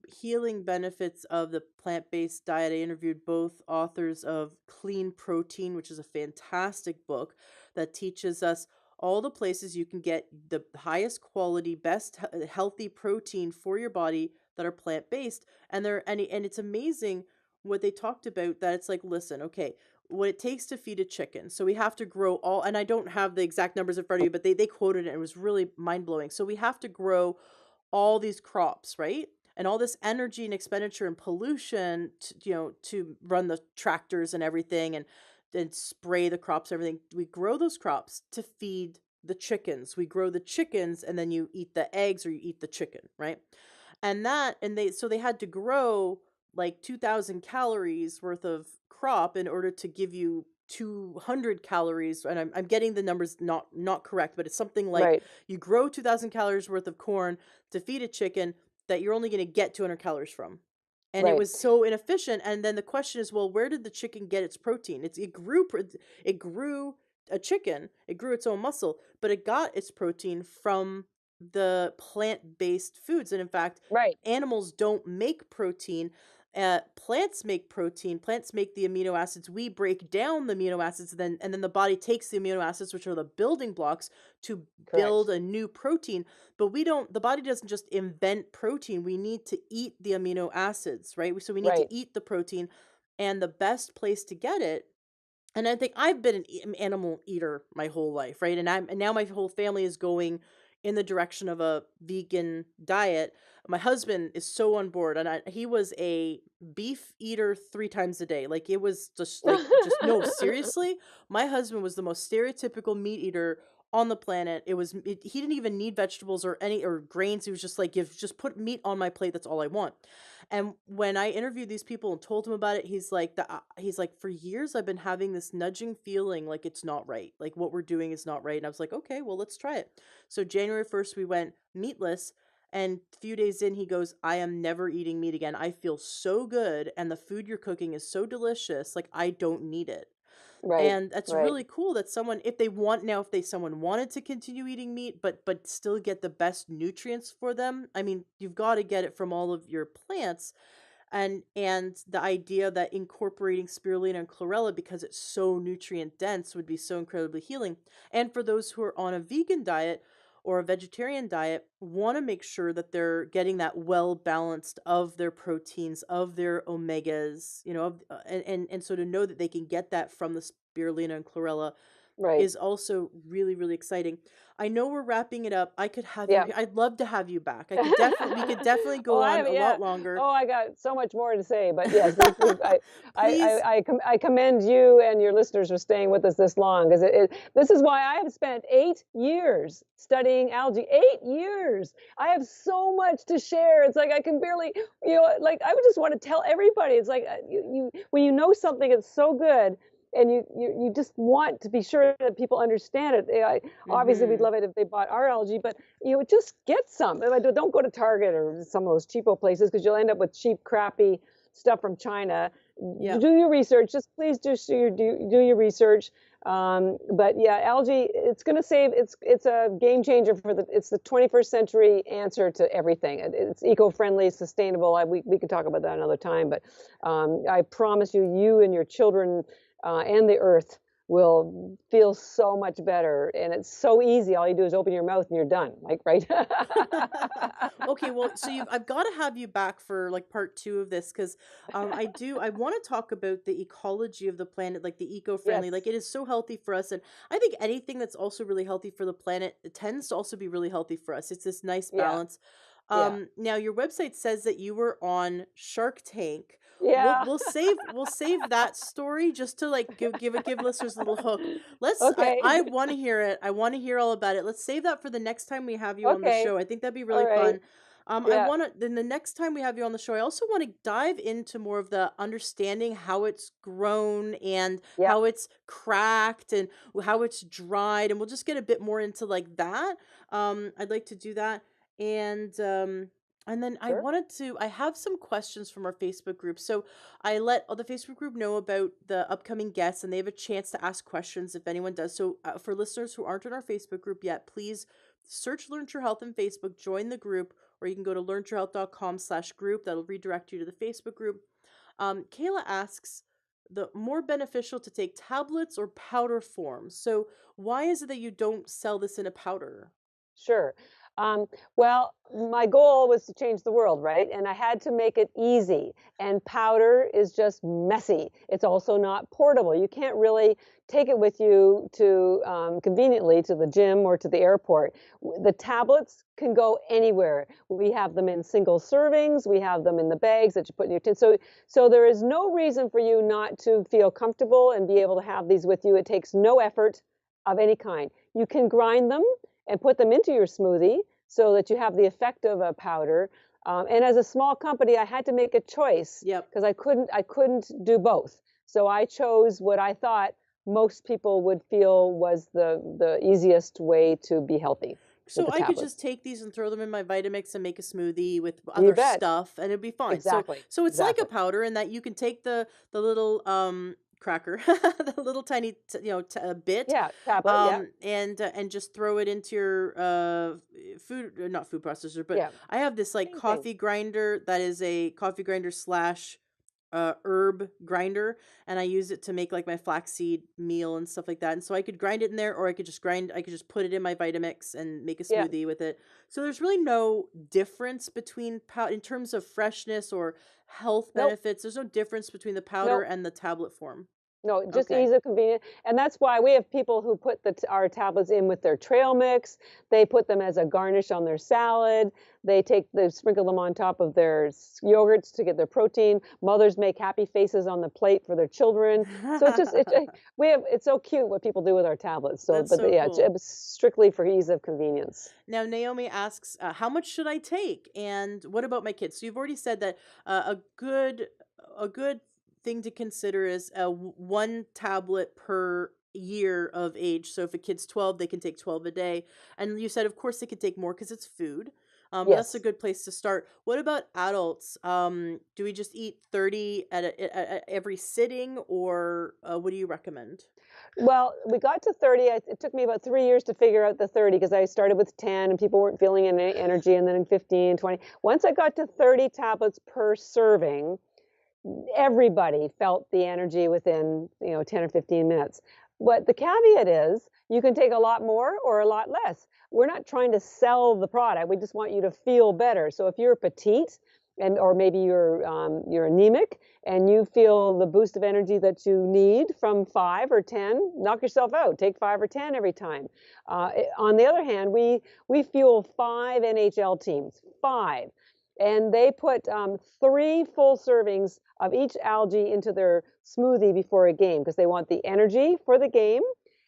A: healing benefits of the plant-based diet. I interviewed both authors of Clean Protein, which is a fantastic book that teaches us all the places you can get the highest quality, best healthy protein for your body that are plant-based. And it's amazing what they talked about, that it's like, listen, okay, what it takes to feed a chicken. So we have to grow all, and I don't have the exact numbers in front of you, but they quoted it and it was really mind-blowing. So we have to grow all these crops, right? And all this energy and expenditure and pollution to run the tractors and everything, and spray the crops, everything. We grow those crops to feed the chickens. We grow the chickens and then you eat the eggs or you eat the chicken, right? And they had to grow like 2000 calories worth of crop in order to give you 200 calories, and I'm getting the numbers not correct, but it's something like
B: Right.
A: you grow 2000 calories worth of corn to feed a chicken that you're only going to get 200 calories from. and it
B: Right.
A: was so inefficient. And then the question is, well, where did the chicken get its protein? It grew a chicken, it grew its own muscle, but it got its protein from the plant-based foods. And in fact,
B: Right.
A: animals don't make protein. Plants make protein. Plants make the amino acids. We break down the amino acids, and then the body takes the amino acids, which are the building blocks, to build
B: Correct.
A: a new protein. But we don't, the body doesn't just invent protein. We need to eat the amino acids, right? So we need to
B: Right.
A: eat the protein. And the best place to get it, and I think I've been an animal eater my whole life, right? And now my whole family is going in the direction of a vegan diet. My husband is so on board, and he was a beef eater 3 times a day. Like, it was just no, seriously. My husband was the most stereotypical meat eater on the planet. He didn't even need vegetables or any or grains. He was just like, "Give just put meat on my plate. That's all I want." And when I interviewed these people and told him about it, he's like, "For years I've been having this nudging feeling like it's not right. Like, what we're doing is not right." And I was like, "Okay, well, let's try it." So January 1st we went meatless, and a few days in he goes, "I am never eating meat again. I feel so good, and the food you're cooking is so delicious. Like, I don't need it."
B: Right.
A: And that's
B: Right.
A: really cool that someone, if they want now, if they someone wanted to continue eating meat, but still get the best nutrients for them. I mean, you've got to get it from all of your plants. And the idea that incorporating spirulina and chlorella, because it's so nutrient dense, would be so incredibly healing. And for those who are on a vegan diet or a vegetarian diet, want to make sure that they're getting that well balanced of their proteins, of their omegas, and so to know that they can get that from the spirulina and chlorella
B: Right.
A: is also really, really exciting. I know we're wrapping it up.
B: Yeah.
A: I'd love to have you back. We could definitely
B: Oh,
A: go
B: I
A: on
B: have,
A: a
B: yeah.
A: lot longer.
B: Oh, I got so much more to say, but yes, we've
A: Please.
B: I commend you and your listeners for staying with us this long, because this is why I have spent 8 years studying algae. 8 years. I have so much to share. It's like I can barely, like I would just want to tell everybody. It's like when you know something, it's so good. And you just want to be sure that people understand it. Obviously, we'd
A: Mhm.
B: love it if they bought our algae, but just get some. Don't go to Target or some of those cheapo places, because you'll end up with cheap, crappy stuff from China.
A: Yeah.
B: Do your research. Just please do your research. But yeah, algae, it's going to save. It's a game changer it's the 21st century answer to everything. It's eco-friendly, sustainable. We could talk about that another time, but I promise you, you and your children and the earth will feel so much better. And it's so easy. All you do is open your mouth and you're done. Like, right?
A: Okay, well, so I've got to have you back for like part 2 of this, because I want to talk about the ecology of the planet, like the eco-friendly,
B: Yes.
A: like it is so healthy for us. And I think anything that's also really healthy for the planet, it tends to also be really healthy for us. It's this nice
B: Yeah.
A: balance.
B: Yeah.
A: Now your website says that you were on Shark Tank. We'll
B: Yeah.
A: we'll save we'll save that story just to like give listeners a little hook.
B: Okay.
A: I want to hear it. I want to hear all about it. Let's save that for the next time we have you on the
B: Okay.
A: show. I think that'd be
B: All
A: really
B: right.
A: fun. I
B: Yeah.
A: want to, then the next time we have you on the show, I also want to dive into more of the understanding how it's grown and
B: Yep.
A: how it's cracked and how it's dried, and we'll just get a bit more into like that. I'd like to do that. And then
B: Sure.
A: I have some questions from our Facebook group. So I let the Facebook group know about the upcoming guests, and they have a chance to ask questions if anyone does. So for listeners who aren't in our Facebook group yet, please search Learn True Health in Facebook, join the group, or you can go to learntruehealth.com/group. That'll redirect you to the Facebook group. Kayla asks, the more beneficial to take tablets or powder forms. So why is it that you don't sell this in a powder?
B: Sure. Well, my goal was to change the world, right? And I had to make it easy. And powder is just messy. It's also not portable. You can't really take it with you to conveniently to the gym or to the airport. The tablets can go anywhere. We have them in single servings. We have them in the bags that you put in your tin. So there is no reason for you not to feel comfortable and be able to have these with you. It takes no effort of any kind. You can grind them and put them into your smoothie so that you have the effect of a powder. And as a small company, I had to make a choice
A: Yep.
B: because I couldn't do both. So I chose what I thought most people would feel was the easiest way to be healthy. with
A: So
B: the
A: I could just
B: tablets.
A: take these and throw them in my Vitamix and make a smoothie with
B: You
A: other
B: bet.
A: stuff and it'd be fine. So
B: Exactly.
A: so it's like a
B: Exactly.
A: powder in that you can take the little cracker, the little tiny bit
B: Yeah, tablet, yeah,
A: and just throw it into your food not food processor, but
B: yeah.
A: I have this like
B: Same thing.
A: coffee grinder that is a coffee grinder slash herb grinder, and I use it to make like my flaxseed meal and stuff like that. And so I could grind it in there, or I could just put it in my Vitamix and make a
B: Yeah.
A: smoothie with it. So there's really no difference between in terms of freshness or health
B: Nope.
A: benefits. There's no difference between the powder
B: Nope.
A: and the tablet form.
B: No, just
A: Okay.
B: ease of convenience, and that's why we have people who put our tablets in with their trail mix. They put them as a garnish on their salad. They sprinkle them on top of their yogurts to get their protein. Mothers make happy faces on the plate for their children. So it's so cute what people do with our tablets. So,
A: That's
B: but
A: so
B: yeah,
A: cool.
B: it's strictly for ease of convenience.
A: Now, Naomi asks, how much should I take? And what about my kids? So you've already said that a good thing to consider is one tablet per year of age. So if a kid's 12, they can take 12 a day. And you said, of course, they could take more because it's food. But that's a
B: Yes.
A: good place to start. What about adults? Do we just eat 30 at every sitting, or what do you recommend?
B: Well, we got to 30. It took me about 3 years to figure out the 30 because I started with 10 and people weren't feeling any energy, and then 15, 20. Once I got to 30 tablets per serving, everybody felt the energy within 10 or 15 minutes. What the caveat is, you can take a lot more or a lot less. We're not trying to sell the product, we just want you to feel better. So if you're petite, and or maybe you're anemic and you feel the boost of energy that you need from 5 or 10, knock yourself out, take 5 or 10 every time. On the other hand, we fuel 5 NHL teams, 5, and they put 3 full servings of each algae into their smoothie before a game because they want the energy for the game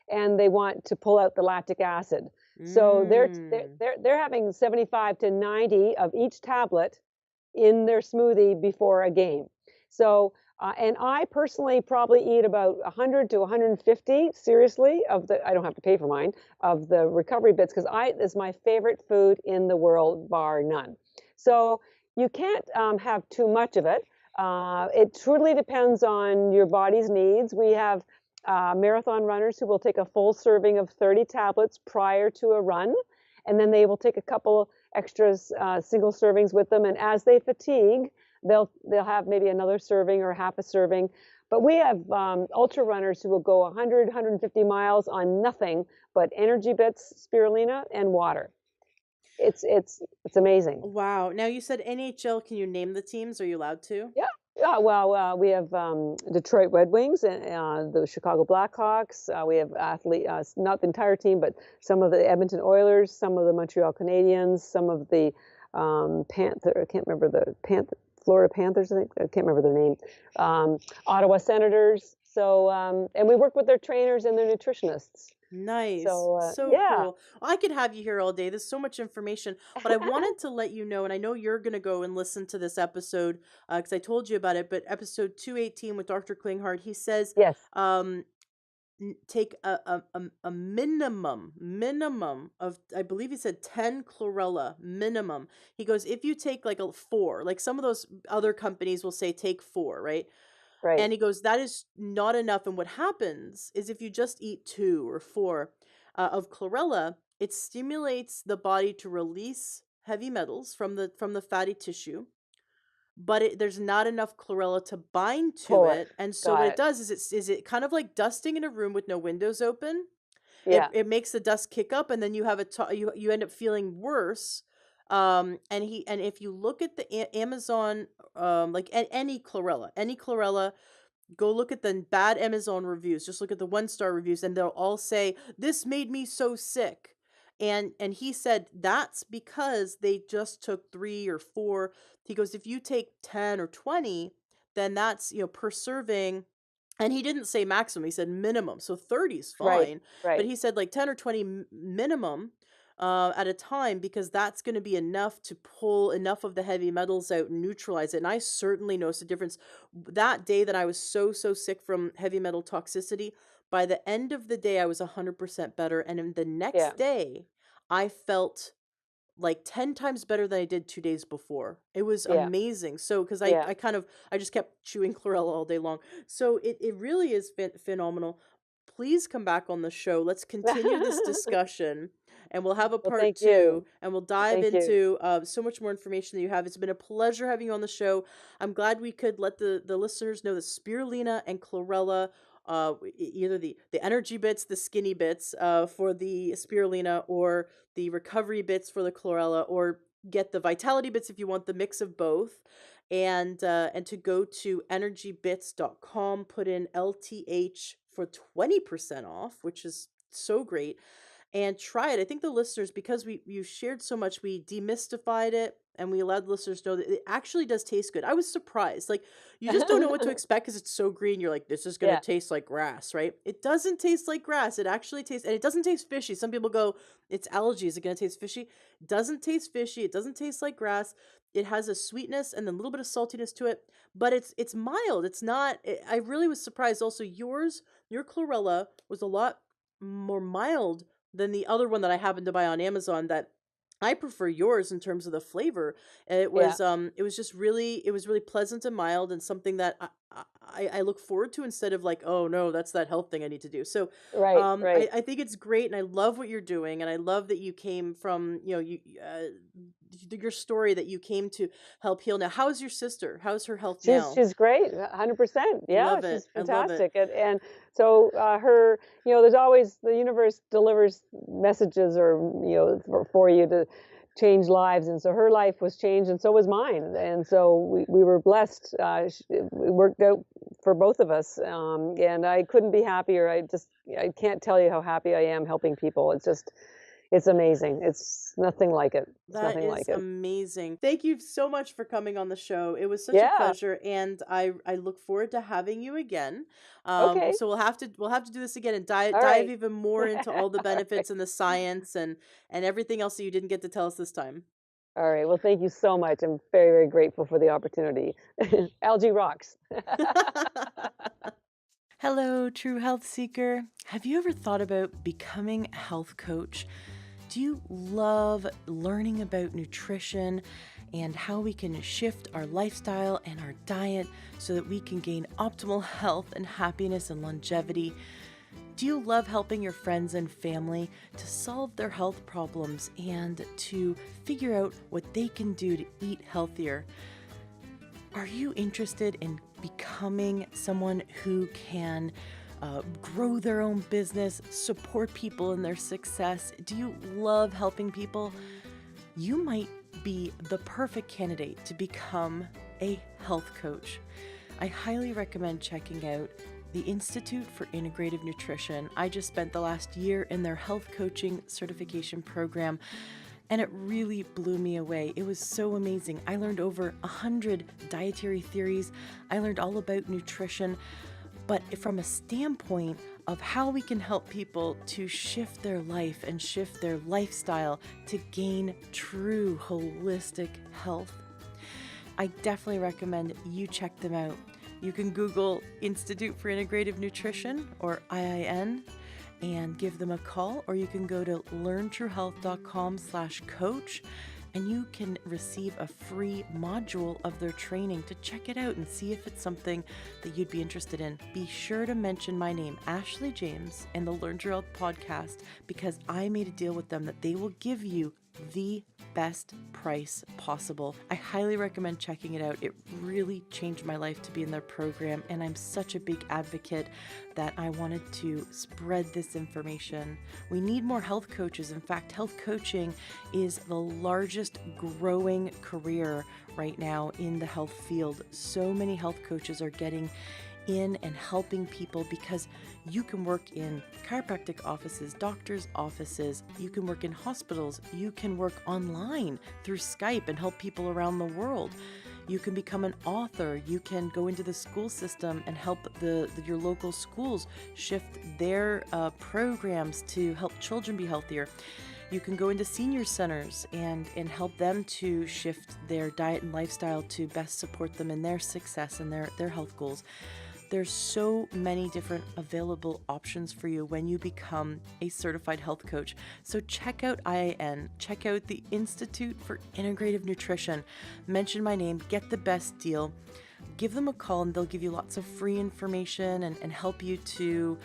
B: and they want to pull out the lactic acid. So
A: Mm.
B: they're having 75 to 90 of each tablet in their smoothie before a game. So and I personally probably eat about 100 to 150, seriously, of the, I don't have to pay for mine, of the recovery bits because I is my favorite food in the world, bar none. So you can't have too much of it. It truly depends on your body's needs. We have marathon runners who will take a full serving of 30 tablets prior to a run, and then they will take a couple extras, single servings with them. And as they fatigue, they'll have maybe another serving or half a serving. But we have ultra runners who will go 100, 150 miles on nothing but energy bits, spirulina, and water. It's amazing.
A: Wow. Now you said NHL. Can you name the teams? Are you allowed to?
B: Yeah. Yeah, well, we have Detroit Red Wings and the Chicago Blackhawks. We have not the entire team, but some of the Edmonton Oilers, some of the Montreal Canadiens, some of the Panther. I can't remember the Florida Panthers. I think I can't remember their name. Ottawa Senators. So, and we work with their trainers and their nutritionionists.
A: Nice.
B: So,
A: So
B: yeah.
A: cool. I could have you here all day. There's so much information, but I wanted to let you know, and I know you're going to go and listen to this episode because I told you about it, but episode 218 with Dr. Klinghardt, he says,
B: Yes.
A: um, take a minimum of, I believe he said 10 chlorella minimum. He goes, if you take like a 4, like some of those other companies will say take 4, right?
B: Right.
A: And he goes, that is not enough. And what happens is if you just eat 2 or 4 of chlorella, it stimulates the body to release heavy metals from the fatty tissue, but there's not enough chlorella to bind to
B: Pull it.
A: it. And so what
B: Got
A: it
B: it.
A: does is it kind of like dusting in a room with no windows open.
B: Yeah.
A: It makes the dust kick up, and then you have you end up feeling worse. And if you look at the Amazon, like any chlorella, go look at the bad Amazon reviews. Just look at the 1-star reviews, and they'll all say, "This made me so sick." And he said that's because they just took 3 or 4. He goes, if you take 10 or 20, then that's, per serving. And he didn't say maximum, he said minimum. So 30 is
B: Right.
A: fine, but
B: Right.
A: he said like 10 or 20 minimum at a time, because that's going to be enough to pull enough of the heavy metals out and neutralize it. And I certainly noticed a difference that day that I was so sick from heavy metal toxicity. By the end of the day, I was 100% better. And in the
B: Yeah.
A: next day, I felt like 10 times better than I did 2 days before. It was
B: Yeah.
A: amazing. So, because
B: Yeah.
A: I kind of I just kept chewing chlorella all day long. So it really is phenomenal. Please come back on the show. Let's continue this discussion, and we'll have a
B: Well,
A: part
B: thank
A: 2,
B: you.
A: and we'll dive
B: Thank you.
A: into so much more information that you have. It's been a pleasure having you on the show. I'm glad we could let the listeners know that spirulina and chlorella, either the energy bits, the skinny bits for the spirulina, or the recovery bits for the chlorella, or get the vitality bits if you want the mix of both. And to go to energybits.com, put in LTH for 20% off, which is so great, and try it. I think the listeners, because you shared so much, we demystified it and we allowed the listeners to know that it actually does taste good. I was surprised. Like, you just don't know what to expect because it's so green. You're like, this is going to
B: Yeah.
A: taste like grass, right? It doesn't taste like grass. It actually tastes, and it doesn't taste fishy. Some people go, it's algae. Is it going to taste fishy? It doesn't taste fishy. It doesn't taste like grass. It has a sweetness and then a little bit of saltiness to it, but it's mild. It's not. I really was surprised. Also, your chlorella was a lot more mild than the other one that I happened to buy on Amazon. That I prefer yours in terms of the flavor.
B: Yeah.
A: It was just really, it was really pleasant and mild, and something that I look forward to, instead of like, oh no, that's that health thing I need to do. So
B: Right. Right.
A: I think it's great, and I love what you're doing, and I love that you came from, your story, that you came to help heal. Now, how's your sister? How's her health now?
B: She's great, 100%. Yeah,
A: Love it.
B: she's
A: I love it.
B: fantastic, and so, her there's always the universe delivers messages, or, for you to change lives, and so her life was changed, and so was mine, and so we were blessed. It worked out for both of us, and I couldn't be happier. I can't tell you how happy I am helping people. It's amazing. It's nothing like it. It's
A: That
B: nothing
A: is
B: like it.
A: amazing. Thank you so much for coming on the show. It was such a
B: Yeah.
A: pleasure, and I look forward to having you again.
B: Okay.
A: So we'll have to do this again, and
B: All
A: dive
B: right.
A: even more into all the
B: All right.
A: benefits and the science, and everything else that you didn't get to tell us this time.
B: All right. Well, thank you so much. I'm very, very grateful for the opportunity. Algae rocks.
A: Hello, true health seeker. Have you ever thought about becoming a health coach? Do you love learning about nutrition and how we can shift our lifestyle and our diet so that we can gain optimal health and happiness and longevity? Do you love helping your friends and family to solve their health problems and to figure out what they can do to eat healthier? Are you interested in becoming someone who can grow their own business, support people in their success? Do you love helping people? You might be the perfect candidate to become a health coach. I highly recommend checking out the Institute for Integrative Nutrition. I just spent the last year in their health coaching certification program, and it really blew me away. It was so amazing. I learned over 100 dietary theories. I learned all about nutrition, but from a standpoint of how we can help people to shift their life and shift their lifestyle to gain true holistic health. I definitely recommend you check them out. You can Google Institute for Integrative Nutrition, or IIN, and give them a call, or you can go to learntruehealth.com/coach, and you can receive a free module of their training to check it out and see if it's something that you'd be interested in. Be sure to mention my name, Ashley James, in the Learn True Health podcast, because I made a deal with them that they will give you the best price possible. I highly recommend checking it out. It really changed my life to be in their program, and I'm such a big advocate that I wanted to spread this information. We need more health coaches. In fact, health coaching is the largest growing career right now in the health field. So many health coaches are getting in and helping people, because you can work in chiropractic offices, doctors' offices, you can work in hospitals, you can work online through Skype and help people around the world. You can become an author, you can go into the school system and help your local schools shift their programs to help children be healthier. You can go into senior centers and help them to shift their diet and lifestyle to best support them in their success and their health goals. There's so many different available options for you when you become a certified health coach. So check out IAN, check out the Institute for Integrative Nutrition. Mention my name, get the best deal. Give them a call and they'll give you lots of free information and help you to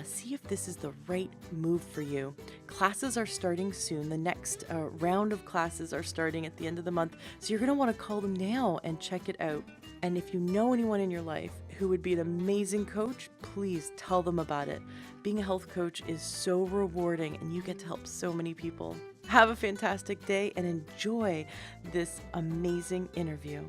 A: see if this is the right move for you. Classes are starting soon. The next round of classes are starting at the end of the month. So you're going to want to call them now and check it out. And if you know anyone in your life who would be an amazing coach, please tell them about it. Being a health coach is so rewarding and you get to help so many people. Have a fantastic day and enjoy this amazing interview.